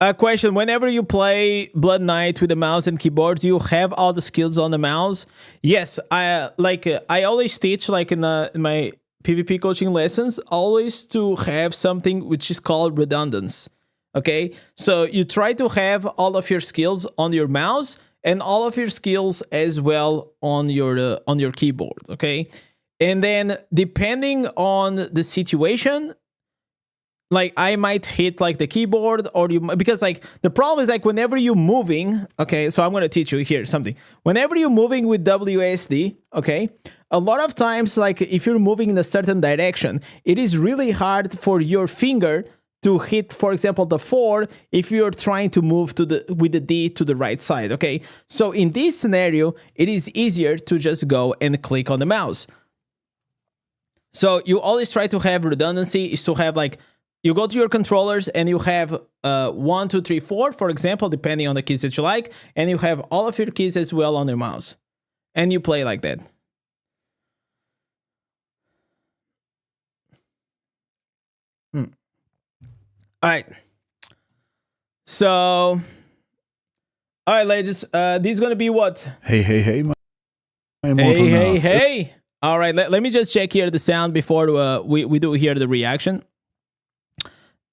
A question, whenever you play Blood Knight with the mouse and keyboard, do you have all the skills on the mouse? Yes, I always teach, like, in my PvP coaching lessons, always to have something which is called redundance. Okay, so you try to have all of your skills on your mouse and all of your skills as well on your keyboard. Okay, and then depending on the situation, like I might hit like the keyboard or because like the problem is like whenever you're moving. Okay, so I'm gonna teach you here something. Whenever you're moving with WASD, okay, a lot of times like if you're moving in a certain direction, it is really hard for your finger to hit, for example, the 4 if you're trying to move with the D to the right side, okay? So in this scenario, it is easier to just go and click on the mouse. So you always try to have redundancy, is to have like, you go to your controllers and you have 1, 2, 3, 4, for example, depending on the keys that you like, and you have all of your keys as well on your mouse. And you play like that. All right. So, all right, ladies. This is gonna be what? Hey, my Hey. All right. Let me just check here the sound before we do here the reaction.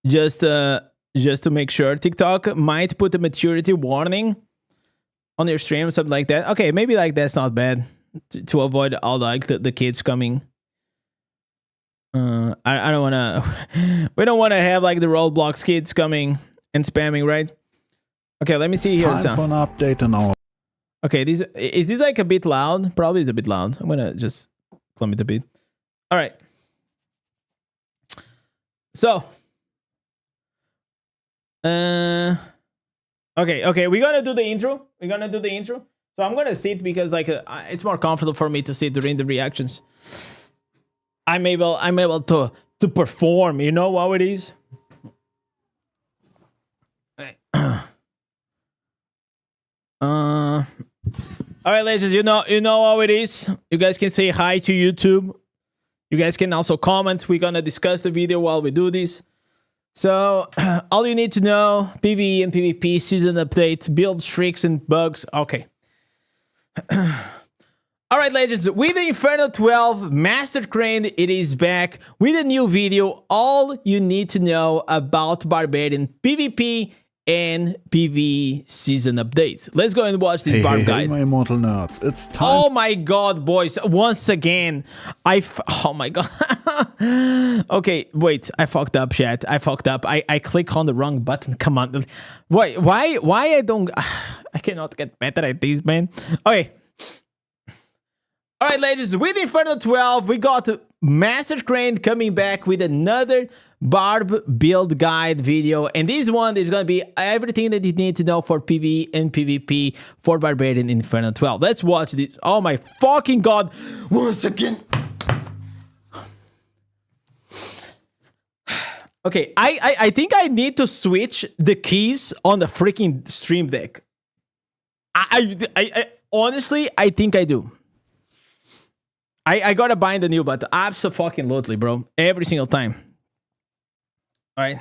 Just to make sure. TikTok might put a maturity warning on your stream, something like that. Okay, maybe like that's not bad to avoid all like the kids coming. I don't wanna. We don't wanna have like the Roblox kids coming and spamming, right? Okay, let me see here. Time for an update on our. Okay, is this like a bit loud? Probably is a bit loud. I'm gonna just clump it a bit. All right. So. Okay. We're gonna do the intro. So I'm gonna sit because like it's more comfortable for me to sit during the reactions. I'm able to perform. You know how it is. All right, ladies. You know how it is. You guys can say hi to YouTube. You guys can also comment. We're gonna discuss the video while we do this. So all you need to know: PvE and PvP season update, build tricks and bugs. Okay. All right, legends, with the Inferno 12 Master Crane, it is back with a new video. All you need to know about Barbarian PvP and PvE season update. Let's go and watch this Barb guide. Hey, my immortal nerds, it's time. Oh my god, boys, once again, oh my god. Okay, wait. I fucked up, chat. I fucked up. I click on the wrong button. Come on. Why I don't... I cannot get better at this, man. Okay. Alright, ladies. With Inferno 12, we got Master Crane coming back with another Barb build guide video. And this one is going to be everything that you need to know for PvE and PvP for Barbarian Inferno 12. Let's watch this. Oh my fucking god. Once again. Okay, I think I need to switch the keys on the freaking Stream Deck. I honestly, I think I do. I gotta bind the new button. Absolutely, bro. Every single time. Alright.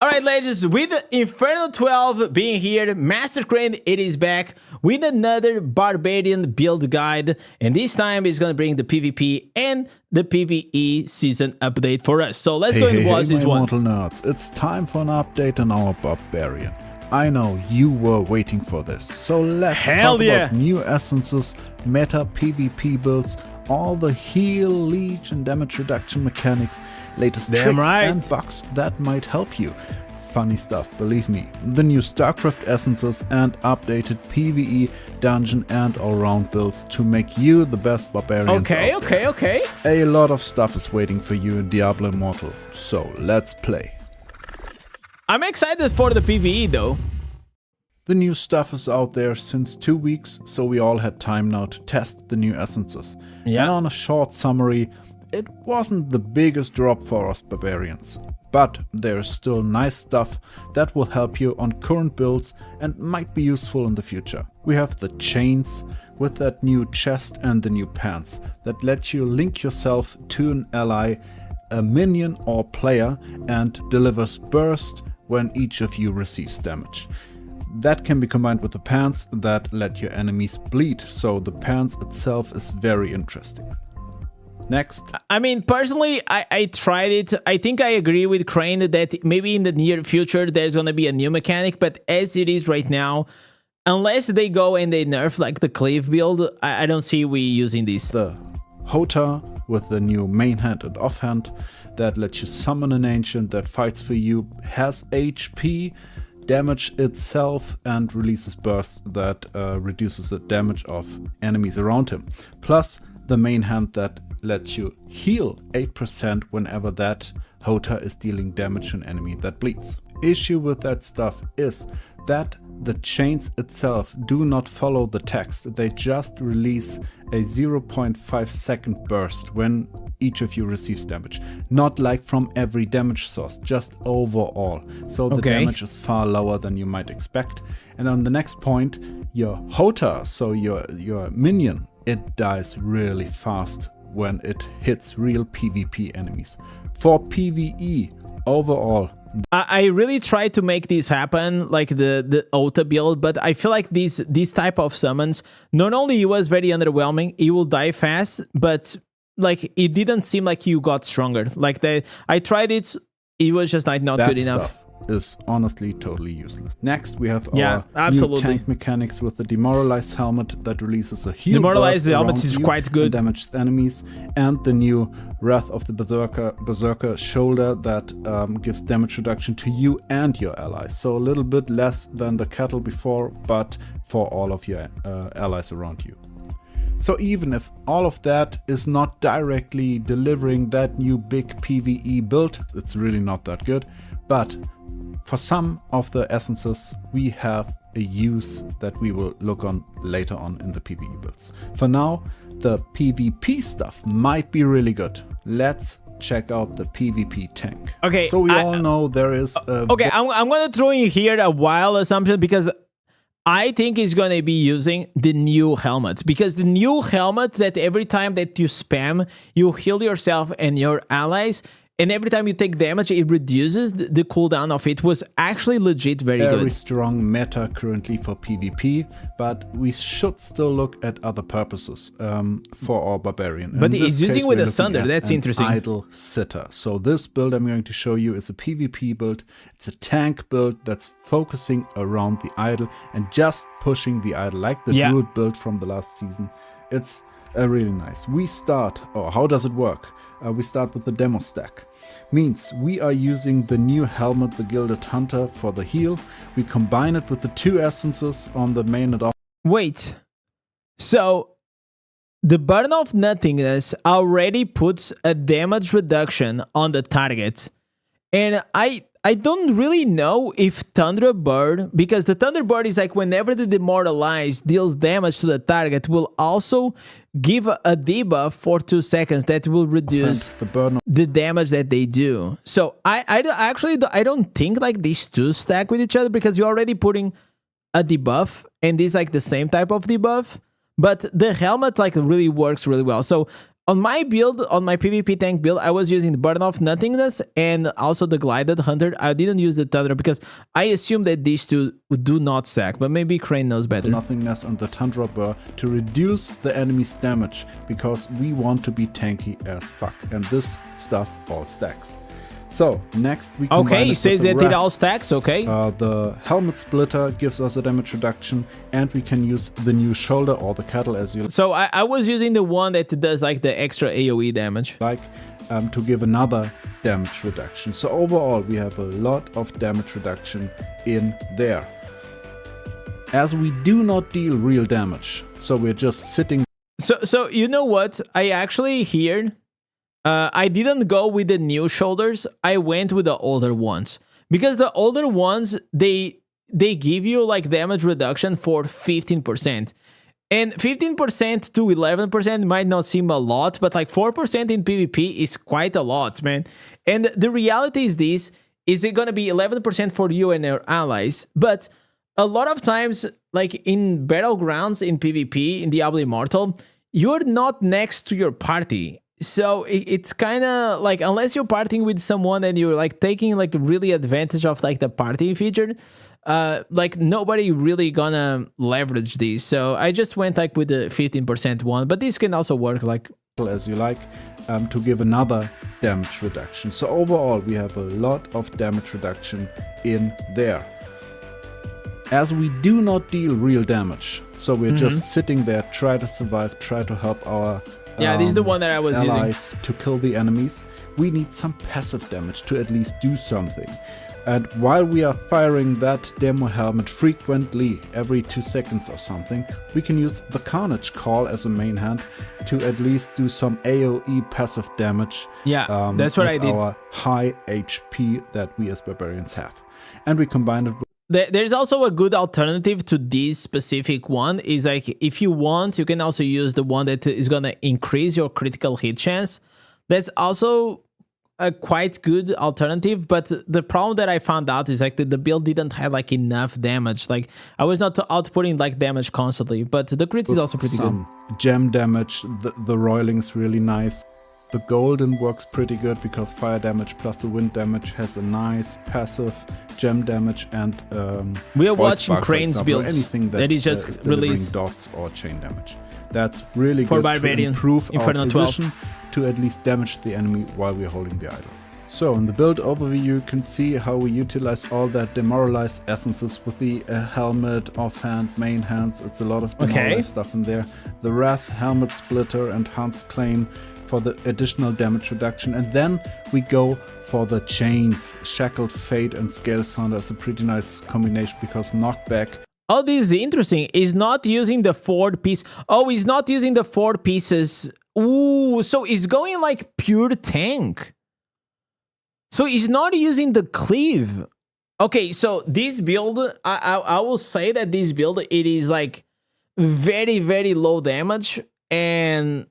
Alright, ladies. With Inferno 12 being here, Master Crane, it is back with another Barbarian build guide. And this time it's gonna bring the PvP and the PvE season update for us. So let's go and watch this one. Mortal nerds, it's time for an update on our Barbarian. I know you were waiting for this, so let's talk about new essences, meta PvP builds, all the heal, leech and damage reduction mechanics, latest tricks and bugs that might help you. Funny stuff, believe me. The new Starcraft essences and updated PvE, dungeon and all-round builds to make you the best barbarians out there. Okay. A lot of stuff is waiting for you in Diablo Immortal, so let's play. I'm excited for the PvE though. The new stuff is out there since 2 weeks, so we all had time now to test the new essences. Yeah. And on a short summary, it wasn't the biggest drop for us barbarians. But there's still nice stuff that will help you on current builds and might be useful in the future. We have the chains with that new chest and the new pants that let you link yourself to an ally, a minion or player, and delivers burst when each of you receives damage. That can be combined with the pants that let your enemies bleed, so the pants itself is very interesting. Next. I mean, personally, I tried it. I think I agree with Crane that maybe in the near future there's gonna be a new mechanic, but as it is right now, unless they go and they nerf like the Cleave build, I don't see we using this. The Hota with the new main hand and offhand that lets you summon an ancient that fights for you, has HP, damage itself, and releases bursts that reduces the damage of enemies around him. Plus the main hand that lets you heal 8% whenever that Hota is dealing damage to an enemy that bleeds. Issue with that stuff is that the chains itself do not follow the text. They just release a 0.5 second burst when each of you receives damage. Not like from every damage source, just overall. So the damage is far lower than you might expect. And on the next point, your Hota, so your minion, it dies really fast when it hits real PvP enemies. For PvE, overall, I really tried to make this happen, like the Ota build, but I feel like these type of summons, not only it was very underwhelming, it will die fast, but like it didn't seem like you got stronger. Like I tried it, it was just like not good enough. Is honestly totally useless. Next, we have our new tank mechanics with the demoralized helmet that releases a heal. Demoralized helmet is quite good. Damaged enemies, and the new Wrath of the Berserker shoulder that gives damage reduction to you and your allies. So a little bit less than the kettle before, but for all of your allies around you. So even if all of that is not directly delivering that new big PvE build, it's really not that good. But for some of the essences, we have a use that we will look on later on in the PvE builds. For now, the PvP stuff might be really good. Let's check out the PvP tank. Okay. So we all know there is okay, I'm going to throw in here a wild assumption because I think it's going to be using the new helmet, because the new helmet that every time that you spam, you heal yourself and your allies, and every time you take damage, it reduces the cooldown of it, was actually legit very good. Very strong meta currently for PvP, but we should still look at other purposes for our Barbarian. But he's using with a Sunder, that's interesting. Idle Sitter. So this build I'm going to show you is a PvP build. It's a tank build that's focusing around the idle and just pushing the idle, like the Druid build from the last season. It's really nice. We start, how does it work? we start with the demo stack. Means we are using the new helmet, the Gilded Hunter, for the heal. We combine it with the 2 essences on the main and off. Wait. So the Burden of Nothingness already puts a damage reduction on the target. And I don't really know if Thunderbird, because the Thunderbird is like whenever the Demoralize deals damage to the target, will also give a debuff for 2 seconds that will reduce the damage that they do. So I don't think like these two stack with each other, because you're already putting a debuff and this like the same type of debuff, but the helmet like really works really well. So on my build, on my PvP tank build, I was using the Burden of Nothingness and also the Glided Hunter. I didn't use the Thunder because I assume that these two do not stack, but maybe Crane knows better. Nothingness and the Tundra Burr to reduce the enemy's damage, because we want to be tanky as fuck, and this stuff all stacks. So next we combine okay, he says that it all stacks. Okay. The helmet splitter gives us a damage reduction, and we can use the new shoulder or the kettle as you So I was using the one that does like the extra AoE damage, like, to give another damage reduction. So overall we have a lot of damage reduction in there, as we do not deal real damage. So we're just sitting. So you know what? I actually here. I didn't go with the new shoulders. I went with the older ones, because the older ones, they give you like damage reduction for 15%. And 15% to 11% might not seem a lot, but like 4% in PvP is quite a lot, man. And the reality is this, is it gonna be 11% for you and your allies, but a lot of times, like in Battlegrounds, in PvP, in Diablo Immortal, you're not next to your party. So it's kind of like, unless you're partying with someone and you're like taking like really advantage of like the party feature, like nobody really gonna leverage these. So I just went like with the 15% one, but this can also work like as you like, to give another damage reduction. So overall we have a lot of damage reduction in there, as we do not deal real damage. So we're just sitting there, try to survive, try to help our this is the one that I was allies using to kill the enemies. We need some passive damage to at least do something. And while we are firing that demo helmet frequently, every 2 seconds or something, we can use the Carnage Call as a main hand to at least do some AoE passive damage. Yeah, that's what I did. Our high HP that we as barbarians have. And we combine it with there's also a good alternative to this specific one, is like if you want, you can also use the one that is going to increase your critical hit chance. That's also a quite good alternative, but the problem that I found out is like the build didn't have like enough damage. Like I was not outputting like damage constantly, but the crit is also pretty good. Gem damage, the roiling is really nice. The golden works pretty good because fire damage plus the wind damage has a nice passive gem damage, and we are watching Crane's builds anything that is just is released dots or chain damage. That's really for good Barbarian to improve Inferno our 12. position to at least damage the enemy while we're holding the idol. So in the build overview you can see how we utilize all that demoralized essences with the helmet, offhand, main hands. It's a lot of demoralized stuff in there. The Wrath, helmet splitter, and Hans Claim for the additional damage reduction, and then we go for the chains. Shackled Fate and Scale Sounder is a pretty nice combination because knockback. Oh, this is interesting. He's not using the 4 piece. Oh, he's not using the 4 pieces. Ooh, so he's going like pure tank. So he's not using the cleave. Okay, so this build, I will say that this build, it is like very, very low damage, and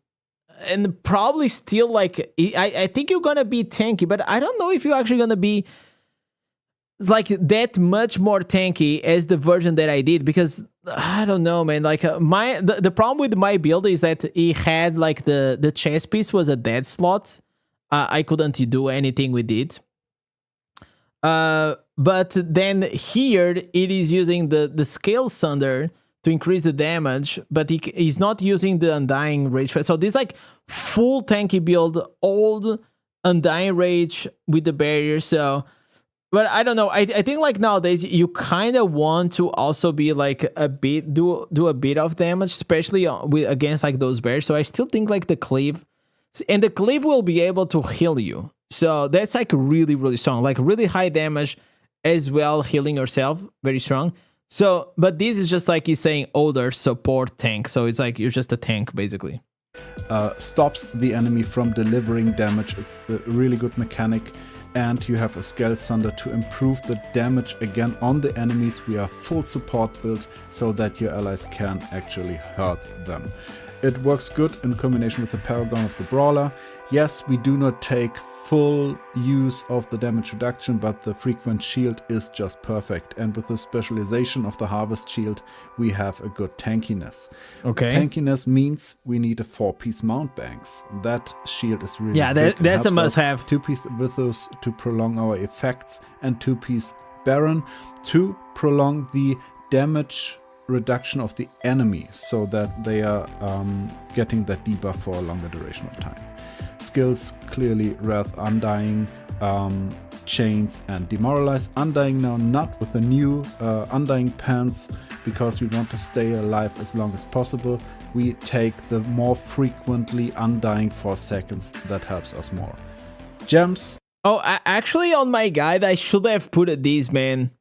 probably still like, I think you're gonna be tanky, but I don't know if you're actually gonna be like that much more tanky as the version that I did, because I don't know, man. Like the problem with my build is that it had like the chess piece was a dead slot. I couldn't do anything with it. But then here it is using the Scale Sunder to increase the damage, but he's not using the Undying Rage. So this like full tanky build, old Undying Rage with the barrier. So, but I don't know. I think like nowadays you kind of want to also be like a bit do a bit of damage, especially against like those bears. So I still think like the cleave And the cleave will be able to heal you. So that's like really, really strong. Like really high damage as well, healing yourself. Very strong. So, but this is just like he's saying older support tank. So it's like you're just a tank, basically. Stops the enemy from delivering damage. It's a really good mechanic. And you have a Scale Sunder to improve the damage again on the enemies. We are full support build so that your allies can actually hurt them. It works good in combination with the Paragon of the Brawler. Yes, we do not take full use of the damage reduction, but the frequent shield is just perfect. And with the specialization of the Harvest Shield, we have a good tankiness. Okay. Tankiness means we need a 4-piece mount banks. That shield is really big. That's a must-have. 2-piece Withos to prolong our effects, and 2-piece Baron to prolong the damage reduction of the enemy, so that they are getting that debuff for a longer duration of time. Skills clearly Wrath, Undying, Chains and Demoralize. Undying now not with the new Undying Pants, because we want to stay alive as long as possible. We take the more frequently Undying for seconds. That helps us more. Gems. Oh, actually on my guide I should have put these, man.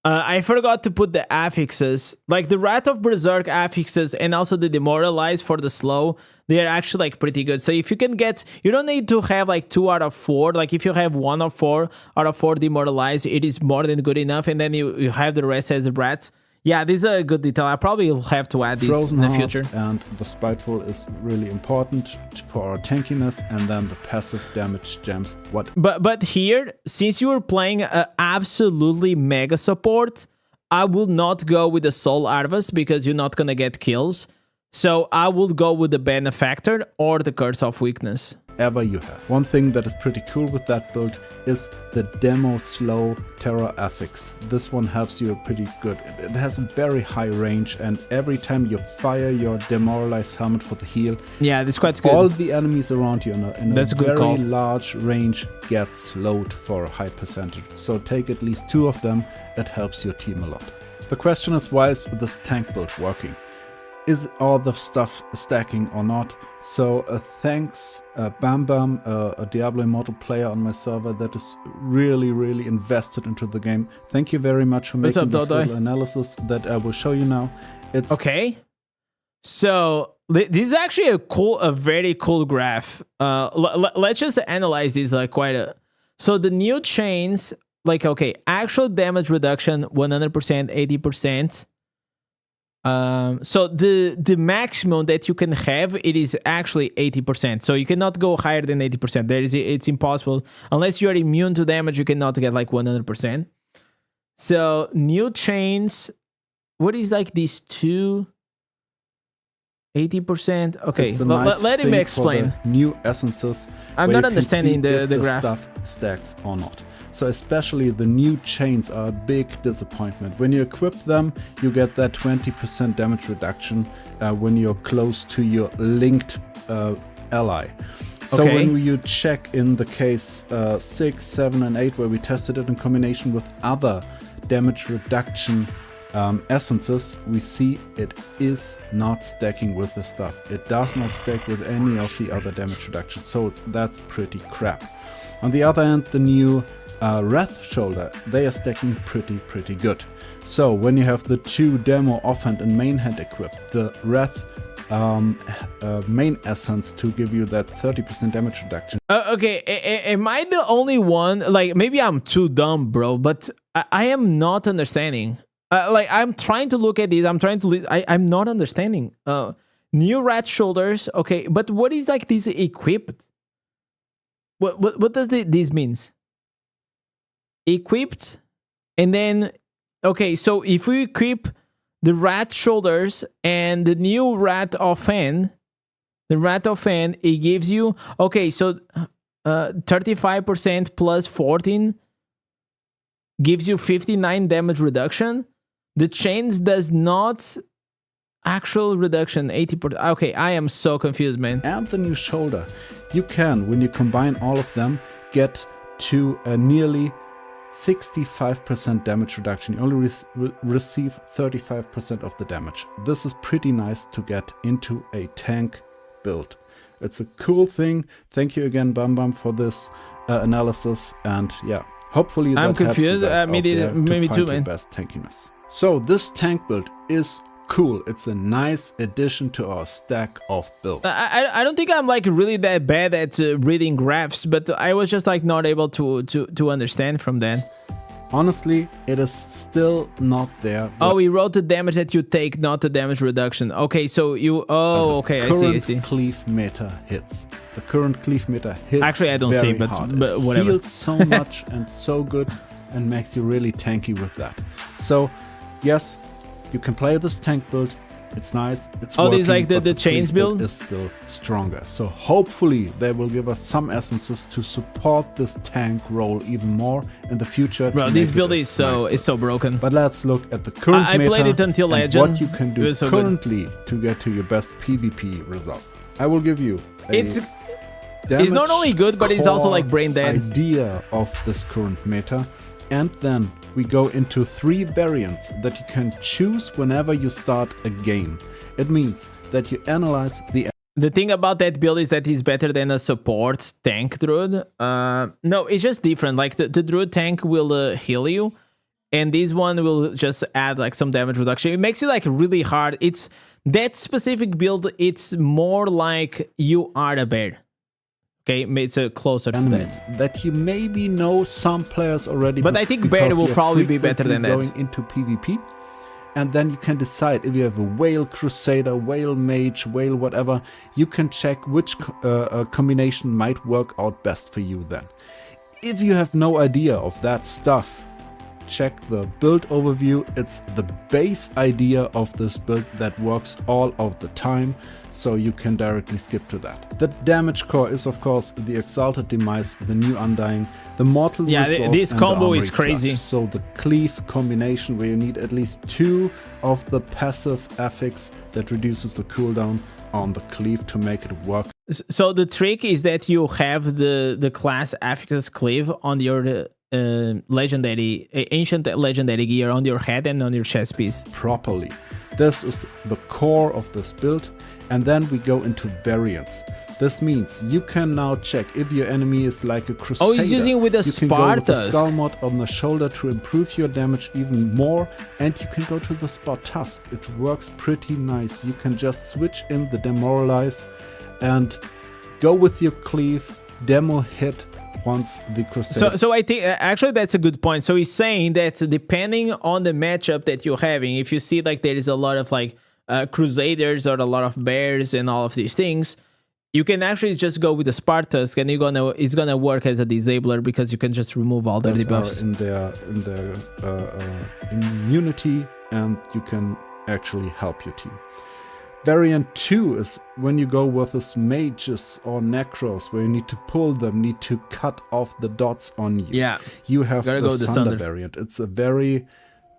I forgot to put the affixes, like the Wrath of Berserk affixes and also the Demoralize for the slow. They are actually like pretty good. So if you can get, you don't need to have like 2 out of 4. Like if you have 1 or 4 out of 4 Demoralize, it is more than good enough. And then you have the rest as a Wrath. Yeah, this is a good detail. I probably will have to add these in the future. And the Spiteful is really important for our tankiness, and then the passive damage gems. But here, since you are playing absolutely mega support, I will not go with the Soul Harvest because you're not gonna get kills. So I will go with the Benefactor or the Curse of Weakness. Ever you have. One thing that is pretty cool with that build is the Demo Slow Terror Affix. This one helps you pretty good. It has a very high range, and every time you fire your Demoralized Helmet for the heal, yeah, that's quite good. All the enemies around you in a very call. large range get slowed for a high percentage. So take at least 2 of them. It helps your team a lot. The question is, why is this tank build working? Is all the stuff stacking or not? So thanks Bam Bam, a Diablo Immortal player on my server that is really, really invested into the game. Thank you very much for making this little analysis that I will show you now. It's okay. So this is actually a very cool graph. Let's just analyze this like quite a. So the new chains, like okay, actual damage reduction 100%, 80%. So the maximum that you can have, it is actually 80%. So you cannot go higher than 80%. It's impossible unless you are immune to damage. You cannot get like 100%. So new chains, what is like these 80%? Okay, let him explain. New essences. I'm not understanding the graph. Stuff stacks or not. So especially the new chains are a big disappointment. When you equip them, you get that 20% damage reduction when you're close to your linked ally. So when you check in the case 6, 7, and 8, where we tested it in combination with other damage reduction essences, we see it is not stacking with the stuff. It does not stack with any of the other damage reductions. So that's pretty crap. On the other hand, the new Wrath Shoulder, they are stacking pretty good. So when you have the 2 demo offhand and main hand equipped, the Wrath main essence to give you that 30% damage reduction. Okay, am I the only one? Like maybe I'm too dumb, bro, but I am not understanding. Like I'm trying to look at these. I'm not understanding. New Wrath Shoulders, okay, but what is like this equipped? What does this means? Equipped, and then okay, so if we equip the Wrath Shoulders and the new Wrath Offhand, it gives you okay, so 35% plus 14 gives you 59 damage reduction. The chains does not actual reduction 80%. Okay, I am so confused, man. And the new shoulder, you can, when you combine all of them, get to a nearly 65% damage reduction. You only receive 35% of the damage. This is pretty nice to get into a tank build. It's a cool thing. Thank you again, Bam Bam, for this analysis. And yeah, hopefully that I'm helps you confused. guys out Maybe there to maybe find too, your man. best tankiness. So this tank build is cool. It's a nice addition to our stack of builds. I don't think I'm like really that bad at reading graphs, but I was just like not able to understand from that. Honestly, it is still not there. Oh, we wrote the damage that you take, not the damage reduction. Okay, so you... Oh, okay, I see. Cleave meter hits. The current cleave meter hits. Actually, I don't see, very but hard. whatever. It heals so much and so good and makes you really tanky with that. So, yes, you can play this tank build. It's nice. It's oh, working, this is like the but chains cleave build? is still stronger. So hopefully they will give us some essences to support this tank role even more in the future. Bro, this build is so broken. But let's look at the current meta. I played it until and Legend. what you can do so currently to get to your best PvP result. I will give you it's not only good, but it's also like brain dead. Idea of this current meta, and then we go into 3 variants that you can choose whenever you start a game. It means that you analyze the thing about that build is that it's better than a support tank druid. No, it's just different. Like the druid tank will heal you, and this one will just add like some damage reduction. It makes it like really hard. It's that specific build. It's more like you are a bear. Okay, it's closer to that you maybe know some players already. But I think bear will probably be better than that. Going into PvP, and then you can decide if you have a whale crusader, whale mage, whale whatever. You can check which combination might work out best for you then. If you have no idea of that stuff, check the build overview. It's the base idea of this build that works all of the time, so you can directly skip to that. The damage core is of course the Exalted Demise, the New Undying, the Mortal Resolve, this and combo the is crazy. Clutch. So the cleave combination where you need at least 2 of the passive affix that reduces the cooldown on the cleave to make it work. So the trick is that you have the class affix cleave on your ancient legendary gear on your head and on your chest piece properly. This is the core of this build, and then we go into variants. This means you can now check if your enemy is like a crusader. Oh, he's using with a You can go with the Spartusk. skull mod on the shoulder to improve your damage even more, and you can go to the Spartusk. It works pretty nice. You can just switch in the demoralize and go with your cleave, demo hit once the crusader. So I think actually that's a good point. So he's saying that depending on the matchup that you're having, if you see like there is a lot of like crusaders or a lot of bears and all of these things, you can actually just go with the Spartusk, and it's gonna work as a disabler because you can just remove all the debuffs in their immunity, and you can actually help your team. Variant 2 is when you go with this mages or necros, where you need to pull them, need to cut off the dots on you. Yeah, you have gotta the go the Sunder Sunder variant. It's a very,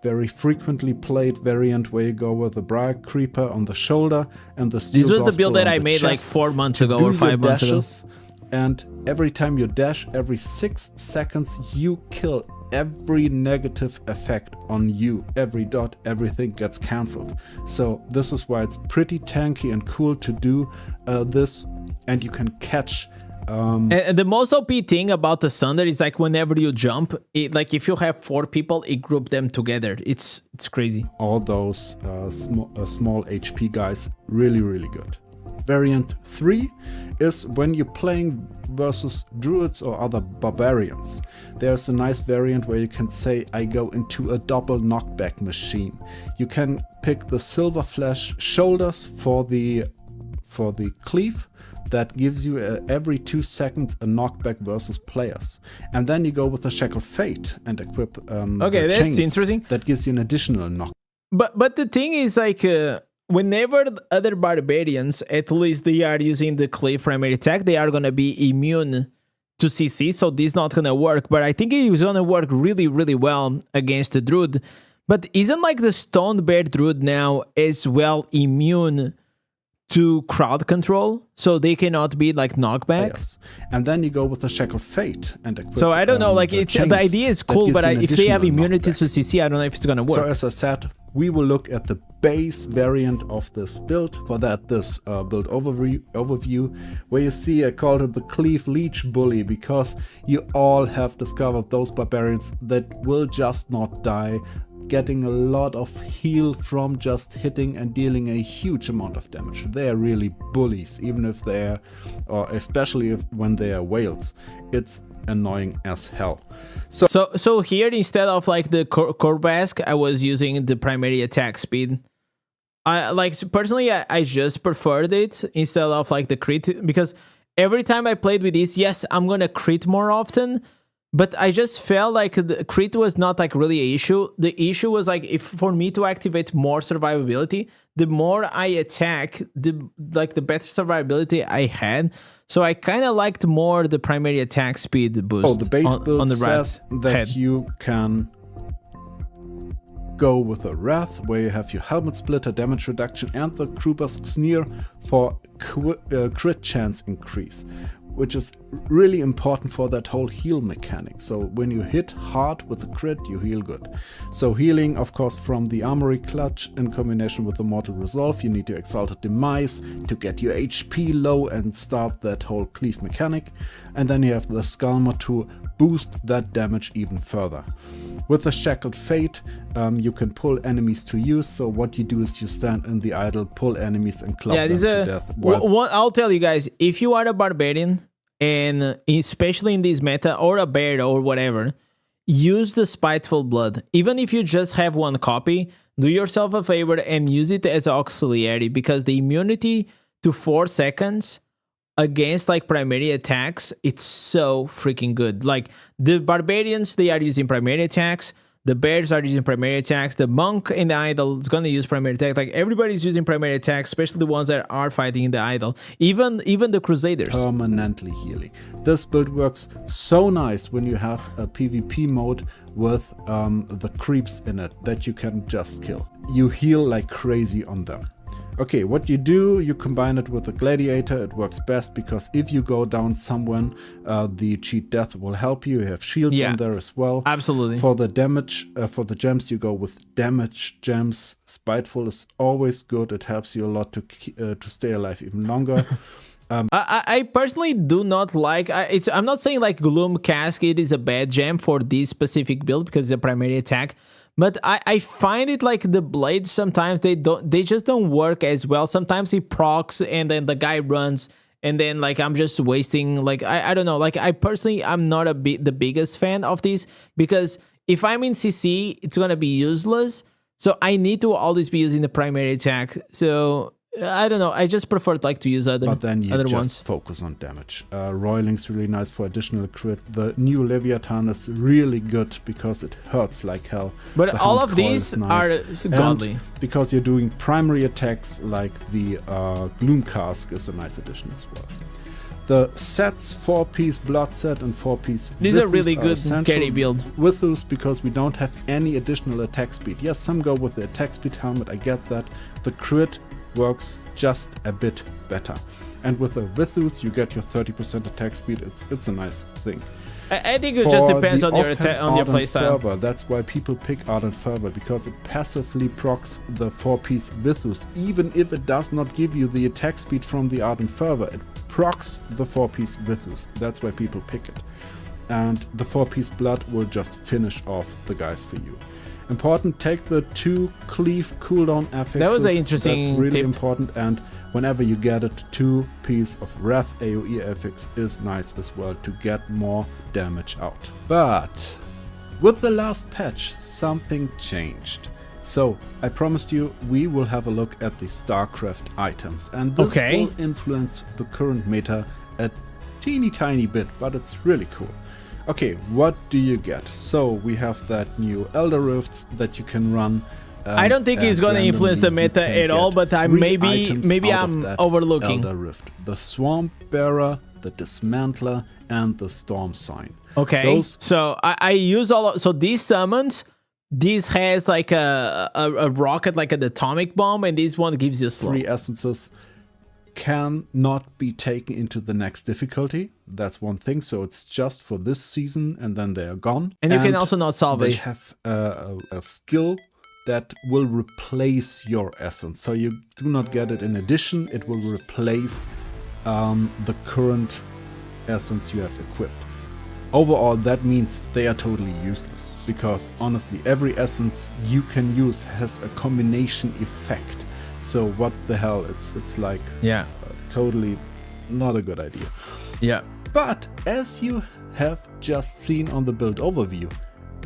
very frequently played variant where you go with the Briar Creeper on the shoulder and the Steel this was the Gospel build that on I the made like chest 4 months to ago do or your 5 months ago. dashes. And every time you dash, every 6 seconds, you kill every negative effect on you. Every dot, everything gets cancelled. So this is why it's pretty tanky and cool to do this, and you can catch. And the most OP thing about the Sunder is like whenever you jump, like if you have 4 people, it group them together. It's crazy. All those small HP guys, really, really good. Variant 3 is when you're playing versus druids or other barbarians. There's a nice variant where you can say, I go into a double knockback machine. You can pick the Silver Flash shoulders for the cleave. That gives you every 2 seconds a knockback versus players. And then you go with the Shackled Fate and equip okay, that's chains. interesting. That gives you an additional knock. But the thing is like whenever other barbarians, at least they are using the cleave primary attack, they are gonna be immune to CC, so this is not gonna work. But I think it is gonna work really, really well against the Druid. But isn't like the Stone Bear Druid now as well immune to crowd control, so they cannot be like knockback? Yes. And then you go with the Shackled Fate and equip, so I don't know, like it's the idea is cool, but if they have immunity to CC, I don't know if it's gonna work. So as I said, we will look at the base variant of this build. For that, this build overview, where you see I called it the Cleave Leech Bully, because you all have discovered those barbarians that will just not die, getting a lot of heal from just hitting and dealing a huge amount of damage. They are really bullies, even if they're, or especially when they are whales. It's annoying as hell. So here, instead of like the Corbask, I was using the primary attack speed. I like, personally, I just preferred it instead of like the crit, because every time I played with this, yes, I'm gonna crit more often, but I just felt like the crit was not like really an issue. The issue was like, if for me to activate more survivability, the more I attack, the better survivability I had. So I kind of liked more the primary attack speed boost. Oh, the base build on the says that head. you can go with a Wrath, where you have your Helmet Splitter, damage reduction, and the Kruber's Sneer for crit chance increase, which is really important for that whole heal mechanic. So when you hit hard with the crit, you heal good. So healing, of course, from the Armory Clutch in combination with the Mortal Resolve. You need to Exalted Demise to get your HP low and start that whole cleave mechanic. And then you have the Skalmer to boost that damage even further. With the Shackled Fate, you can pull enemies to use. So what you do is you stand in the idle, pull enemies, and club them to death. I'll tell you guys, if you are a barbarian, and especially in this meta, or a bear or whatever, use the Spiteful Blood. Even if you just have one copy, do yourself a favor and use it as auxiliary, because the immunity to 4 seconds against like primary attacks, it's so freaking good. Like the barbarians, they are using primary attacks. The bears are using primary attacks. The monk in the idol is gonna use primary attack. Like everybody's using primary attacks, especially the ones that are fighting in the idol. Even the crusaders. Permanently healing. This build works so nice when you have a PvP mode with the creeps in it that you can just kill. You heal like crazy on them. Okay, what you do, you combine it with a gladiator. It works best because if you go down someone, the cheat death will help you. You have shields in there as well. Absolutely. For the damage, for the gems, you go with damage gems. Spiteful is always good. It helps you a lot to stay alive even longer. I personally do not like. I'm not saying like Gloom Cascade is a bad gem for this specific build because it's a primary attack. But I find it like the blades sometimes they just don't work as well. Sometimes he procs and then the guy runs and then like I'm just wasting, like I don't know, like I personally I'm not the biggest fan of this, because if I'm in CC it's gonna be useless. So I need to always be using the primary attack. So I don't know. I just prefer like to use other ones. But then you just focus on damage. Roiling's really nice for additional crit. The new Leviathan is really good because it hurts like hell. But the all of these are godly. And because you're doing primary attacks like the Gloom Cask is a nice addition as well. The sets 4-piece blood set and 4-piece these are really good carry build. Withus, because we don't have any additional attack speed. Yes, some go with the attack speed helmet, I get that. The crit works just a bit better, and with the Withus you get your 30% attack speed. It's a nice thing. I think it just depends on your playstyle. That's why people pick Ardent Fervor, because it passively procs the 4-piece Withus. Even if it does not give you the attack speed from the Ardent Fervor, it procs the 4-piece Withus. That's why people pick it. And the 4-piece Blood will just finish off the guys for you. Important, take the 2 cleave cooldown affixes. That was an interesting That's really tip. important, and whenever you get it, 2-piece of Wrath AoE affix is nice as well to get more damage out. But with the last patch, something changed. So I promised you we will have a look at the Starcraft items, and this will influence the current meta a teeny tiny bit, but it's really cool. Okay, what do you get? So we have that new Elder Rifts that you can run. I don't think it's going to influence the meta at all, but maybe I'm overlooking. Elder Rift, the Swamp Bearer, the Dismantler, and the Storm Sign. Okay, so I use so these summons. This has like a rocket, like an atomic bomb, and this one gives you slow. 3 essences cannot be taken into the next difficulty. That's one thing. So it's just for this season, and then they are gone. And you can also not salvage. They have a skill that will replace your essence. So you do not get it in addition, it will replace the current essence you have equipped. Overall, that means they are totally useless, because honestly, every essence you can use has a combination effect. So what the hell, it's like Yeah. totally not a good idea. Yeah. But as you have just seen on the build overview,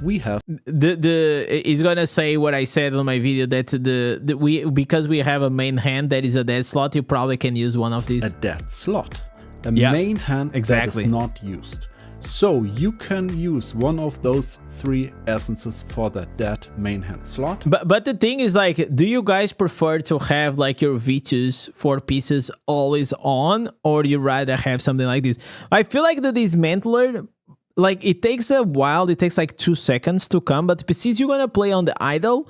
we have Is gonna say what I said on my video, that we, because we have a main hand that is a dead slot, you probably can use one of these. a dead slot, a Yeah, main hand exactly. that is not used. So you can use one of those 3 essences for that dead main hand slot. But the thing is, like, do you guys prefer to have like your V2's 4 pieces always on, or you rather have something like this? I feel like the dismantler, like, it takes a while, it takes like 2 seconds to come, but since you're gonna play on the idle,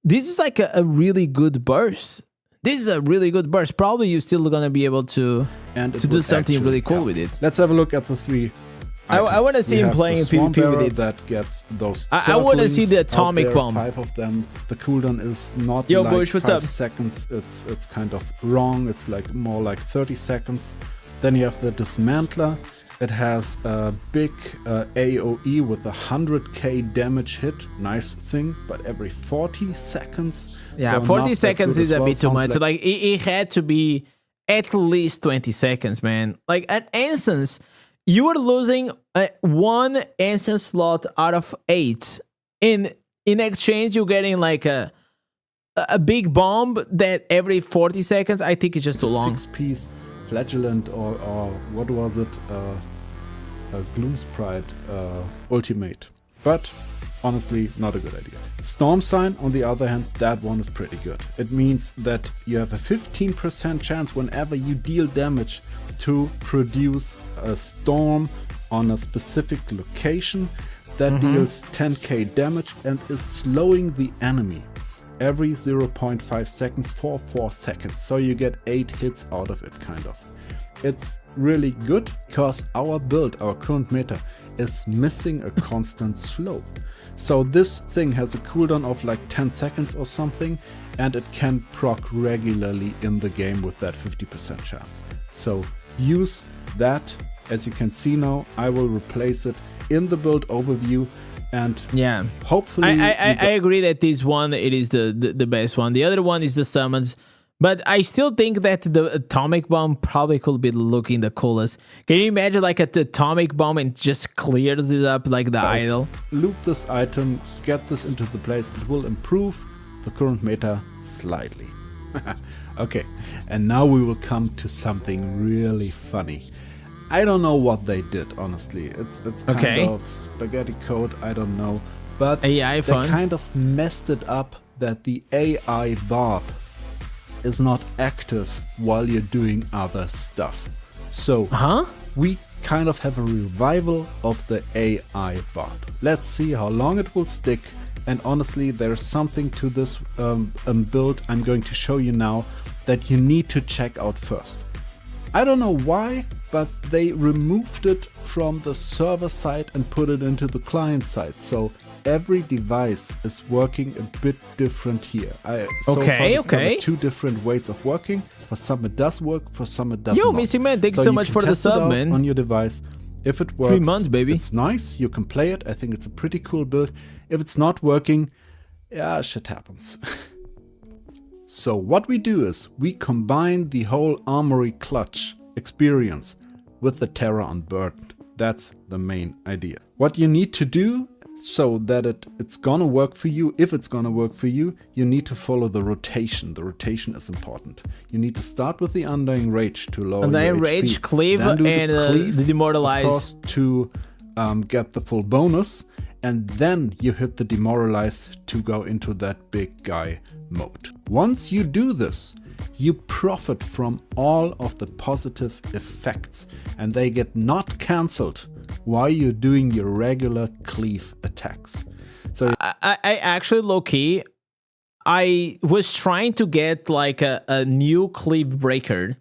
this is like a really good burst. This is a really good burst. Probably you're still gonna be able to And it do would something actually really cool help. with it. Let's have a look at the 3 I items. wanna see We him have playing the Swamp PvP with Bearer it. That gets those I wanna see the turtlings atomic out there, bomb. 5 of them. The cooldown is not Yo, like Bush, what's 5 up? seconds. It's kind of wrong. It's like more like 30 seconds. Then you have the Dismantler. It has a big AoE with 100k damage hit. Nice thing, but every 40 seconds. Yeah, So 40 not that seconds good is as a well. bit too Sounds much. Like, it had to be at least 20 seconds, man. Like, at instance, you were losing 1 instance slot out of 8. In exchange, you're getting like a big bomb that every 40 seconds. I think it's just too long. 6-piece flagellant or what was it? Gloomsprite ultimate. But honestly, not a good idea. Storm Sign, on the other hand, that one is pretty good. It means that you have a 15% chance whenever you deal damage to produce a storm on a specific location that deals 10k damage and is slowing the enemy every 0.5 seconds for 4 seconds. So you get 8 hits out of it, kind of. It's really good because our build, our current meta, is missing a constant slow. So this thing has a cooldown of like 10 seconds or something, and it can proc regularly in the game with that 50% chance. So use that. As you can see now, I will replace it in the build overview, and Yeah, hopefully I agree that this one, it is the best one. The other one is the summons, but I still think that the atomic bomb probably could be looking the coolest. Can you imagine like an atomic bomb and just clears it up like the guys, idol? loop this item, get this into the place. It will improve the current meta slightly. Okay, and now we will come to something really funny. I don't know what they did, honestly. It's kind Okay. of spaghetti code, I don't know. But AI they fun. kind of messed it up that the AI barb is not active while you're doing other stuff. So Huh? we kind of have a revival of the AI barb. Let's see how long it will stick. And honestly, there's something to this build I'm going to show you now that you need to check out first. I don't know why, but they removed it from the server side and put it into the client side. So every device is working a bit different here. I so far Okay, discovered okay. 2 different ways of working. For some it does work, for some it doesn't. Yo, Missy Man, thanks so you much can for the test it sub, out man. on your device. If it works, 3 months, baby. it's nice. You can play it. I think it's a pretty cool build. If it's not working, yeah, shit happens. So what we do is we combine the whole Armory Clutch experience with the Terra Unburdened. That's the main idea. What you need to do so that it's gonna work for you, if it's gonna work for you, you need to follow the rotation. The rotation is important. You need to start with the Undying Rage to lower Undying your Rage, HP. Cleave, Then do and the Demoralize. of course, to get the full bonus, and then you hit the Demoralize to go into that big guy mode. Once you do this, you profit from all of the positive effects, and they get not cancelled while you're doing your regular cleave attacks. So I actually, low-key, I was trying to get like a new cleave breaker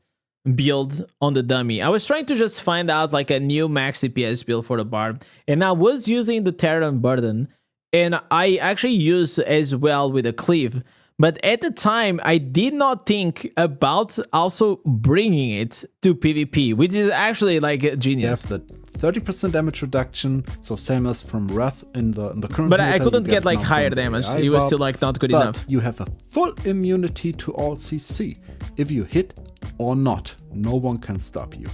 build on the dummy. I was trying to just find out like a new max CPS build for the barb, and I was using the Terran Burden, and I actually use as well with a cleave. But at the time, I did not think about also bringing it to PvP, which is actually like You genius. have the 30% damage reduction, so same as from Wrath in the current. But I meta, couldn't you get like now higher from the damage. AI It was buff, still like not good but enough. you have a full immunity to all CC. If you hit or not, no one can stop you.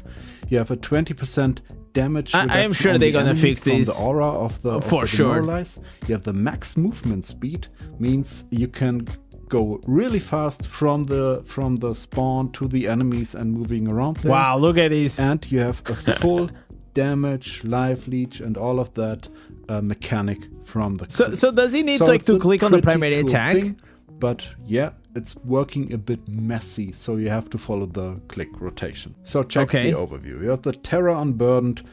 You have a 20% damage I am reduction sure on they're the gonna enemies fix from this. the aura of the For the sure. demoralize. You have the max movement speed, means you can go really fast from the spawn to the enemies and moving around there. Wow, look at this. And you have a full damage, life leech, and all of that mechanic from the So does he need So like it's to a click on the pretty primary cool attack? thing, but yeah, it's working a bit messy, so you have to follow the click rotation. So check Okay. the overview. You have the Terror Unburdened,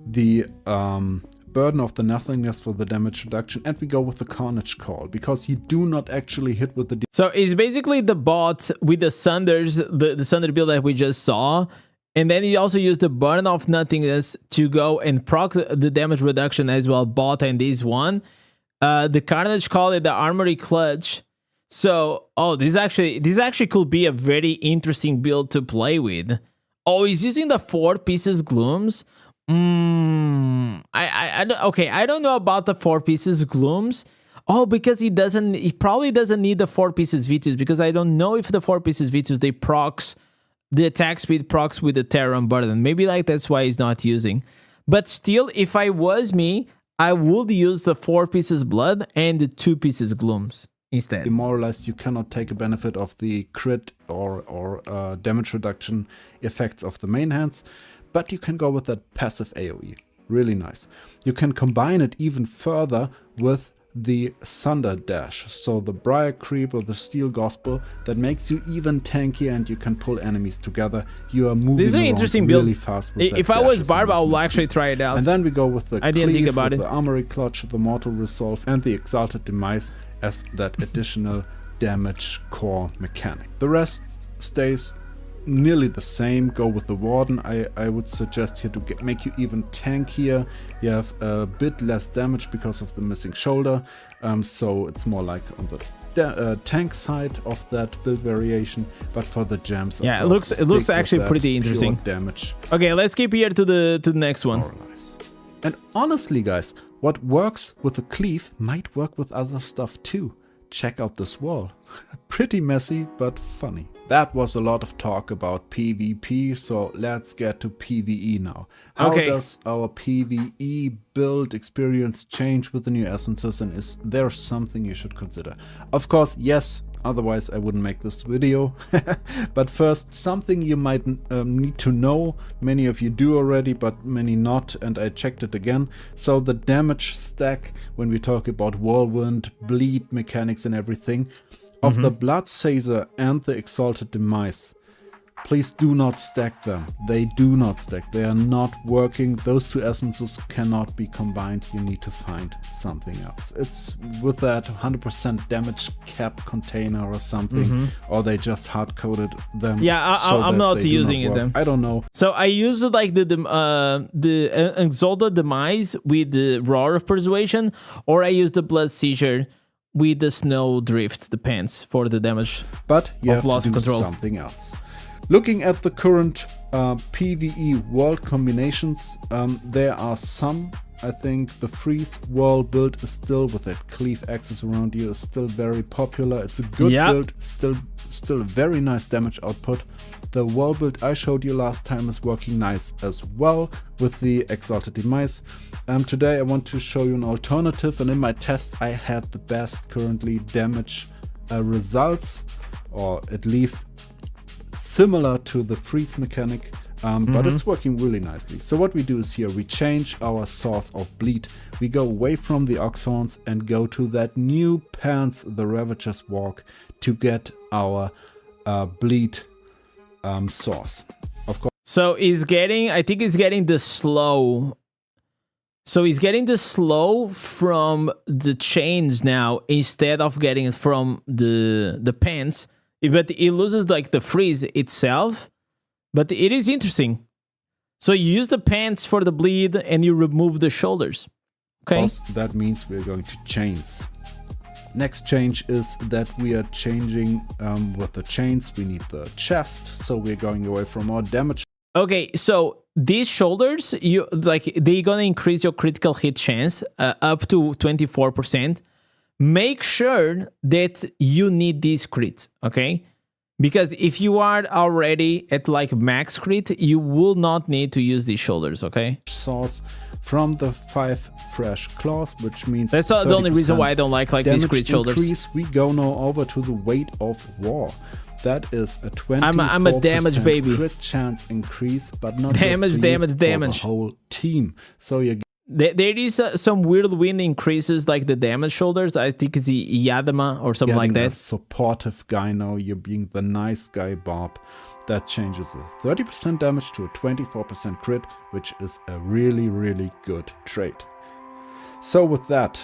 the Burden of the Nothingness for the damage reduction, and we go with the Carnage Call, because you do not actually hit with the So it's basically the bot with the Sunders, the Sunder build that we just saw. And then he also used the Burden of Nothingness to go and proc the damage reduction as well, bot and this one. The Carnage Call and the Armory Clutch. So, oh, this actually could be a very interesting build to play with. Oh, he's using the 4 pieces glooms. I don't know about the 4 pieces glooms. Oh, because he probably doesn't need the 4 pieces Vitus, because I don't know if the 4 pieces Vitus they procs the attack speed procs with the Terror Unburdened. Maybe like that's why he's not using. But still, if I was me, I would use the 4 pieces blood and the 2 pieces glooms instead. demoralized, you cannot take a benefit of the crit or damage reduction effects of the main hands, but you can go with that passive AoE. Really nice. You can combine it even further with the Sunder Dash, so the Briar Creep or the Steel Gospel, that makes you even tankier and you can pull enemies together. You are moving This is an around interesting build. really fast with If that I was dash Barb, I will movement actually speed. try it out. And then we go with the I didn't think Cleave, about with it. the Armory Clutch, the Mortal Resolve, and the Exalted Demise as that additional damage core mechanic. The rest stays nearly the same. Go with the Warden. I would suggest here to make you even tankier. You have a bit less damage because of the missing shoulder, so it's more like on the tank side of that build variation. But for the gems, of Yeah, it course, looks stick actually with that pretty pure interesting. damage. Okay, let's keep here to the next one. Demoralize. And honestly, guys, what works with the cleave might work with other stuff too. Check out this wall. Pretty messy, but funny. That was a lot of talk about PvP, so let's get to PvE now. How Okay. does our PvE build experience change with the new essences, and is there something you should consider? Of course, yes. Otherwise, I wouldn't make this video. But first, something you might need to know. Many of you do already, but many not, and I checked it again. So the damage stack, when we talk about Whirlwind, bleed mechanics and everything, of the Blood Sazer and the Exalted Demise, please do not stack them. They do not stack. They are not working. Those two essences cannot be combined. You need to find something else. It's with that 100% damage cap container or something, or they just hard-coded them. Yeah, so I'm that not they do using work. them. I don't know. So I use like the Exalted Demise with the Roar of Persuasion, or I use the Blood Seizure with the Snow Drift, the pants, for the damage. But you Of have loss to of do control. something else. Looking at the current PvE world combinations, there are some. I think the Freeze world build is still, with that cleave axis around you, is still very popular. It's a good Yeah. build, still a very nice damage output. The wall build I showed you last time is working nice as well with the Exalted Demise. Today I want to show you an alternative, and in my test I had the best currently damage results, or at least similar to the freeze mechanic, but it's working really nicely. So what we do is here we change our source of bleed. We go away from the Oxhorns and go to that new pants, the Ravager's Walk, to get our bleed source. Of course. So I think he's getting the slow. So he's getting the slow from the chains now instead of getting it from the pants. But it loses like the freeze itself. But it is interesting. So you use the pants for the bleed and you remove the shoulders. Okay. Boss, that means we're going to chains. Next change is that we are changing with the chains. We need the chest, so we're going away from more damage. Okay, so these shoulders, they're gonna increase your critical hit chance up to 24%. Make sure that you need these crits, okay? Because if you are already at like max crit, you will not need to use these shoulders, okay? Source from the 5 fresh claws, which means that's the only reason why I don't like these crit shoulders. Increase. We go now over to the weight of war. That is a 24% I'm a damage baby. crit chance increase, but not damage, just damage, for damage. the whole team. So you there is some weird wind increases like the damage shoulders. I think it's the Yadama or something like that. A supportive guy now. You're being the nice guy, Bob. That changes a 30% damage to a 24% crit, which is a really, really good trait. So with that,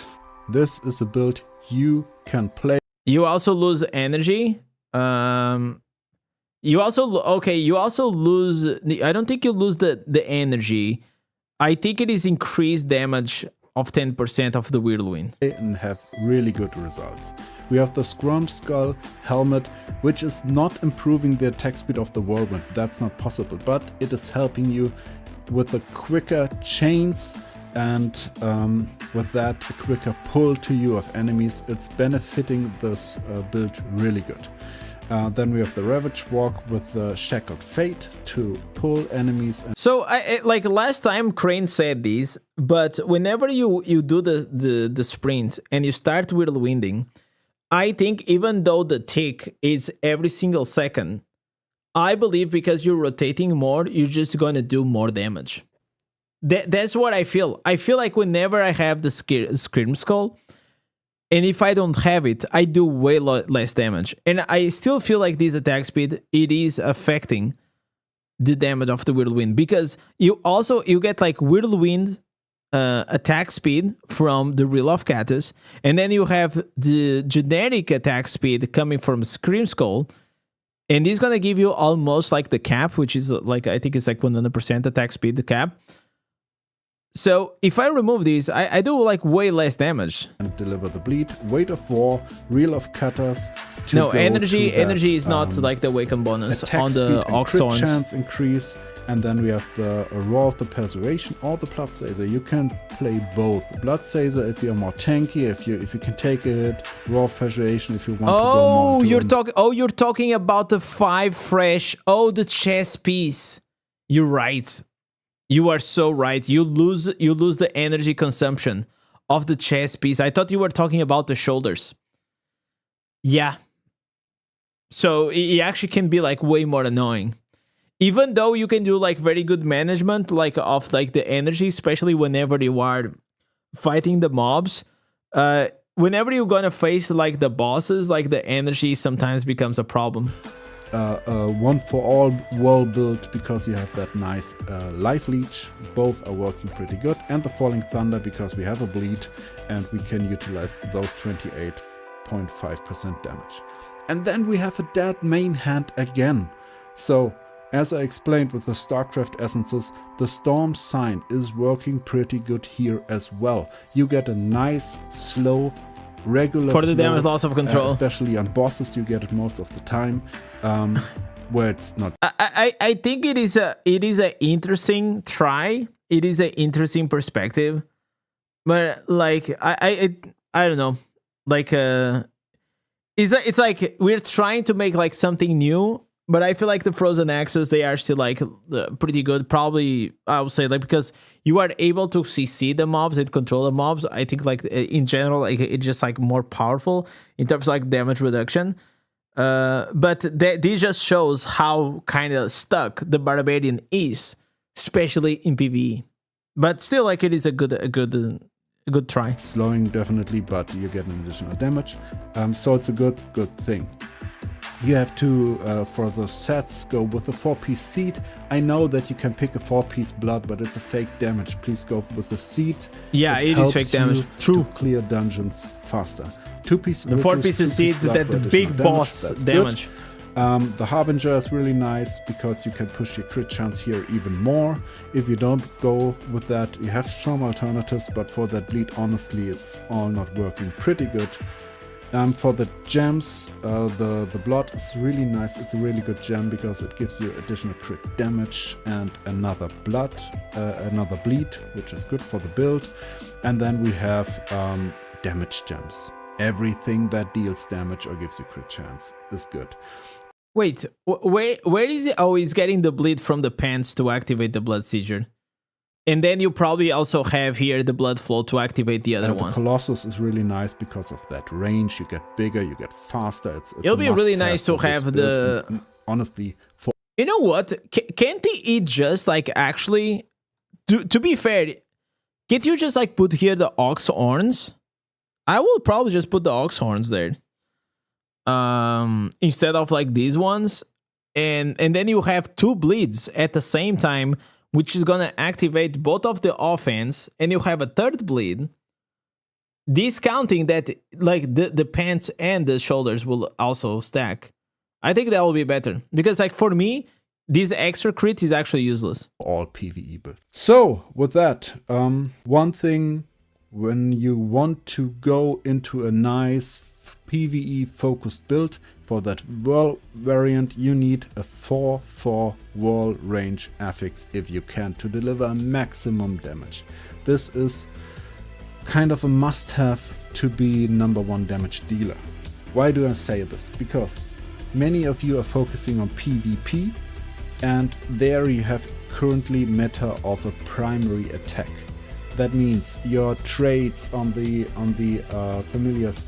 this is a build you can play. You also lose energy. You also lose. I don't think you lose the energy. I think it is increased damage of 10% of the whirlwind. And have really good results. We have the Scrum Skull helmet, which is not improving the attack speed of the whirlwind. That's not possible, but it is helping you with the quicker chains and with that a quicker pull to you of enemies. It's benefiting this build really good. Then we have the Ravage Walk with the Shackled Fate to pull enemies. So, like last time, Crane said this, but whenever you do the sprints and you start whirlwinding, I think even though the tick is every single second, I believe because you're rotating more, you're just going to do more damage. That's what I feel. I feel like whenever I have the Scream Skull, and if I don't have it, I do way less damage. And I still feel like this attack speed, it is affecting the damage of the whirlwind. Because you get like whirlwind attack speed from the Reel of Catus. And then you have the generic attack speed coming from Scream Skull. And it's going to give you almost like the cap, which is like, I think it's like 100% attack speed, the cap. So if I remove these, I do like way less damage. And deliver the bleed, weight of war, reel of cutters. No, energy is not like the awaken bonus on the Oxhorns. Chance increase, and then we have the Roar of the Persuasion or the Bloodsazer. You can play both. Bloodsazer if you're more tanky, if you can take it. Roar of Persuasion if you want to go more. You're talking about the 5 fresh. Oh, the chess piece. You're right. You are so right. You lose the energy consumption of the chest piece. I thought you were talking about the shoulders. Yeah. So it actually can be like way more annoying. Even though you can do like very good management like of like the energy, especially whenever you are fighting the mobs. Whenever you're gonna face like the bosses, like the energy sometimes becomes a problem. One for all wall build because you have that nice life leech. Both are working pretty good, and the Falling Thunder because we have a bleed and we can utilize those 28.5% damage. And then we have a dead main hand again. So as I explained with the Starcraft essences, the Storm sign is working pretty good here as well. You get a nice slow regular for the damage loss of control, especially on bosses. You get it most of the time, where it's not. I think it is an interesting try. It is an interesting perspective, but like I don't know, like it's like we're trying to make like something new. But I feel like the Frozen Axes, they are still like pretty good. Probably, I would say, like because you are able to CC the mobs and control the mobs. I think like in general, like it's just like more powerful in terms of like damage reduction. But this just shows how kind of stuck the Barbarian is, especially in PvE. But still, like it is a good try. Slowing definitely, but you get an additional damage. So it's a good thing. You have to, for the sets, go with the 4-piece seed. I know that you can pick a 4-piece blood, but it's a fake damage. Please go with the seed. Yeah, it is fake damage. True. To clear dungeons faster. 2-piece. The 4-piece seeds that the big boss damage. The Harbinger is really nice because you can push your crit chance here even more. If you don't go with that, you have some alternatives, but for that bleed, honestly, it's all not working pretty good. For the gems, the blood is really nice. It's a really good gem because it gives you additional crit damage and another bleed, which is good for the build. And then we have damage gems. Everything that deals damage or gives you crit chance is good. Wait, where is it? Oh, he's getting the bleed from the pants to activate the blood seizure. And then you probably also have here the blood flow to activate the other one. The Colossus is really nice because of that range. You get bigger, you get faster. It'll be really nice to have the... And honestly, for... You know what? Can't it just like actually... To be fair, can't you just like put here the ox horns? I will probably just put the ox horns there. Instead of like these ones. And then you have 2 bleeds at the same time, which is gonna activate both of the offense, and you have a 3rd bleed, discounting that like the pants and the shoulders will also stack. I think that will be better, because like for me, this extra crit is actually useless. All PvE builds. So with that, one thing, when you want to go into a nice PvE focused build, for that whirl variant, you need a 4/4 whirl range affix if you can, to deliver maximum damage. This is kind of a must-have to be #1 damage dealer. Why do I say this? Because many of you are focusing on PvP, and there you have currently meta of a primary attack. That means your traits on the familiars,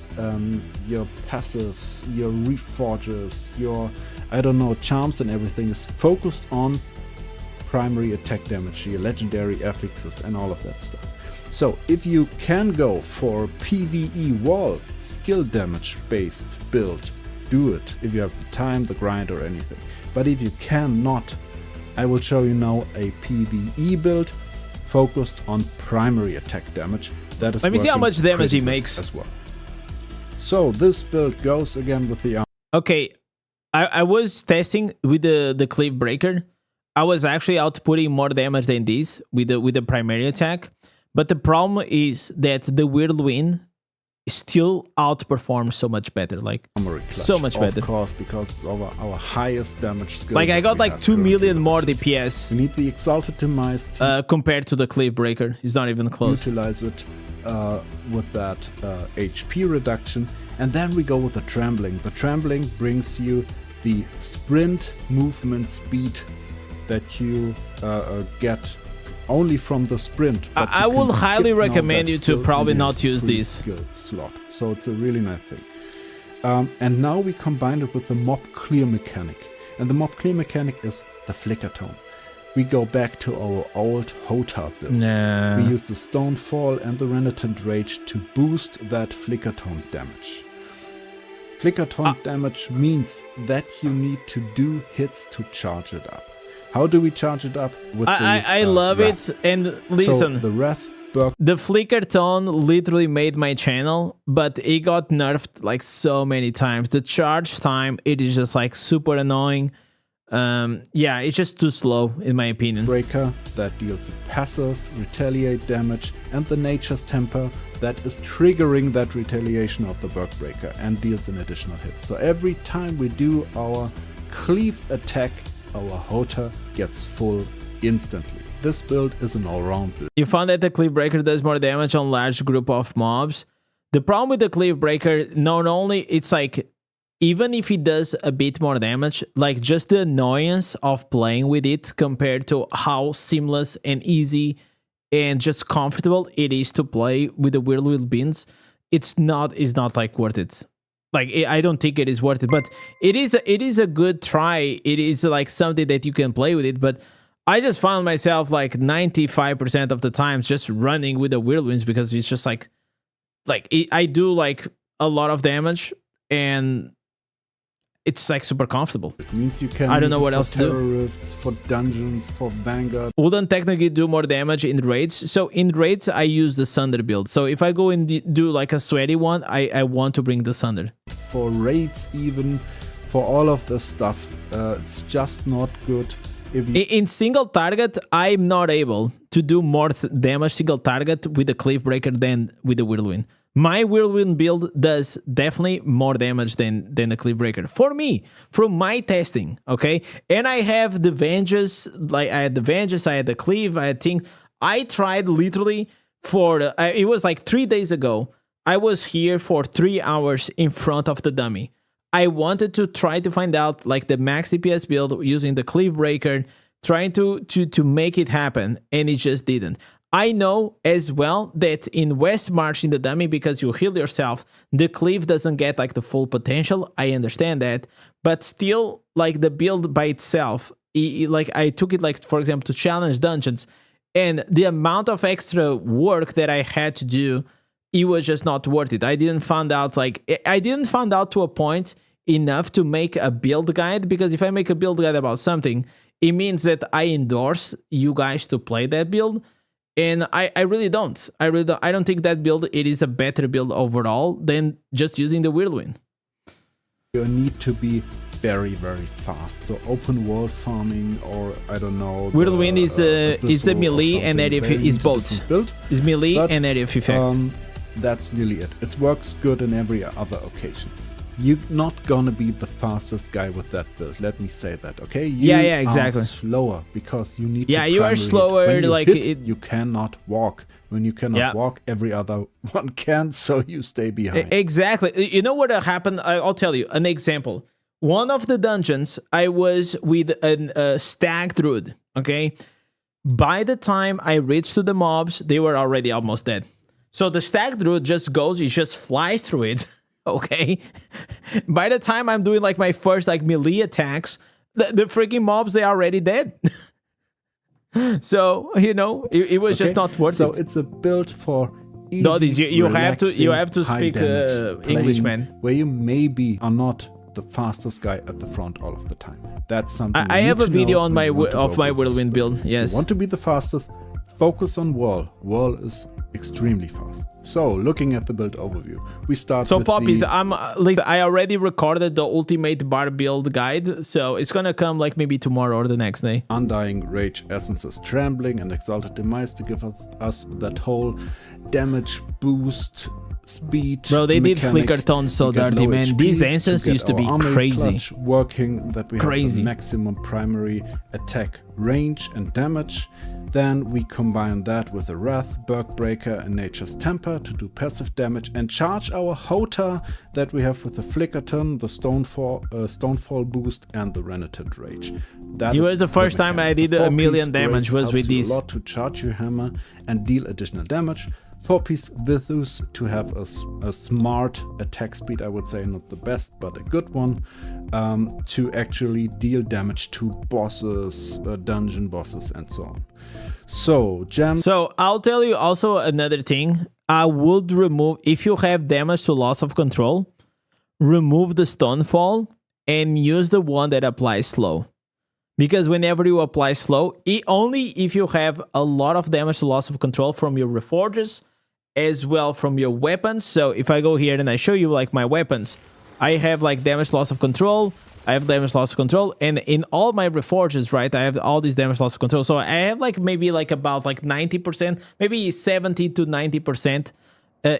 your passives, your reforges, your, I don't know, charms and everything is focused on primary attack damage, your legendary affixes and all of that stuff. So if you can go for PvE wall skill damage based build, do it if you have the time, the grind or anything. But if you cannot, I will show you now a PvE build focused on primary attack damage. That is. Let me see how much damage he makes as well. So this build goes again with the... Okay, I was testing with the Cleave Breaker. I was actually outputting more damage than this with the primary attack. But the problem is that the Whirlwind still outperforms so much better, like so much better. Of course, because it's our highest damage skill. Like I got like 2 million more DPS. We need the Exalted Demise compared to the Cleave Breaker. It's not even close. Utilize it with that HP reduction, and then we go with the Trembling. The Trembling brings you the sprint movement speed that you get only from the sprint. I will highly recommend you to probably not use this skill slot. So it's a really nice thing. And now we combine it with the mob clear mechanic. And the mob clear mechanic is the flicker tone. We go back to our old Hota builds. Nah. We use the Stonefall and the Renitent Rage to boost that flicker tone damage. Flicker tone damage means that you need to do hits to charge it up. How do we charge it up? With I love Wrath. it, and listen, so the Wrath the flicker tone literally made my channel, but it got nerfed like so many times. The charge time, it is just like super annoying. Yeah, it's just too slow in my opinion. Breaker that deals a passive retaliate damage, and the Nature's Temper that is triggering that retaliation of the Berg Breaker and deals an additional hit. So every time we do our cleave attack, our Hota gets full instantly. This build is an all-round build. You found that the Cleave Breaker does more damage on large group of mobs. The problem with the Cleave Breaker, not only it's like, even if it does a bit more damage, like just the annoyance of playing with it compared to how seamless and easy and just comfortable it is to play with the Whirlwind Beans, it's not like worth it. Like, I don't think it is worth it, but it is a good try. It is like something that you can play with it, but I just found myself like 95% of the times just running with the Whirlwinds because it's just like I do like a lot of damage and it's like super comfortable. It means you can I don't know what else to do. Rifts, for dungeons, for Vanguard. Wouldn't technically do more damage in raids. So in raids, I use the Sunder build. So if I go and do like a sweaty one, I want to bring the Sunder. For raids even, for all of this stuff, it's just not good. If you In single target, I'm not able to do more damage single target with the Cliff Breaker than with the Whirlwind. My Whirlwind build does definitely more damage than the Cliff Breaker. For me, from my testing, okay? And I have the Vengeance, like I had the Vengeance, I had the Cleave, I had things. I tried literally for, it was like 3 days ago, I was here for 3 hours in front of the dummy. I wanted to try to find out like the max DPS build using the Cleave Breaker, trying to make it happen, and it just didn't. I know as well that in West March in the dummy, because you heal yourself, the Cleave doesn't get like the full potential. I understand that, but still, like the build by itself, like I took it like, for example, to challenge dungeons, and the amount of extra work that I had to do, it was just not worth it. I didn't find out to a point enough to make a build guide, because if I make a build guide about something, it means that I endorse you guys to play that build. And I really don't. I don't think that build, it is a better build overall than just using the Whirlwind. You need to be very, very fast. So open world farming, or I don't know. Whirlwind is a melee and area is both. It's melee and area of effect. That's nearly it. It works good in every other occasion. You're not gonna be the fastest guy with that build. Let me say that, okay? You exactly. are slower because you need. Yeah, to you are slower. When you like hit, you cannot walk. When you cannot walk, every other one can. So you stay behind. Exactly. You know what happened? I'll tell you an example. One of the dungeons, I was with a stag druid. Okay, by the time I reached to the mobs, they were already almost dead. So the stag druid just goes, he just flies through it. Okay, by the time I'm doing like my first like melee attacks, the freaking mobs, they are already dead. So you know, it was just not worth it. So it's a build for easy, Doddies, you have to speak English, man. Where you maybe are not the fastest guy at the front all of the time. That's something I have a video on my Whirlwind build. Yes, you want to be the fastest, focus on Whirl. Whirl is extremely fast. So looking at the build overview, we start with Poppies, I already recorded the ultimate bar build guide, so it's gonna come like maybe tomorrow or the next day. Undying Rage Essences, Trembling and Exalted Demise to give us that whole damage boost, speed. Bro, they did flicker tones so dirty, man. HP These answers used to be crazy. Working, that we have the maximum primary attack range and damage. Then we combine that with the Wrath, Bergbreaker and Nature's Temper to do passive damage, and charge our Hota that we have with the Flickerton, the Stonefall boost and the Renatant Rage. That it was the first time I did a million damage was with this. A lot to charge your hammer and deal additional damage. 4-piece Vithus to have a smart attack speed, I would say, not the best, but a good one, to actually deal damage to bosses, dungeon bosses, and so on. So, gems. So, I'll tell you also another thing. I would remove, if you have damage to loss of control, remove the Stonefall and use the one that applies slow. Because whenever you apply slow, only if you have a lot of damage to loss of control from your Reforges, as well from your weapons. So if I go here and I show you like my weapons, I have like damage loss of control, I have damage loss of control, and in all my Reforges, right, I have all these damage loss of control. So I have like maybe like about like 90%, maybe 70 to 90%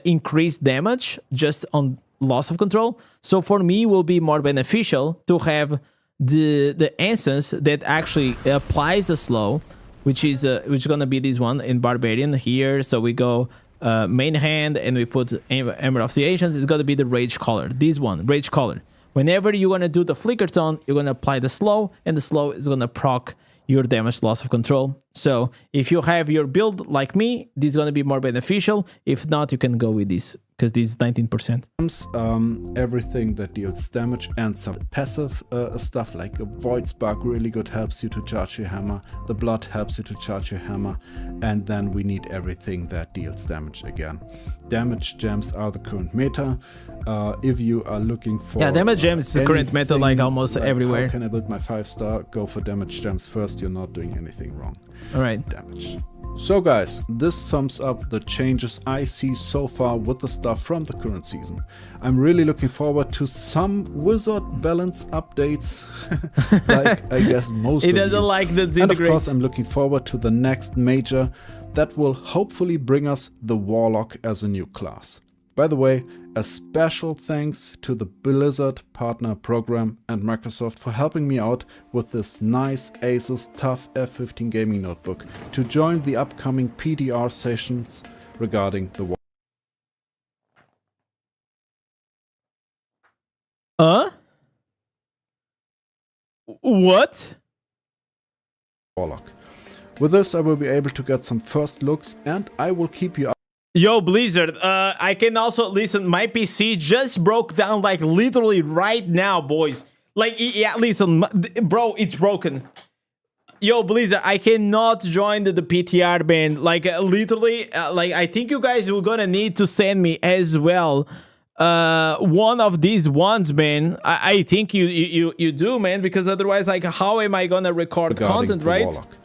increased damage just on loss of control. So for me, it will be more beneficial to have the instance that actually applies the slow, which is gonna be this one in Barbarian here. So we go main hand and we put Ember of the Ancients. It's gonna be the Rage Collar, this one, Rage Collar. Whenever you're gonna do the Flicker Tone, you're gonna apply the slow, and the slow is gonna proc your damage loss of control. So if you have your build like me, this is gonna be more beneficial. If not, you can go with this, because this is 19%. Everything that deals damage and some passive stuff like a Void Spark really good, helps you to charge your hammer. The Blood helps you to charge your hammer. And then we need everything that deals damage again. Damage gems are the current meta. If you are looking for... Yeah, damage gems is the current meta like almost everywhere. How can I build my 5-star? Go for damage gems first. You're not doing anything wrong. All right. Damage. So guys, this sums up the changes I see so far with the stuff from the current season. I'm really looking forward to some wizard balance updates, like I guess most He of doesn't you. like the And of course disintegrates. I'm looking forward to the next major that will hopefully bring us the Warlock as a new class. By the way, a special thanks to the Blizzard Partner Program and Microsoft for helping me out with this nice Asus TUF F15 gaming notebook to join the upcoming PDR sessions regarding the What? Warlock. With this I will be able to get some first looks and I will keep you up. Yo, Blizzard, I can also listen. My PC just broke down like literally right now, boys. Like, yeah, listen, bro, it's broken. Yo, Blizzard, I cannot join the PTR band. Like, literally, like, I think you guys were gonna need to send me as well one of these ones, man. I think you do, man, because otherwise, like, how am I gonna record content, right? Warlock.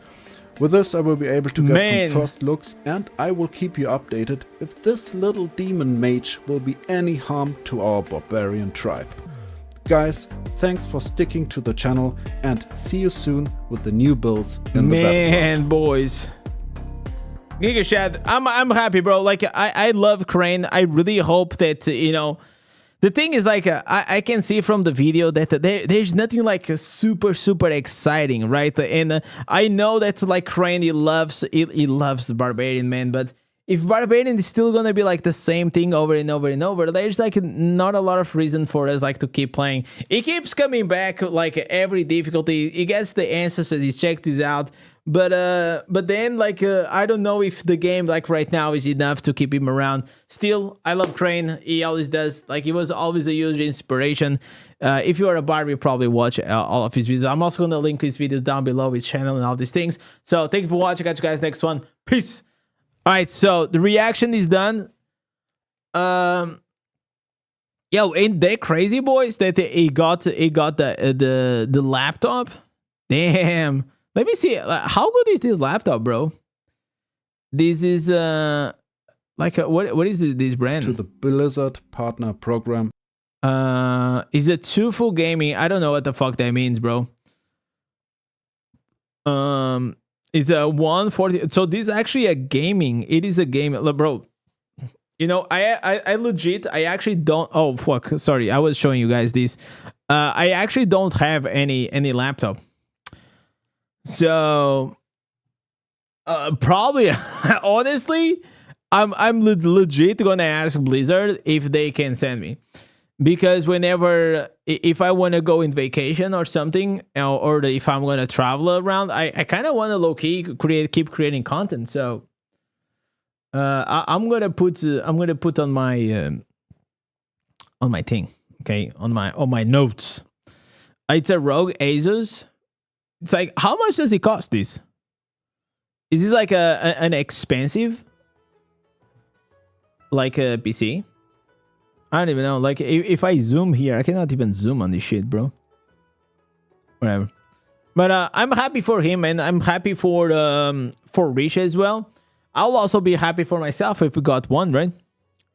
With this I will be able to get Man. some first looks and I will keep you updated if this little demon mage will be any harm to our barbarian tribe. Guys, thanks for sticking to the channel and see you soon with the new builds in the battleground. Man, boys. Giga Shad, I'm happy, bro. Like, I love Crane. I really hope that, you know, the thing is, like, I can see from the video that there's nothing like super exciting, right? And I know that, like, Crane, he loves Barbarian, man. But if Barbarian is still gonna be like the same thing over and over and over, there's like not a lot of reason for us like to keep playing. It keeps coming back like every difficulty. He gets the answers and he checks this out. But then, like, I don't know if the game, like, right now is enough to keep him around. Still, I love Crane. He always does. Like, he was always a huge inspiration. If you are a barber, you probably watch all of his videos. I'm also going to link his videos down below, his channel and all these things. So, thank you for watching. Catch you guys next one. Peace. All right, so the reaction is done. Yo, ain't that crazy, boys, that he got the laptop? Damn. Let me see. How good is this laptop, bro? This is like what is this brand? To the Blizzard Partner Program. Is it Tufu Gaming? I don't know what the fuck that means, bro. Is a 140. So this is actually a gaming. It is a game, bro. You know, I legit, I actually don't. Oh fuck, sorry, I was showing you guys this. I actually don't have any laptop. So probably honestly I'm legit gonna ask Blizzard if they can send me, because whenever if I want to go in vacation or something, or if I'm gonna travel around, I kind of want to low-key keep creating content. So I'm gonna put on my thing, okay, on my notes. It's a Rogue Asus. It's like, how much does it cost this? Is this like an expensive, like a PC? I don't even know. Like, if I zoom here, I cannot even zoom on this shit, bro. Whatever. But I'm happy for him, and I'm happy for Rich as well. I'll also be happy for myself if we got one, right?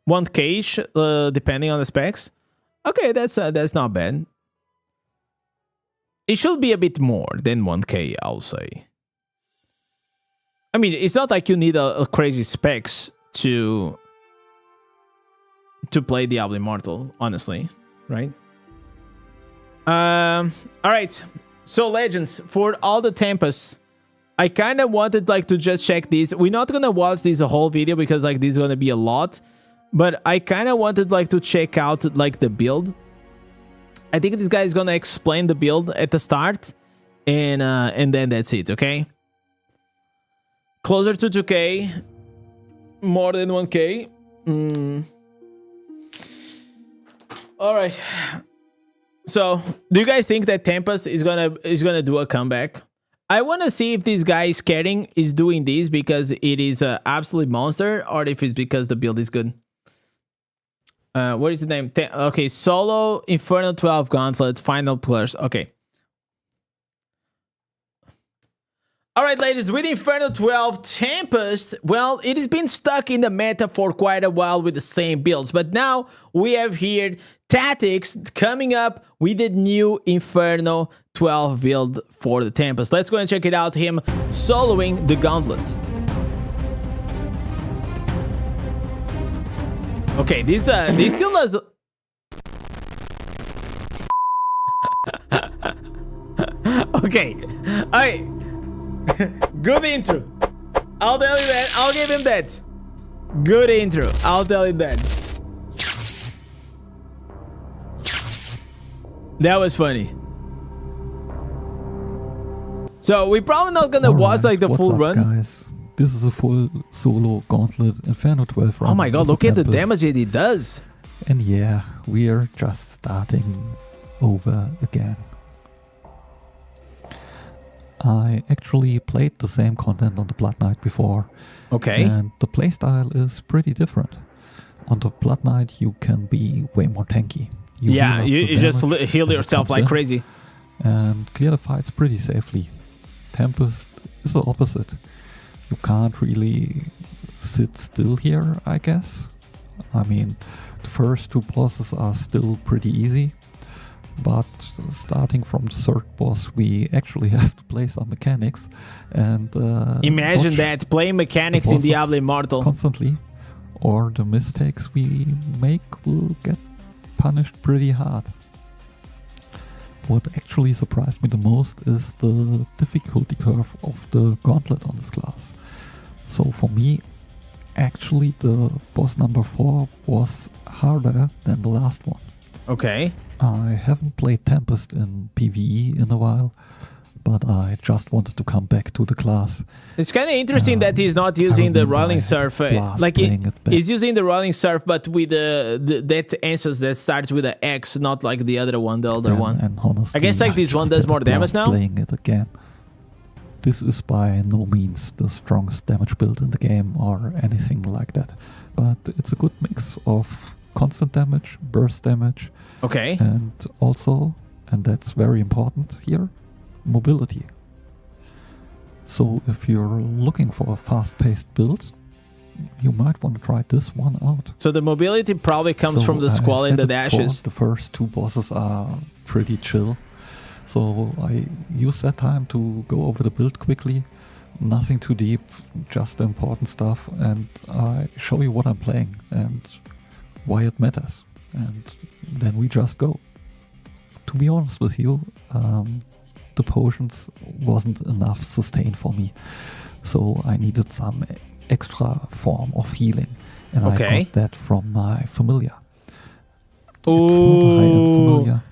1K, depending on the specs. Okay, that's not bad. It should be a bit more than 1K, I'll say. I mean, it's not like you need a crazy specs to play Diablo Immortal, honestly, right? All right. So, Legends, for all the Tempests, I kind of wanted like to just check these. We're not gonna watch this whole video because like this is gonna be a lot, but I kind of wanted like to check out like the build. I think this guy is gonna explain the build at the start, and then that's it. Okay. Closer to 2K, more than 1K. All right. So, do you guys think that Tempest is gonna do a comeback? I want to see if this guy Scaring is doing this because it is an absolute monster, or if it's because the build is good. What is the name? Okay, Solo, Inferno 12 Gauntlet, Final Plus. Okay. All right, ladies, with Inferno 12 Tempest, well, it has been stuck in the meta for quite a while with the same builds, but now we have here Tactics coming up with the new Inferno 12 build for the Tempest. Let's go and check it out, him soloing the Gauntlet. Okay, this still does... Okay, alright. Good intro. I'll tell you that. I'll give him that. Good intro. I'll tell you that. That was funny. So we're probably not gonna watch like the full run. Guys? This is a full solo Gauntlet Inferno 12 run. Oh my god, look at the damage that it does. And yeah, we are just starting over again. I actually played the same content on the Blood Knight before. Okay. And the playstyle is pretty different. On the Blood Knight, you can be way more tanky. Yeah, you just heal yourself like crazy. And clear the fights pretty safely. Tempest is the opposite. You can't really sit still here, I guess. I mean, the first two bosses are still pretty easy. But starting from the third boss, we actually have to play some mechanics and imagine that, playing mechanics in Diablo Immortal constantly, or the mistakes we make will get punished pretty hard. What actually surprised me the most is the difficulty curve of the Gauntlet on this class. So for me, actually the boss number 4 was harder than the last one. Okay. I haven't played Tempest in PvE in a while, but I just wanted to come back to the class. It's kind of interesting that he's not using the rolling surf. Like he's using the rolling surf, but with that instance that starts with an X, not like the other one, the older one. And honestly, I guess like this one does more damage now. Playing it again. This is by no means the strongest damage build in the game or anything like that, but it's a good mix of constant damage, burst damage. Okay. And also, and that's very important here, mobility. So if you're looking for a fast-paced build, you might want to try this one out. So the mobility probably comes from the Squall and the dashes. The first two bosses are pretty chill. So I use that time to go over the build quickly. Nothing too deep, just the important stuff. And I show you what I'm playing and why it matters. And then we just go. To be honest with you, the potions wasn't enough sustain for me, so I needed some extra form of healing, and I got that from my familiar. It's not high-end familiar.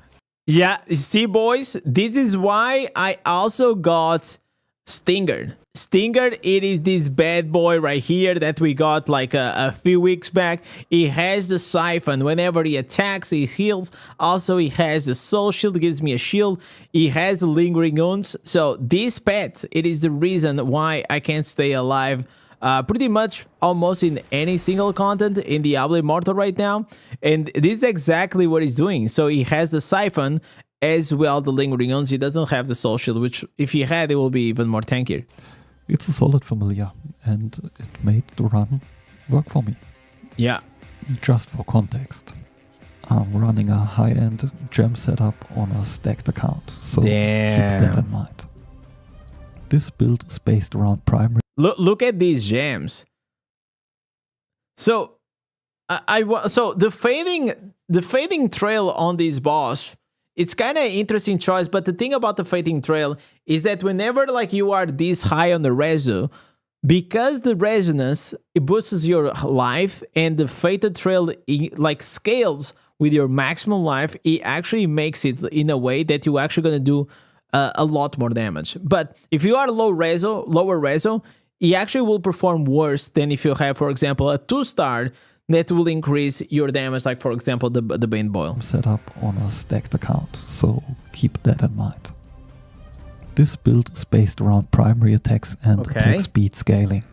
Yeah, see boys, this is why I also got Stinger. Stinger, it is this bad boy right here that we got like a few weeks back. He has the siphon. Whenever he attacks, he heals. Also, he has the soul shield, gives me a shield. He has the lingering wounds. So this pet, it is the reason why I can stay alive pretty much almost in any single content in Diablo Immortal right now. And this is exactly what he's doing. So he has the siphon as well, the lingering wounds. He doesn't have the soul shield, which if he had, it will be even more tankier. It's a solid familiar, and it made the run work for me. Yeah. Just for context, I'm running a high-end gem setup on a stacked account, so keep that in mind. This build is based around primary. Look at these gems. So, so the fading trail on this boss, it's kind of an interesting choice, but the thing about the fading trail is that whenever like you are this high on the reso, because the resonance, it boosts your life, and the faded trail like scales with your maximum life, it actually makes it in a way that you're actually going to do a lot more damage. But if you are lower reso, it actually will perform worse than if you have, for example, a 2-star that will increase your damage, like for example the Bane Boil. Set up on a stacked account, so keep that in mind. This build is based around primary attacks and attack speed scaling.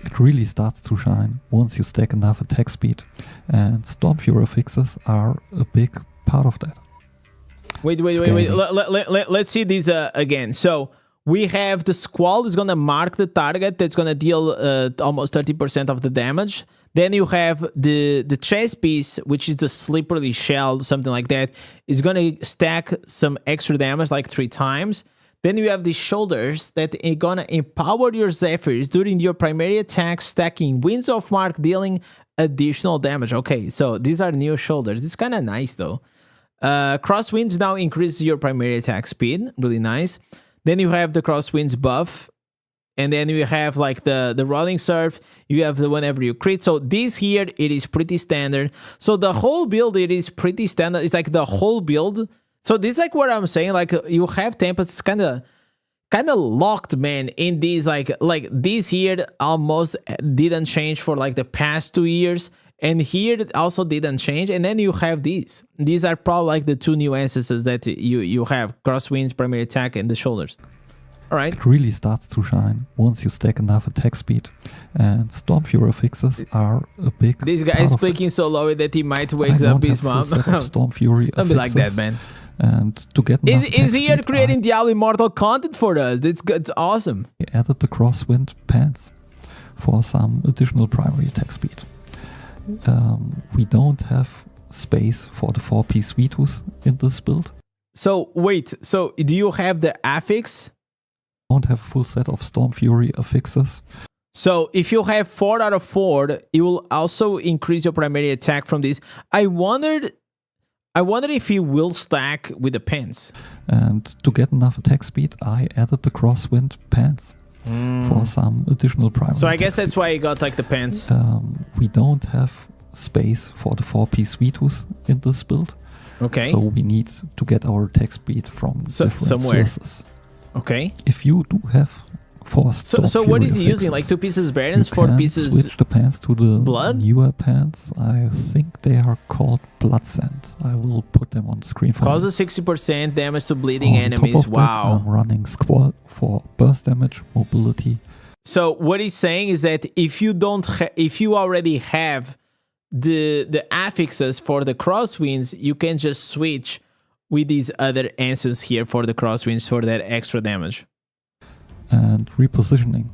It really starts to shine once you stack enough attack speed, and Stormfury fixes are a big part of that. Wait. Let's see these again. So We have the Squall is gonna mark the target. That's gonna deal almost 30% of the damage. Then you have the chest piece, which is the slippery shell, something like that, is gonna stack some extra damage, like 3 times. Then you have the shoulders that are gonna empower your Zephyrs during your primary attack, stacking Winds of Mark, dealing additional damage. Okay, so these are new shoulders. It's kind of nice though. Crosswinds now increases your primary attack speed. Really nice. Then you have the Crosswinds buff. And then you have like the Rolling Surf. You have the whenever you crit. So this here, it is pretty standard. So the whole build, it is pretty standard. It's like the whole build. So this is like what I'm saying. Like you have Tempests kind of locked, man, in these like this here almost didn't change for like the past 2 years. And here it also didn't change. And then you have these. These are probably like the 2 new instances that you have. Crosswinds, primary attack, and the shoulders. All right. It really starts to shine once you stack enough attack speed. And Storm Fury fixes are a big This guy is speaking so low that he might wake I up don't his have mom. full set of Storm Fury Don't be like that, affixes. man. And to get enough Is he here attack speed, creating Diablo Immortal content for us? It's awesome. I added the Crosswind pants for some additional primary attack speed. We don't have space for the 4-piece V2s in this build. So wait, so do you have the affix? Don't have a full set of Storm Fury affixes. So if you have 4 out of 4, it will also increase your primary attack from this. I wondered if he will stack with the pants. And to get enough attack speed, I added the Crosswind pants for some additional primary. So I guess attack that's speed. why he got like the pants. We don't have space for the 4-piece V2s in this build. Okay. So we need to get our attack speed from different somewhere. sources. Okay. If you do have forced So what is he using? Like 2 pieces Barons, 4 pieces switch the pants to the blood? newer pants. I think they are called Blood Scent. I will put them on the screen for you. Causes 60% damage to bleeding On top enemies. of that, Wow. I'm running Squall for burst damage, mobility. So what he's saying is that if you already have the affixes for the Crosswinds, you can just switch with these other answers here for the Crosswinds for that extra damage. And repositioning.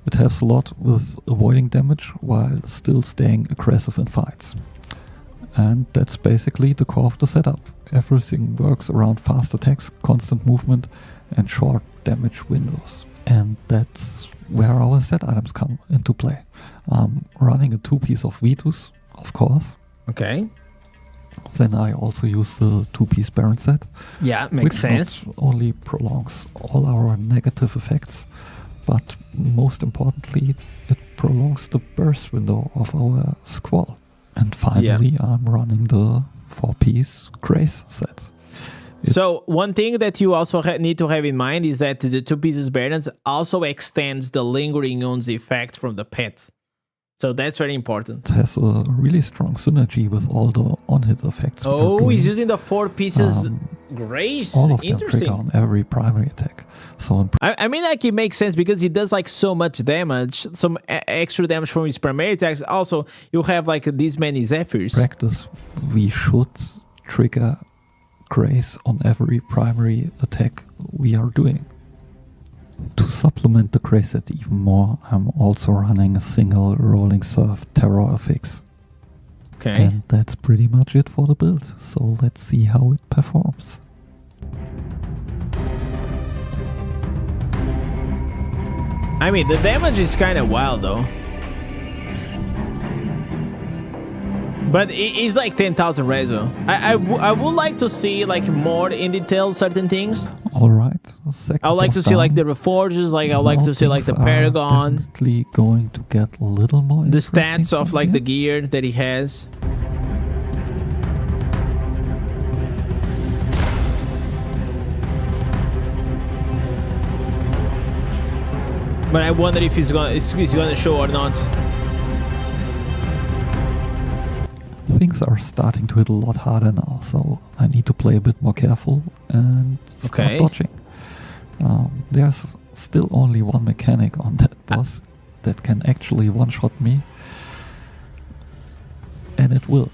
It helps a lot with avoiding damage while still staying aggressive in fights. And that's basically the core of the setup. Everything works around fast attacks, constant movement, and short damage windows. And that's where our set items come into play. I'm running a 2-piece of V2s, of course. Okay. Then I also use the 2-piece Baron set. Yeah, makes which sense. not only prolongs all our negative effects, but most importantly, it prolongs the burst window of our Squall. And finally, I'm running the 4-piece Grace set. So one thing that you also need to have in mind is that the 2 pieces Barons also extends the lingering wounds effect from the pet. So that's very important. It has a really strong synergy with all the on-hit effects. we are Oh, doing. he's using the 4 pieces Grace. All of them Interesting. trigger on every primary attack. So in I mean, like, it makes sense because he does like so much damage, some extra damage from his primary attacks. Also, you have like these many Zephyrs. practice, we should trigger Grace on every primary attack we are doing. To supplement the Grace set even more, I'm also running a single Rolling Surf Terror affix. Okay. And that's pretty much it for the build. So let's see how it performs. I mean, the damage is kind of wild though. But it's like 10,000 reso. I would like to see like more in detail certain things. Alright. I would like to see like the Reforges, like I would like to see like the Paragon, Definitely going to get a little more the interesting stats of from like the here. gear that he has. But I wonder if he's gonna show or not. Things are starting to hit a lot harder now, so I need to play a bit more careful and start dodging. There's still only one mechanic on that boss that can actually one-shot me, and it will.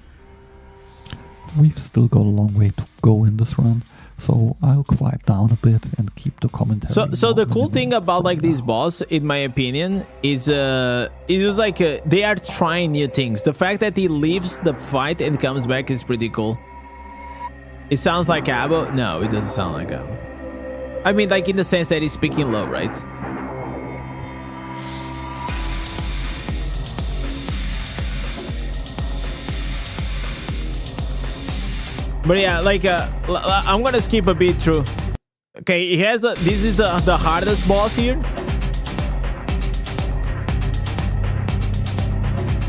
We've still got a long way to go in this run, So I'll quiet down a bit and keep the commentary. So the more cool thing minimal about for like this now. boss, in my opinion, is it was like they are trying new things. The fact that he leaves the fight and comes back is pretty cool. It sounds like Abo. No, it doesn't sound like Abo. I mean, like in the sense that he's speaking low, right? But yeah, like I'm gonna skip a bit through. Okay, he has this is the hardest boss here.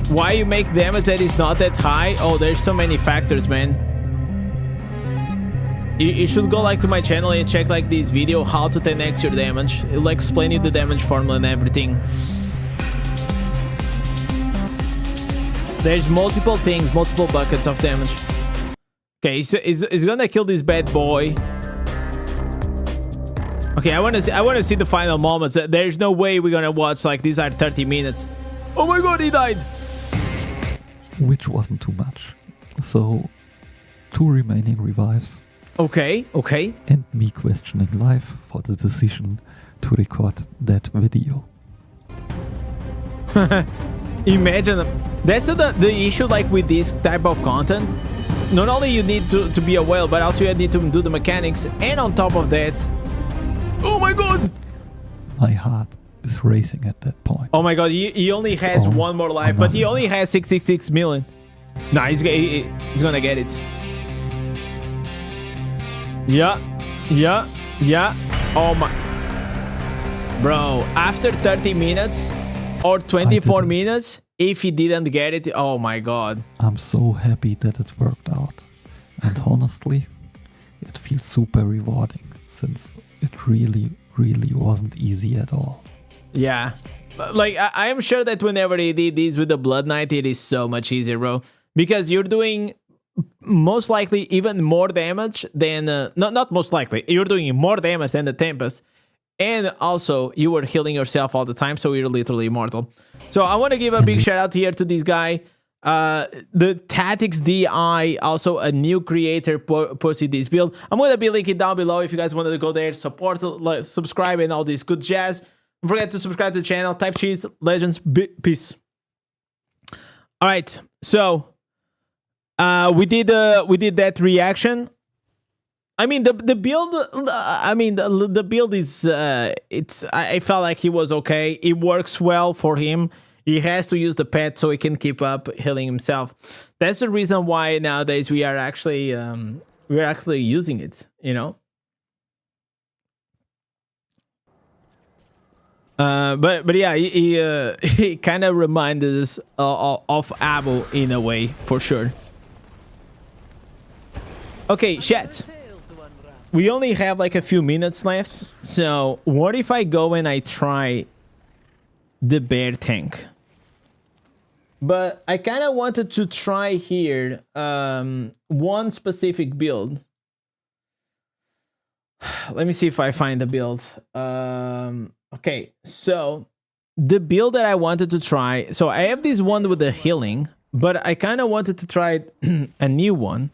Why you make damage that is not that high? Oh, there's so many factors, man. You should go like to my channel and check like this video how to 10x your damage. It'll explain you the damage formula and everything. There's multiple things, multiple buckets of damage. Okay, he's gonna kill this bad boy. Okay, I wanna see the final moments. There's no way we're gonna watch like these are 30 minutes. Oh my god, he died. Which wasn't too much. So 2 remaining revives. Okay, okay. And me questioning life for the decision to record that video. Imagine that's the issue like with this type of content. Not only you need to be a whale, but also you need to do the mechanics, and on top of that, oh my god, My heart is racing at that point. oh my god, he only has all one more life, but he only has 666 million. Nah, he's gonna get it. Yeah. Oh my, bro, after 30 minutes or 24 minutes, if he didn't get it, oh my god. I'm so happy that it worked out. And honestly, it feels super rewarding since it really wasn't easy at all. Yeah, like I am sure that whenever he did this with the Blood Knight, it is so much easier, bro, because you're doing most likely even more damage than not most likely, you're doing more damage than the Tempest, and also you were healing yourself all the time, so you're literally immortal. So I want to give a big shout out here to this guy, the Tactics DI, also a new creator, posted this build. I'm going to be linking down below if you guys wanted to go there, support, like, subscribe, and all this good jazz. Don't forget to subscribe to the channel. Type cheese, legends, peace. All right, so we did that reaction. I mean the build. I mean the build is I felt like he was okay. It works well for him. He has to use the pet so he can keep up healing himself. That's the reason why nowadays we are actually using it. You know. But yeah, he kind of reminded us of Abu in a way, for sure. Okay, chat. We only have like a few minutes left. So what if I go and I try the bear tank? But I kind of wanted to try here one specific build. Let me see if I find the build. Okay, so the build that I wanted to try. So I have this one with the healing, but I kind of wanted to try a new one.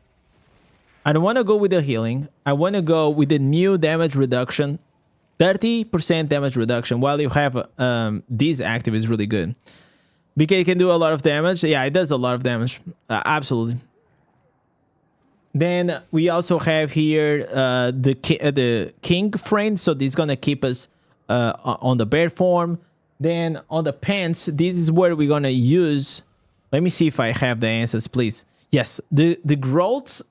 I don't want to go with the healing. I want to go with the new damage reduction. 30% damage reduction while you have this active is really good. Because it can do a lot of damage. Yeah, it does a lot of damage. Absolutely. Then we also have here the king friend. So this is going to keep us on the bear form. Then on the pants, this is where we're going to use. Let me see if I have the answers, please. Yes, the growth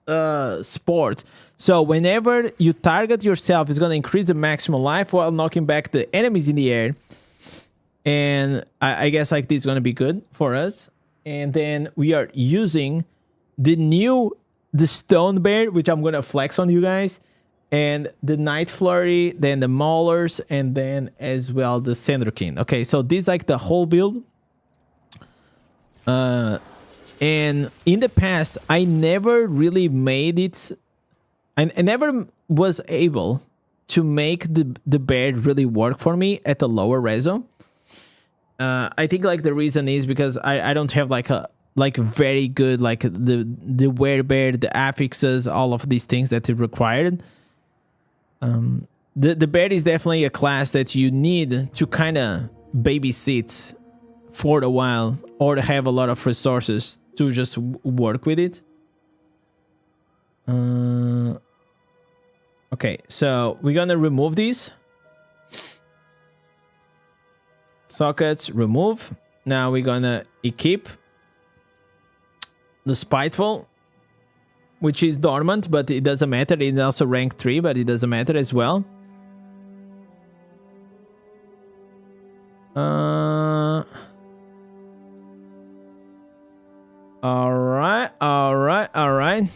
sport. So whenever you target yourself, it's going to increase the maximum life while knocking back the enemies in the air. And I guess like this is going to be good for us. And then we are using the stone bear, which I'm going to flex on you guys. And the night flurry, then the maulers, and then as well the Sandrokin. Okay, so this is like the whole build. And in the past, I never really made it. I never was able to make the bear really work for me at the lower reso. I think like the reason is because I don't have like very good like the werebear, the affixes, all of these things that it required. The bear is definitely a class that you need to kind of babysit for a while, or to have a lot of resources to just work with it. Okay, so we're gonna remove these sockets. Remove. Now we're gonna equip the Spiteful, which is dormant, but it doesn't matter. It's also rank 3, but it doesn't matter as well. All right.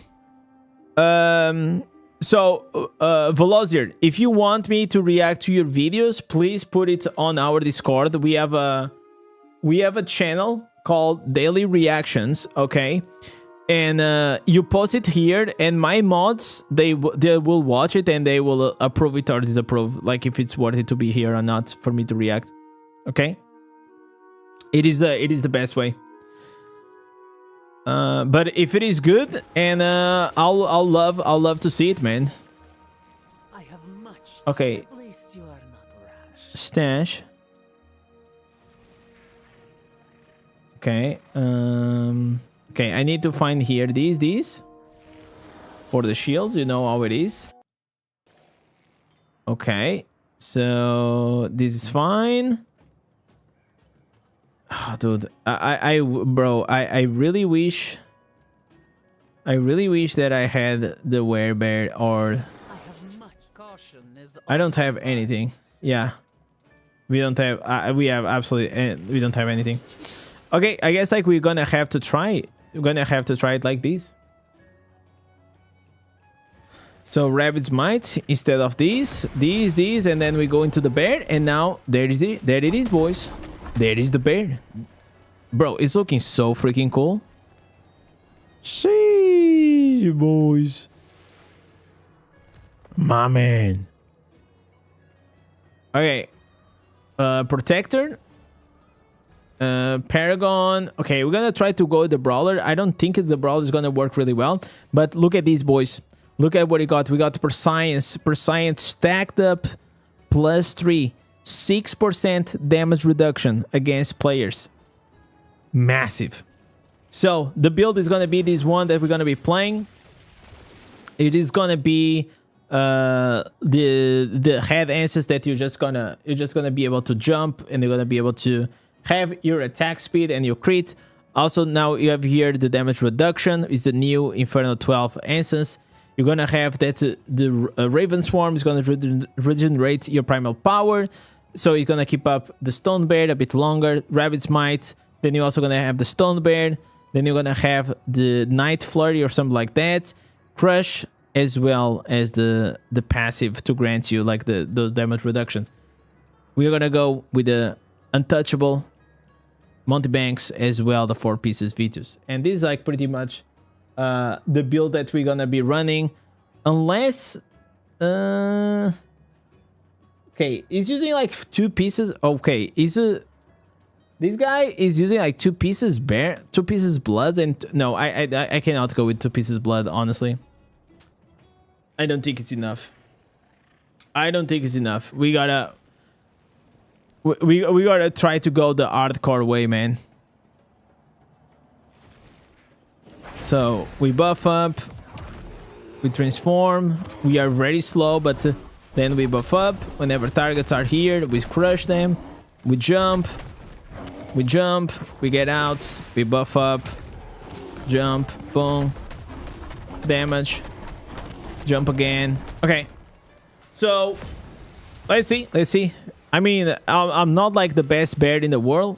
So, Velocier, if you want me to react to your videos, please put it on our Discord. We have a channel called Daily Reactions, okay? And you post it here, and my mods, they will watch it and they will approve it or disapprove, like if it's worth it to be here or not for me to react. Okay? It is the best way. But if it is good, and I'll love to see it, man. I have much. Okay. At least you are not rash. Stash. Okay. Okay, I need to find here these for the shields. You know how it is. Okay, so this is fine. Oh, dude, I really wish that I had the werebear, or I have much. Caution is I don't have anything. Yeah, we don't have. We have absolutely. We don't have anything. Okay, I guess like we're gonna have to try it. We're gonna have to try it like this. So Rabbit's Might instead of these, and then we go into the bear, and now there it is, boys. There is the bear. Bro, it's looking so freaking cool. See, boys. My man. Okay. Protector. Paragon. Okay, we're gonna try to go with the Brawler. I don't think the Brawler is gonna work really well. But look at these, boys. Look at what we got. We got Perscience. Perscience stacked up +3. 6% damage reduction against players. Massive. So the build is gonna be this one that we're gonna be playing. It is gonna be the head answers that you're just gonna be able to jump, and you're gonna be able to have your attack speed and your crit. Also, now you have here the damage reduction is the new Inferno 12 instance. You're gonna have that the Raven Swarm is gonna regenerate your primal power. So you're gonna keep up the Stone Bear a bit longer. Rabbit's Might. Then you're also gonna have the Stone Bear. Then you're gonna have the Night Flurry or something like that. Crush, as well as the passive to grant you like those damage reductions. We're gonna go with the Untouchable, Monty Banks, as well the 4 pieces Vitus. And this is like pretty much the build that we're gonna be running, unless okay, he's using like 2 pieces. Okay, this guy is using like 2 pieces blood, and no, I cannot go with 2 pieces blood, honestly. I don't think it's enough. We gotta try to go the hardcore way, man. So we buff up, we transform, we are very slow, but then we buff up. Whenever targets are here, we crush them. We jump, we get out, we buff up, jump, boom, damage, jump again. Okay, so let's see. I mean, I'm not like the best bear in the world,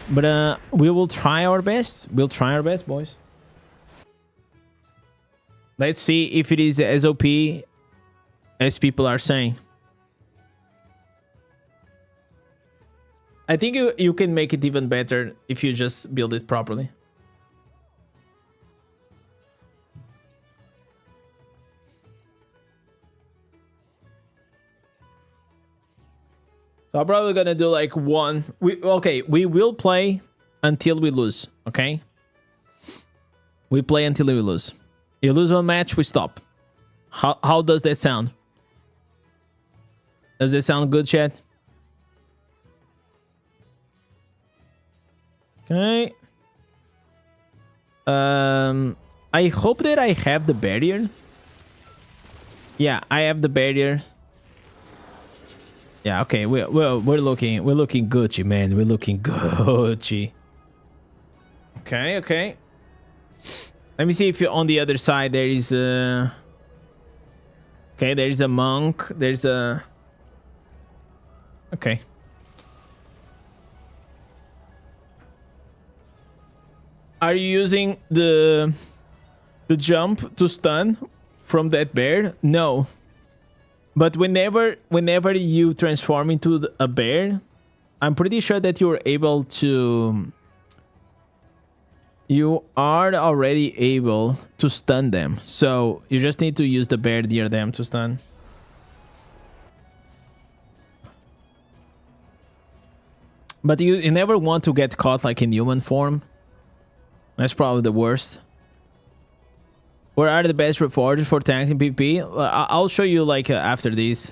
but we will try our best. We'll try our best, boys. Let's see if it is as OP as people are saying. I think you can make it even better if you just build it properly. So I'm probably gonna do like one. We will play until we lose. Okay, we play until we lose. You lose one match, we stop. How does that sound? Does it sound good, chat? Okay. I hope that I have the barrier. Yeah, I have the barrier. Yeah, okay. We're looking Gucci, man. We're looking Gucci. Okay, okay. Let me see if on the other side there is a. Okay, there is a monk. There's a. Okay. Are you using the jump to stun from that bear? No. But whenever you transform into a bear, I'm pretty sure that you're able to. You are already able to stun them. So you just need to use the bear near them to stun. But you never want to get caught like in human form. That's probably the worst. What are the best reforges for tanking PvP? I'll show you like after these.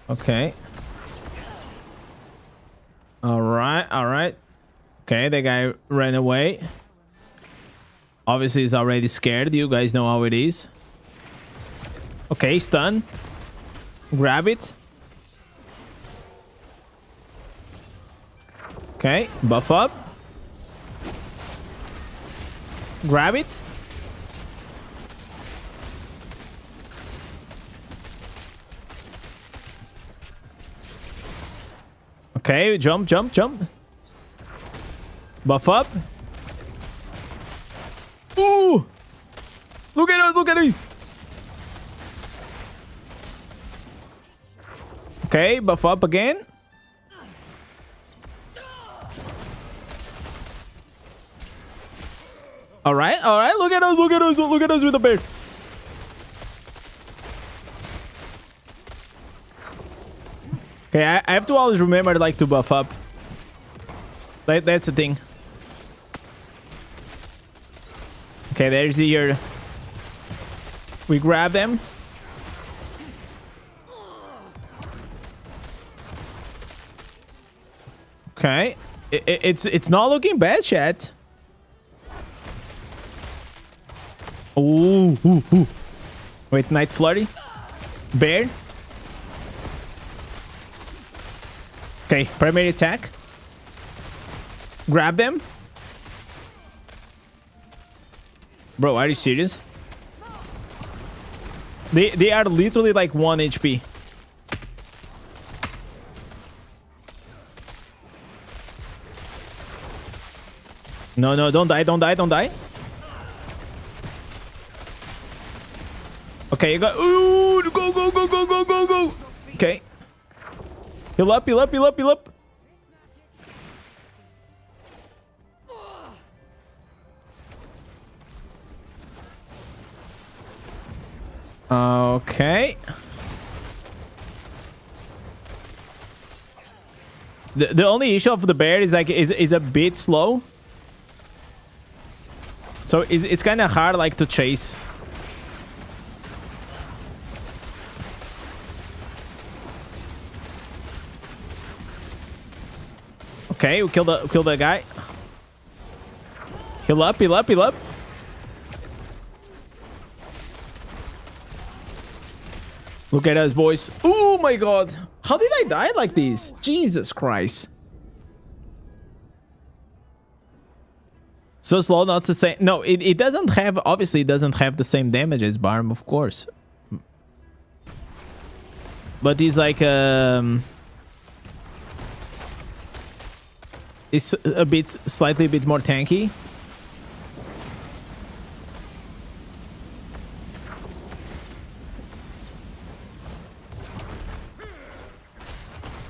Okay. Alright, alright. Okay, the guy ran away. Obviously, he's already scared. You guys know how it is. Okay, stun. Grab it. Okay, buff up. Grab it. Okay, jump, jump, jump. Buff up. Ooh! Look at it, look at it! Okay, buff up again. Alright, alright, look at us, look at us, look at us with the bear. Okay, I have to always remember like to buff up. That's the thing. Okay, there's the we grab them. Okay, it's not looking bad, chat. Ooh, ooh, ooh. Wait, Night Flurry. Bear. Okay, primary attack. Grab them. Bro, are you serious? They are literally like 1 HP. No, no, don't die, don't die, don't die. Okay, you got. Ooh, go, go, go, go, go, go, go. Okay. Heal up, heal up, heal up, heal up. Okay. The only issue of the bear is like is a bit slow. So it's kind of hard like to chase. Okay, we kill the guy. Heal up, heal up, heal up. Look at us, boys. Oh my god. How did I die like this? Jesus Christ. So slow, not the same. No, it doesn't have, obviously it doesn't have the same damage as Barm, of course. But he's like it's a bit, slightly a bit more tanky.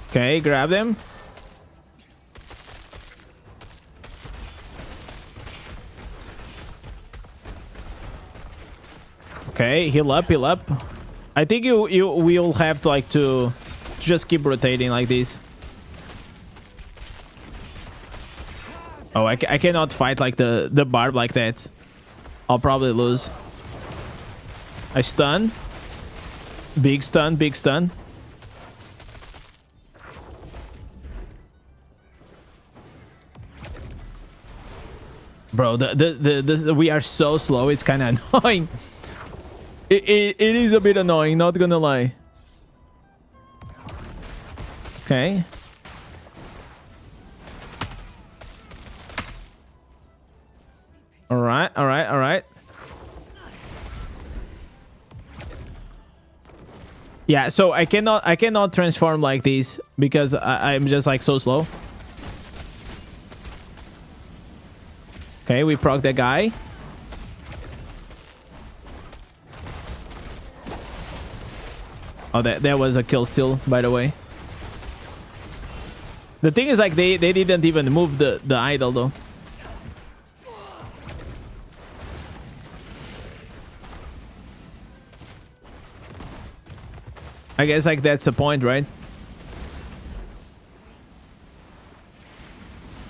Okay, grab them. Okay, heal up, heal up. I think you will have to like to just keep rotating like this. Oh, I cannot fight like the barb like that. I'll probably lose. I stun. Big stun, big stun. Bro, we are so slow. It's kind of annoying. It is a bit annoying, not gonna lie. Okay. All right, all right, all right. Yeah, so I cannot transform like this because I'm just like so slow. Okay, we proc that guy. Oh, that was a kill steal, by the way. The thing is, like, they didn't even move the idol though. I guess like that's the point, right?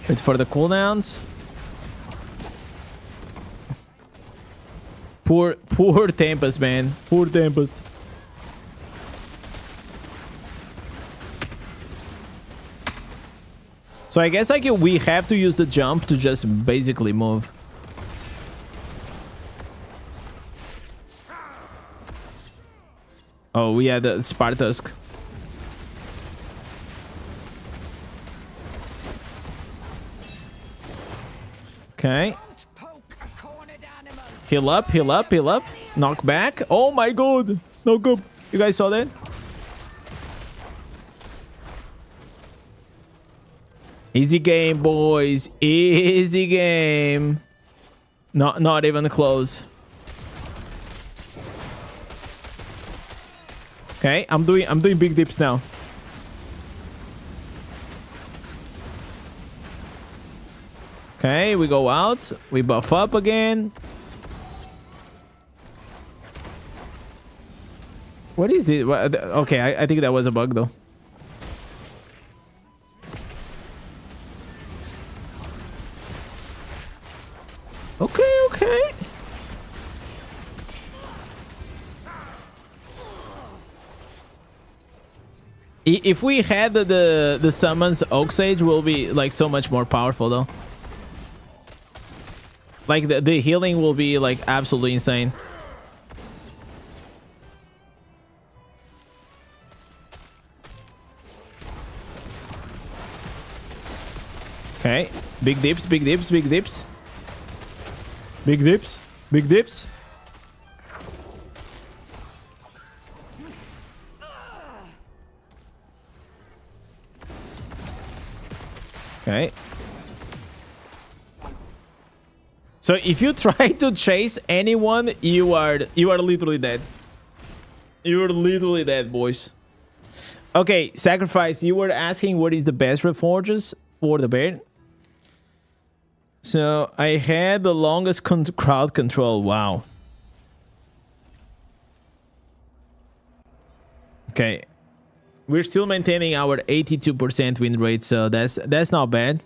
It's for the cooldowns. Poor Tempest, man. Poor Tempest. So I guess like we have to use the jump to just basically move. Oh yeah, the Spartusk. Okay. Heal up, heal up, heal up. Knock back. Oh my god. No good. You guys saw that? Easy game, boys. Easy game. Not even close. Okay, I'm doing big dips now. Okay, we go out. We buff up again. What is this? Okay, I think that was a bug though. Okay, okay. If we had the summons, Oak Sage will be like so much more powerful though. Like the healing will be like absolutely insane. Okay, big dips, big dips, big dips. Big dips, big dips. Okay. So if you try to chase anyone, you are literally dead. You are literally dead, boys. Okay, Sacrifice, you were asking what is the best Reforges for the bear. So I had the longest crowd control. Wow. Okay. We're still maintaining our 82% win rate, so that's not bad.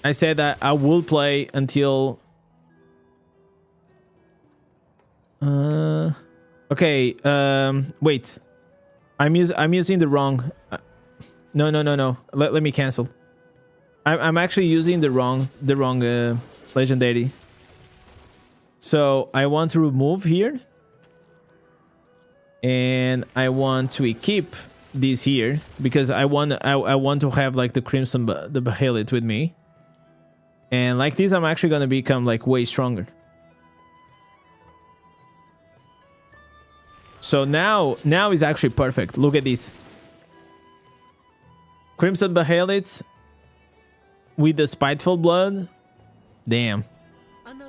I said that I will play until okay, wait. I'm using the wrong no. Let me cancel. I'm actually using the wrong legendary. So I want to remove here. And I want to equip this here because I want to have like the Crimson the Behelit with me. And like this I'm actually going to become like way stronger. So now is actually perfect. Look at this. Crimson Behelits with the Spiteful Blood. Damn.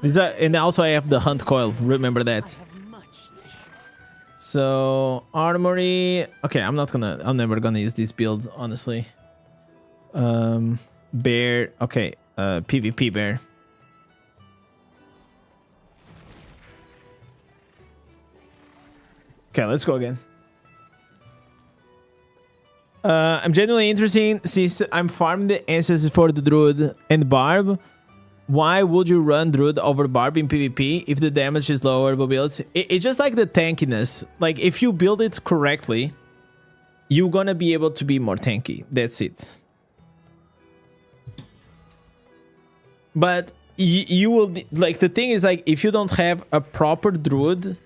And also I have the Hunt Coil. Remember that. So Armory. Okay, I'm never gonna use this build, honestly. Bear. Okay, PvP bear. Okay, let's go again. I'm genuinely interested since I'm farming the ancestors for the Druid and Barb. Why would you run Druid over Barb in PvP if the damage is lower but built? It's just like the tankiness. Like if you build it correctly, you're gonna be able to be more tanky. That's it. But you will, like, the thing is, like, if you don't have a proper Druid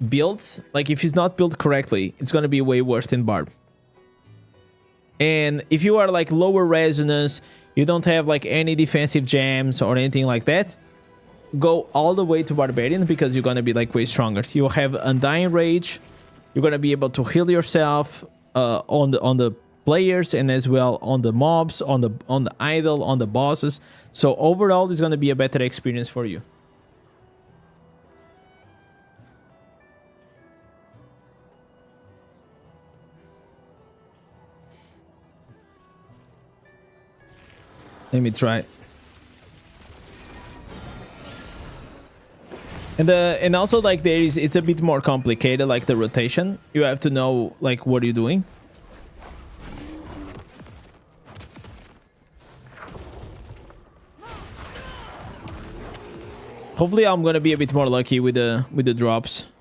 built, like if it's not built correctly, it's gonna be way worse than Barb. And if you are like lower resonance, you don't have like any defensive jams or anything like that, go all the way to Barbarian, because you're gonna be like way stronger. You'll have Undying Rage, you're gonna be able to heal yourself on the players, and as well on the mobs, on the idol, on the bosses. So overall, it's gonna be a better experience for you. Let me try. And also, like, it's a bit more complicated, like the rotation. You have to know like what you're doing. Hopefully I'm gonna be a bit more lucky with the drops.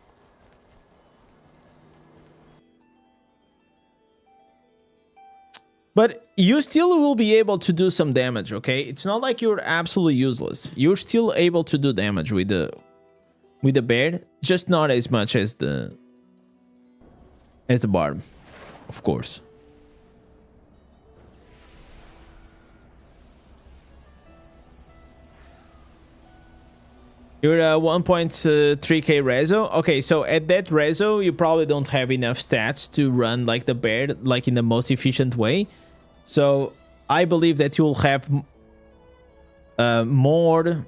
But you still will be able to do some damage, okay? It's not like you're absolutely useless. You're still able to do damage with the bear, just not as much as the barb, of course. You're 1.3k reso. Okay, so at that reso, you probably don't have enough stats to run like the bear, like in the most efficient way. So I believe that you'll have more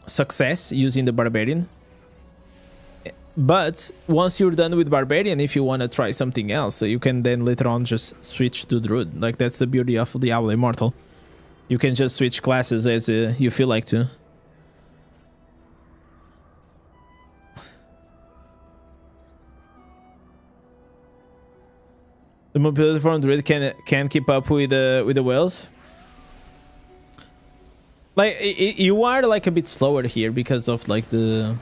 success using the Barbarian. But once you're done with Barbarian, if you want to try something else, you can then later on just switch to Druid. Like, that's the beauty of Diablo Immortal. You can just switch classes as you feel like to. The mobility from Druid can keep up with the whales. Like, you are like a bit slower here because of like the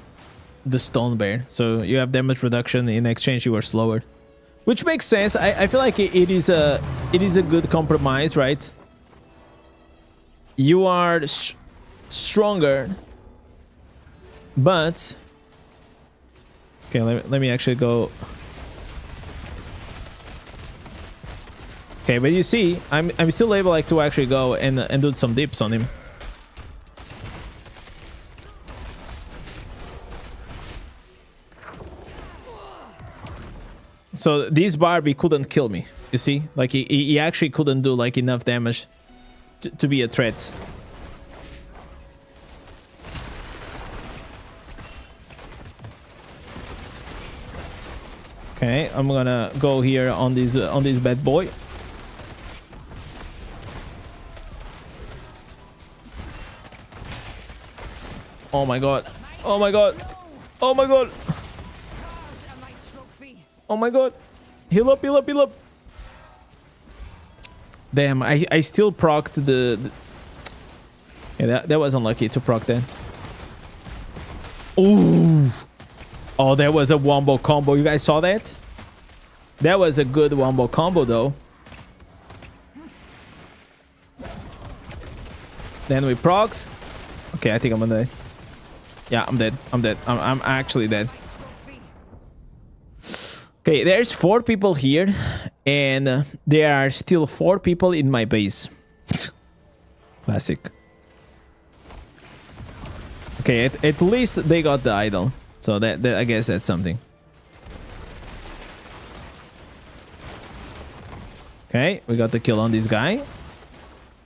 stone bear. So you have damage reduction, in exchange you are slower, which makes sense. I feel like it is a good compromise, right? You are stronger, but okay, let me actually go. Okay, but you see, I'm still able like to actually go and do some dips on him. So this Barbie couldn't kill me. You see, like he actually couldn't do like enough damage to be a threat. Okay, I'm gonna go here on this bad boy. Oh my god. Oh my god. Oh my god. Oh my god. Heal up, heal up, heal up. Damn, I still procced the... Yeah, that was unlucky to proc that. Ooh. Oh, that was a wombo combo. You guys saw that? That was a good wombo combo though. Then we procced. Okay, I think I'm gonna die. Yeah, I'm dead. I'm dead. I'm actually dead. Okay, there's 4 people here, and there are still 4 people in my base. Classic. Okay, at least they got the idol, so that I guess that's something. Okay, we got the kill on this guy.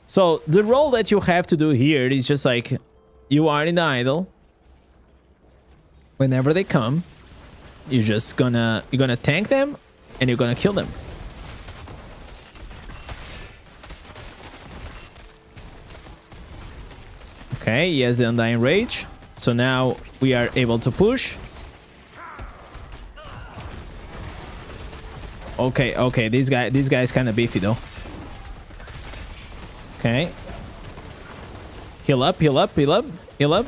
So the role that you have to do here is just like, you are in the idol. Whenever they come, you're gonna tank them and you're gonna kill them. Okay, he has the Undying Rage, so now we are able to push. Okay, this guy is kind of beefy though. Okay. Heal up, heal up, heal up, heal up.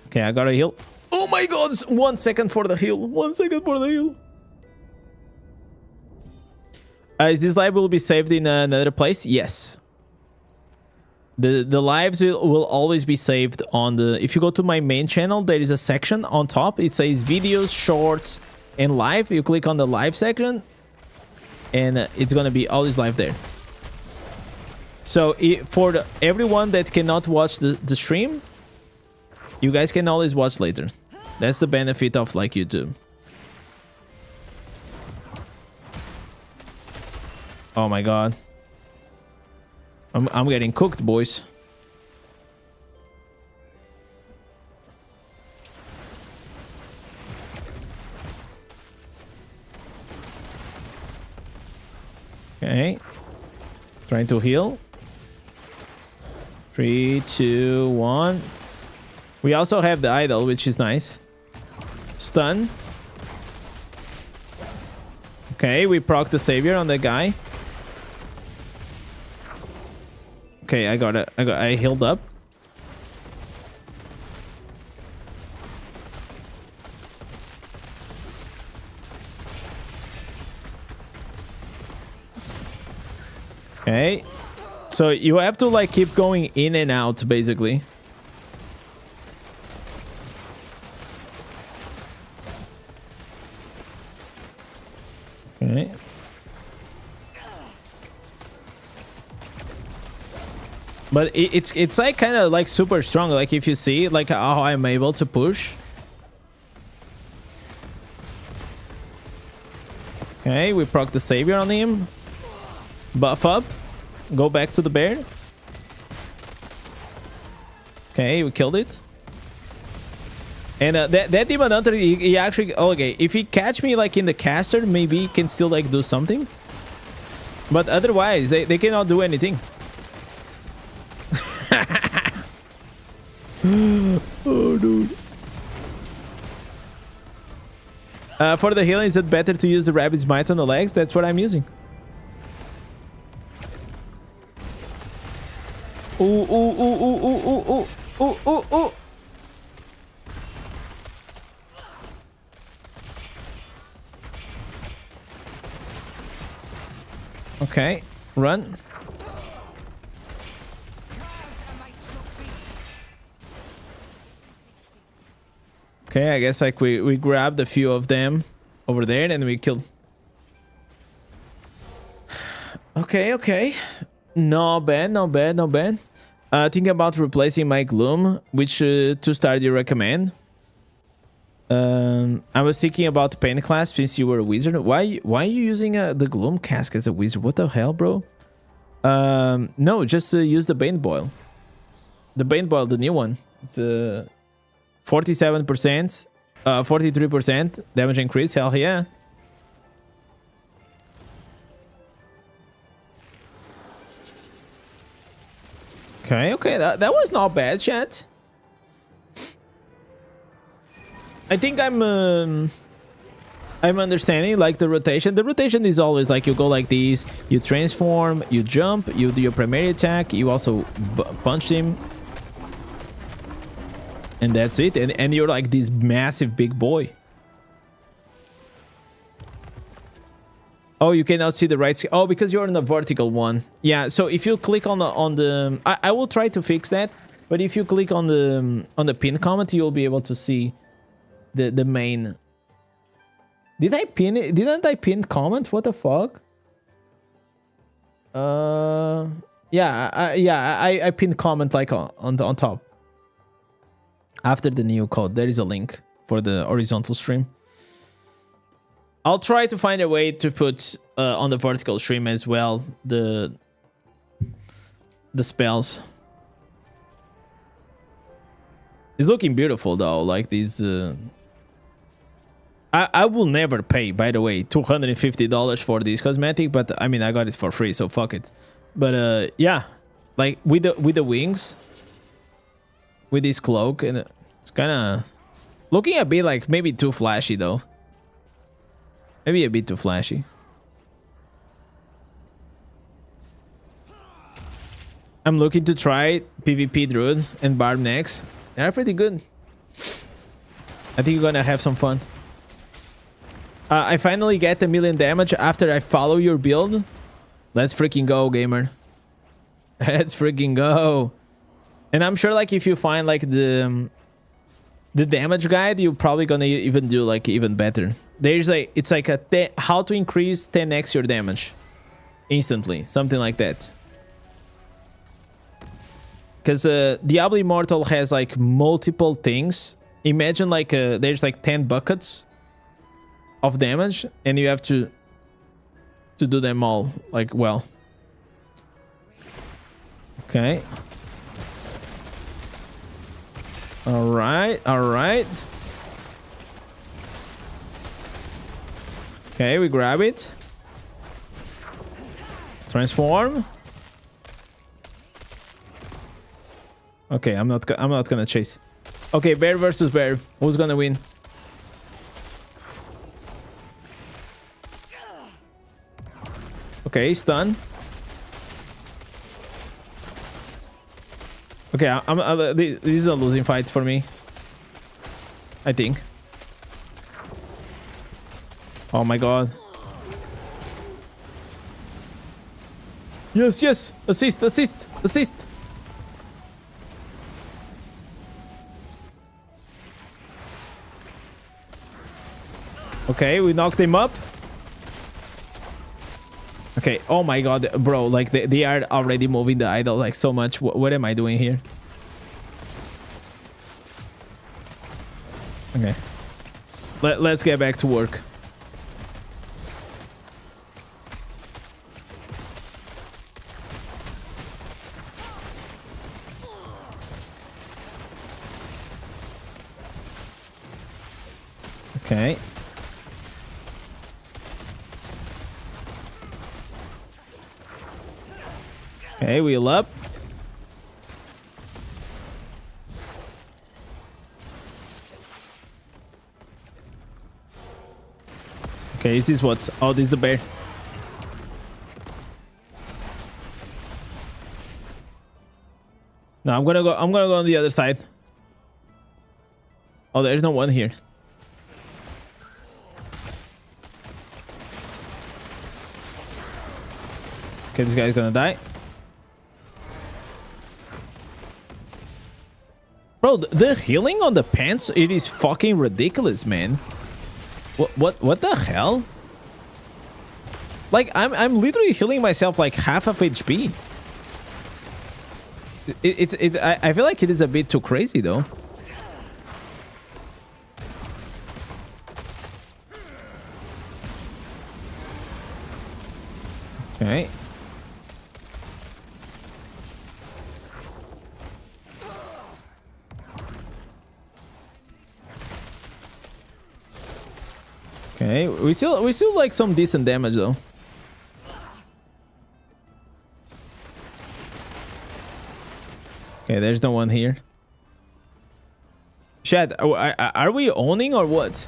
Okay, I gotta heal. Oh my god, 1 second for the heal. 1 second for the heal. Is this live will be saved in another place? Yes. The lives will always be saved on the... If you go to my main channel, there is a section on top. It says videos, shorts, and live. You click on the live section, and it's gonna be always live there. So for everyone that cannot watch the stream, you guys can always watch later. That's the benefit of like YouTube. Oh my god. I'm getting cooked, boys. Okay. Trying to heal. 3, 2, 1. We also have the idol, which is nice. Stun. Okay, we proc the savior on that guy. Okay, I healed up. Okay. So you have to like keep going in and out basically. Okay. But it's like kind of like super strong. Like if you see like how I'm able to push. Okay, we proc the savior on him. Buff up. Go back to the bear. Okay, we killed it. And that demon hunter, he actually... Okay, if he catch me like in the caster, maybe he can still like do something. But otherwise, they cannot do anything. Oh, dude. For the healing, is it better to use the rabbit's might on the legs? That's what I'm using. Ooh, ooh, ooh, ooh, ooh, ooh, ooh, ooh, ooh. Okay, run. Okay, I guess like we grabbed a few of them over there and we killed. Okay, okay. No bad, no bad, no bad. Thinking about replacing my gloom. Which 2-star do you recommend? I was thinking about pain class since you were a wizard. Why are you using the gloom cask as a wizard? What the hell, bro? No, just use the bane boil. The bane boil, the new one. It's 47%, 43% damage increase. Hell yeah. Okay, okay, that was not bad, chat. I think I'm understanding like the rotation. The rotation is always like you go like this, you transform, you jump, you do your primary attack, you also punch him, and that's it. And you're like this massive big boy. Oh, you cannot see the right. Oh, because you're on the vertical one. Yeah. So if you click on the, I will try to fix that. But if you click on the pin comment, you'll be able to see the main. Did I pin it? Didn't I pin comment? What the fuck? Yeah, I pinned comment like on top. After the new code, there is a link for the horizontal stream. I'll try to find a way to put on the vertical stream as well the spells. It's looking beautiful though, like these. I will never pay, by the way, $250 for this cosmetic, but I mean I got it for free, so fuck it. But yeah, like with the wings, with this cloak, and it's kind of looking a bit like maybe too flashy though. Maybe a bit too flashy. I'm looking to try PvP Druid and Barb next. They're pretty good. I think you're gonna have some fun. I finally get 1,000,000 damage after I follow your build. Let's freaking go, gamer. Let's freaking go. And I'm sure like if you find like the damage guide, you're probably gonna even do like even better. There's like, it's like a how to increase 10x your damage instantly, something like that. Because Diablo Immortal has like multiple things. Imagine like there's like 10 buckets of damage, and you have to do them all like well. Okay. All right, all right. Okay, we grab it. Transform. Okay, I'm not gonna chase. Okay, bear versus bear. Who's gonna win? Okay, stun. Okay, this is a losing fight for me, I think. Oh my god. Yes, yes. Assist, assist, assist. Okay, we knocked him up. Okay, oh my god, bro, like they are already moving the idol like so much. What am I doing here? Okay. Let's get back to work. Okay. Okay, wheel up. Okay, is this what? Oh, this is the bear. No, I'm gonna go on the other side. Oh, there's no one here. Okay, this guy's gonna die. Bro, the healing on the pants, it is fucking ridiculous, man. What the hell? Like I'm literally healing myself like half of HP. I feel like it is a bit too crazy though. Okay. Okay, we still like some decent damage though. Okay, there's no one here. Chad, are we owning or what?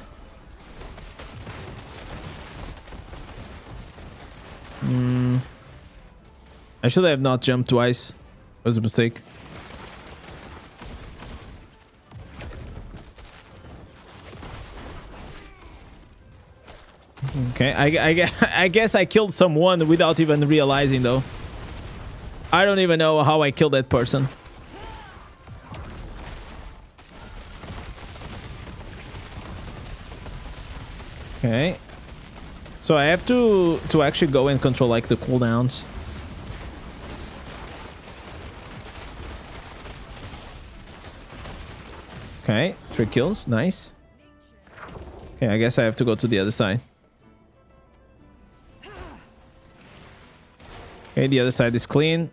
I should have not jumped twice. It was a mistake. Okay, I guess I killed someone without even realizing though. I don't even know how I killed that person. Okay. So I have to actually go and control like the cooldowns. Okay, 3 kills, nice. Okay, I guess I have to go to the other side. Okay, the other side is clean.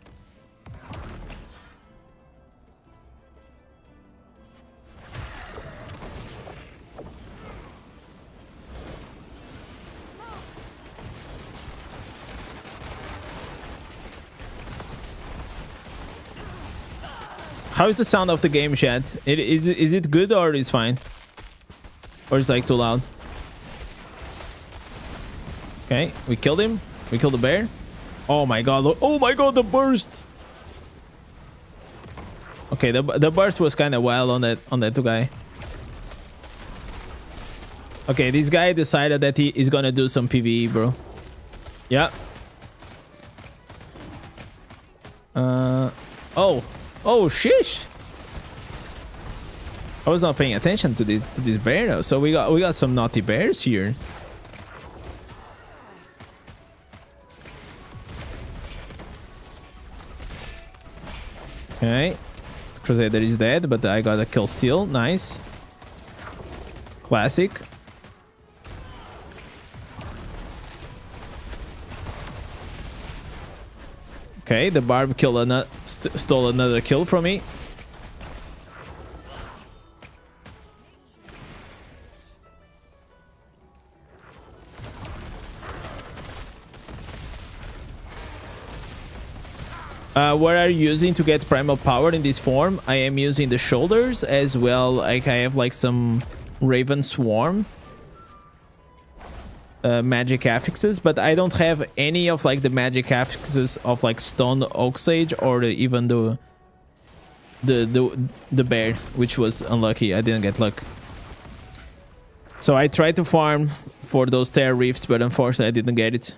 How is the sound of the game, chat? Is it good or is fine? Or is like too loud? Okay, we killed him. We killed the bear. Oh my god, oh my god, the burst. Okay, the burst was kind of wild on that guy. Okay, this guy decided that he is gonna do some PvE, bro. Yeah. Oh, shish. I was not paying attention to this bear. So we got some naughty bears here. Okay. Crusader is dead, but I got a kill steal. Nice. Classic. Okay, the barb killed stole another kill from me. What are you using to get primal power in this form? I am using the shoulders as well. Like I have like some Raven Swarm magic affixes, but I don't have any of like the magic affixes of like Stone Oak Sage or even the bear, which was unlucky. I didn't get luck. So I tried to farm for those Tear Rifts, but unfortunately I didn't get it.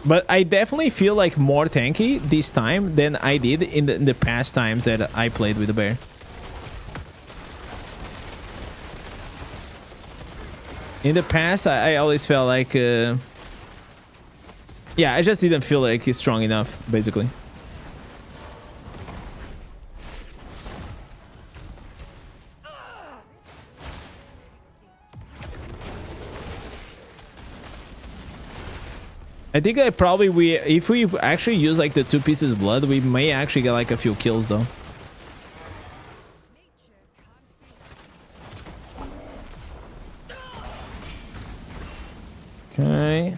But I definitely feel like more tanky this time than I did in the past times that I played with the bear. In the past, I always felt like... yeah, I just didn't feel like he's strong enough, basically. I think I probably if we actually use like the 2 pieces blood, we may actually get like a few kills though. Okay.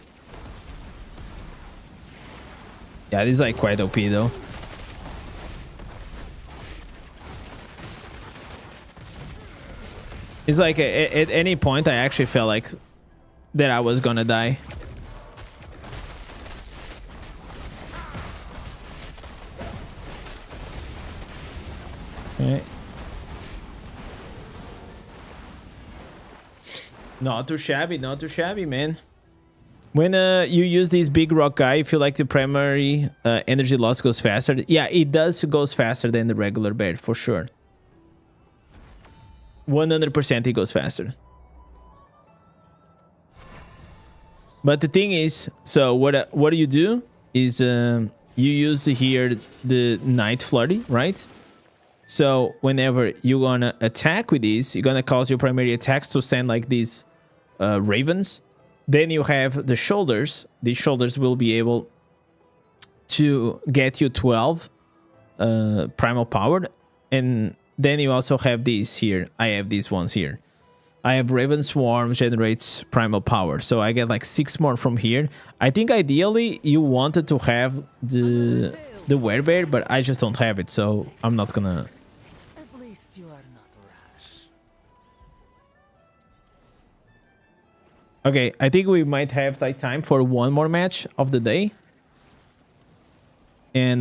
Yeah, this is like quite OP though. It's like at any point I actually felt like that I was gonna die. Okay. Not too shabby, not too shabby, man. When you use this big rock guy, you feel like the primary energy loss goes faster. Yeah, it does goes faster than the regular bear, for sure. 100% it goes faster. But the thing is, so what do you do is you use here the Night Flurry, right? So whenever you're gonna attack with these, you're gonna cause your primary attacks to send like these ravens. Then you have the shoulders. These shoulders will be able to get you 12 primal power. And then you also have these here. I have these ones here. I have Raven Swarm generates primal power. So I get like 6 more from here. I think ideally you wanted to have the werebear, but I just don't have it. So I'm not gonna... At least you are not rash. Okay, I think we might have like time for one more match of the day. And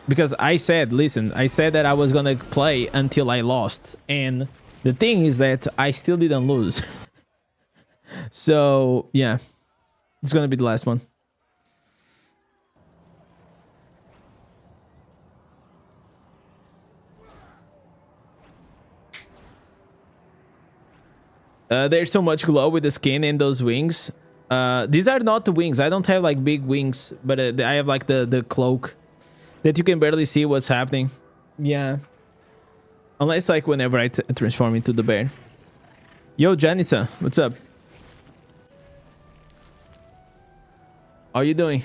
because I said, listen, I said that I was gonna play until I lost. And the thing is that I still didn't lose. So, yeah. It's gonna be the last one. There's so much glow with the skin and those wings. These are not the wings. I don't have like big wings, but I have like the cloak that you can barely see what's happening. Yeah. Unless like whenever I transform into the bear. Yo, Janissa, what's up? How are you doing?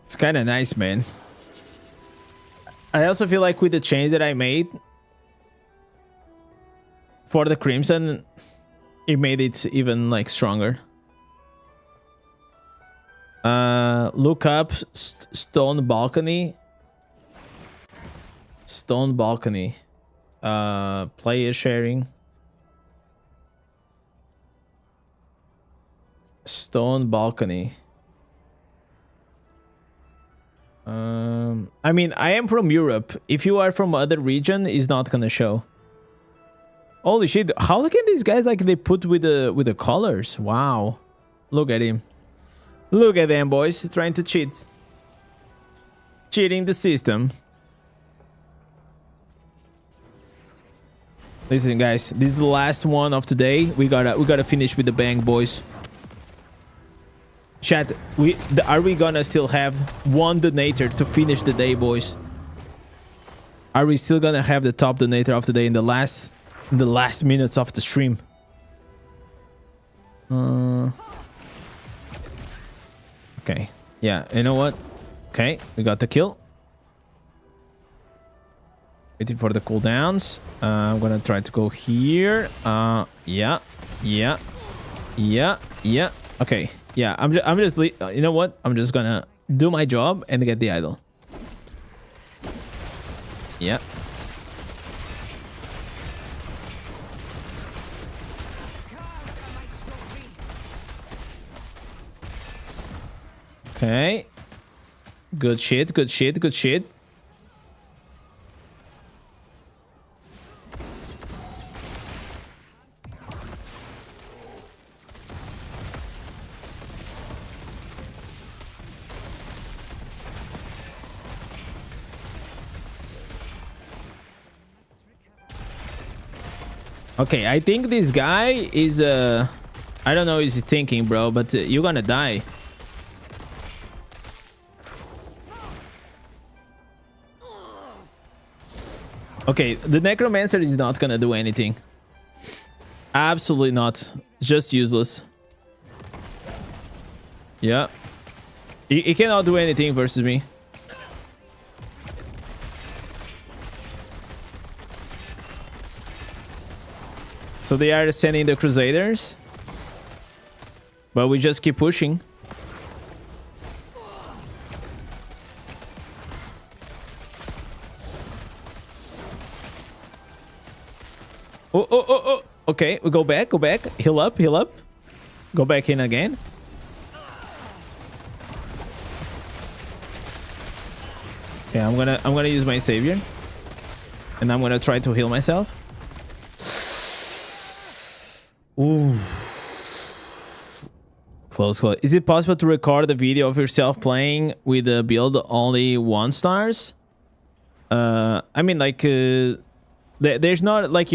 It's kind of nice, man. I also feel like with the change that I made for the Crimson, it made it even like stronger. Look up stone balcony. Stone balcony. Player sharing. Stone balcony. I mean, I am from Europe. If you are from other region, it's not gonna show. Holy shit! How can these guys like they put with the colors? Wow, look at him. Look at them, boys, trying to cheat. Cheating the system. Listen, guys, this is the last one of today. We gotta finish with the bang, boys. Chat, are we gonna still have one donator to finish the day, boys? Are we still gonna have the top donator of the day in the last minutes of the stream? Okay, yeah, you know what? Okay, we got the kill. Waiting for the cooldowns. I'm gonna try to go here. Yeah. Okay. Yeah, I'm just you know what? I'm just gonna do my job and get the idol. Yeah. Okay. Good shit, good shit, good shit. Okay, I think this guy is I don't know what he's thinking, bro, but you're gonna die. Okay, the necromancer is not gonna do anything. Absolutely not. Just useless. Yeah. He cannot do anything versus me. So they are sending the Crusaders. But we just keep pushing. Oh. Okay, we go back. Heal up. Go back in again. Okay, I'm gonna use my savior. And I'm gonna try to heal myself. Ooh. Close. Is it possible to record the video of yourself playing with a build only 1 stars? I mean, like, there's not like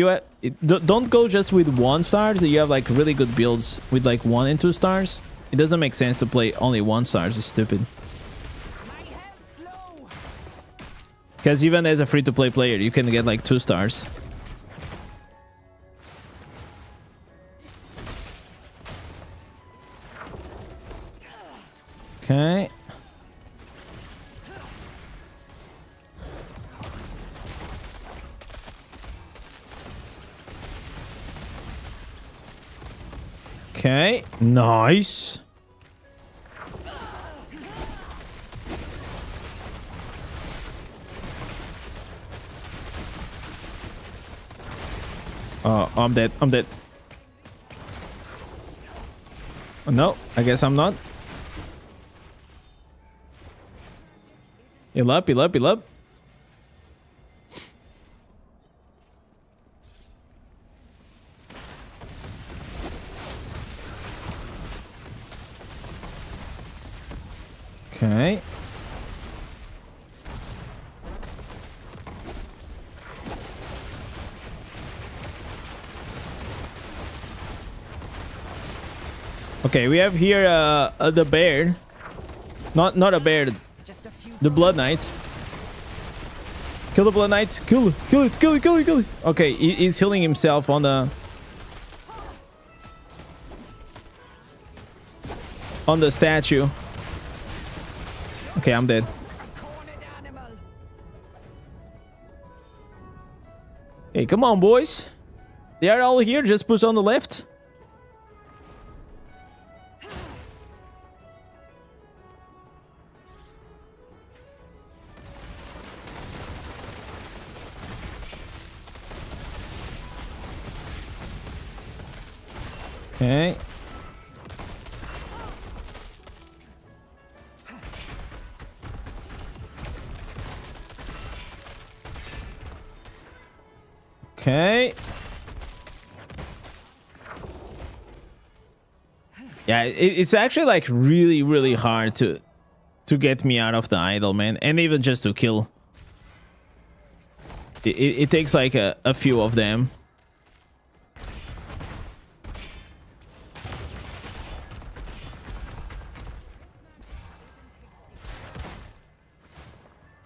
don't go just with 1 stars. You have like really good builds with like 1 and 2 stars. It doesn't make sense to play only 1 stars. It's stupid. Because even as a free-to-play player, you can get like 2 stars. Okay. Okay, nice. Oh, I'm dead. Oh, no, I guess I'm not. Heal up. Okay. Okay, we have here the bear. Not a bear. The Blood Knight. Kill the Blood Knight. Kill it. Okay, he's healing himself on the statue. Okay, I'm dead. Hey, come on, boys. They are all here. Just push on the left. Okay. Okay. Yeah, it's actually like really hard to get me out of the idol, man, and even just to kill. It takes like a few of them.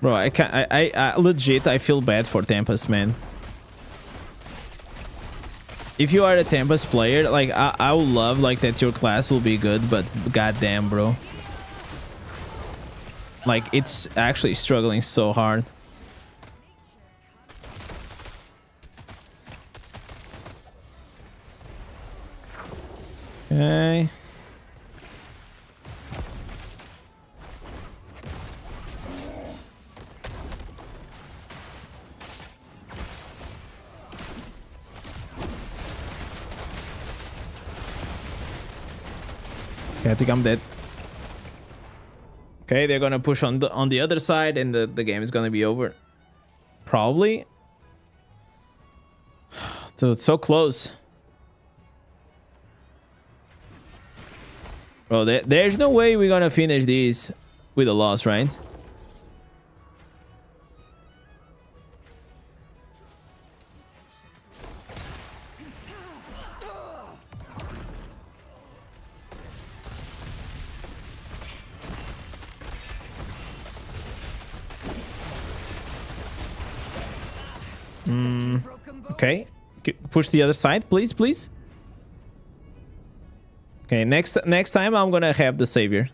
Bro, I can't. I legit. I feel bad for Tempest, man. If you are a Tempest player, like I would love like that your class will be good, but goddamn, bro, like it's actually struggling so hard. Okay. Okay, I think I'm dead. Okay, they're gonna push on the other side, and the game is gonna be over. Probably. So it's so close. Bro, there's no way we're gonna finish these with a loss, right? Okay, push the other side, please. Okay, next time I'm gonna have the savior.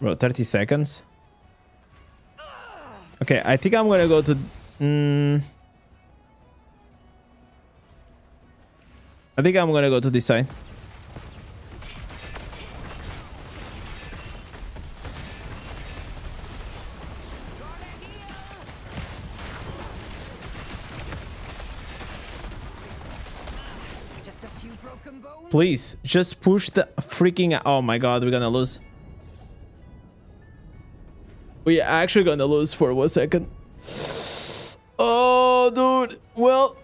Bro, 30 seconds. Okay, I think I'm gonna go to. I think I'm gonna go to this side. Please, just push the freaking... Oh my god, we're gonna lose. We're actually gonna lose for 1 second. Oh, dude. Well.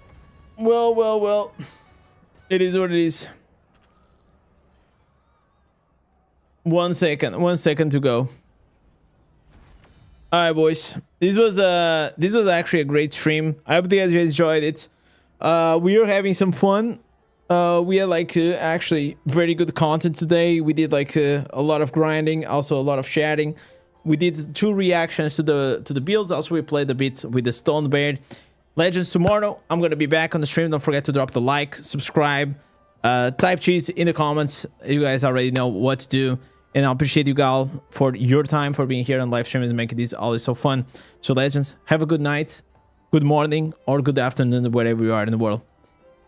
It is what it is. 1 second. 1 second to go. Alright, boys. This was actually a great stream. I hope you guys enjoyed it. We are having some fun. We had like actually very good content today. We did like a lot of grinding, also a lot of chatting. We did 2 reactions to the builds. Also, we played a bit with the Stone Bear. Legends tomorrow. I'm gonna be back on the stream. Don't forget to drop the like, subscribe, type cheese in the comments. You guys already know what to do, and I appreciate you guys for your time, for being here on live stream and making this always so fun. So, Legends, have a good night, good morning, or good afternoon, wherever you are in the world.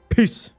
Peace.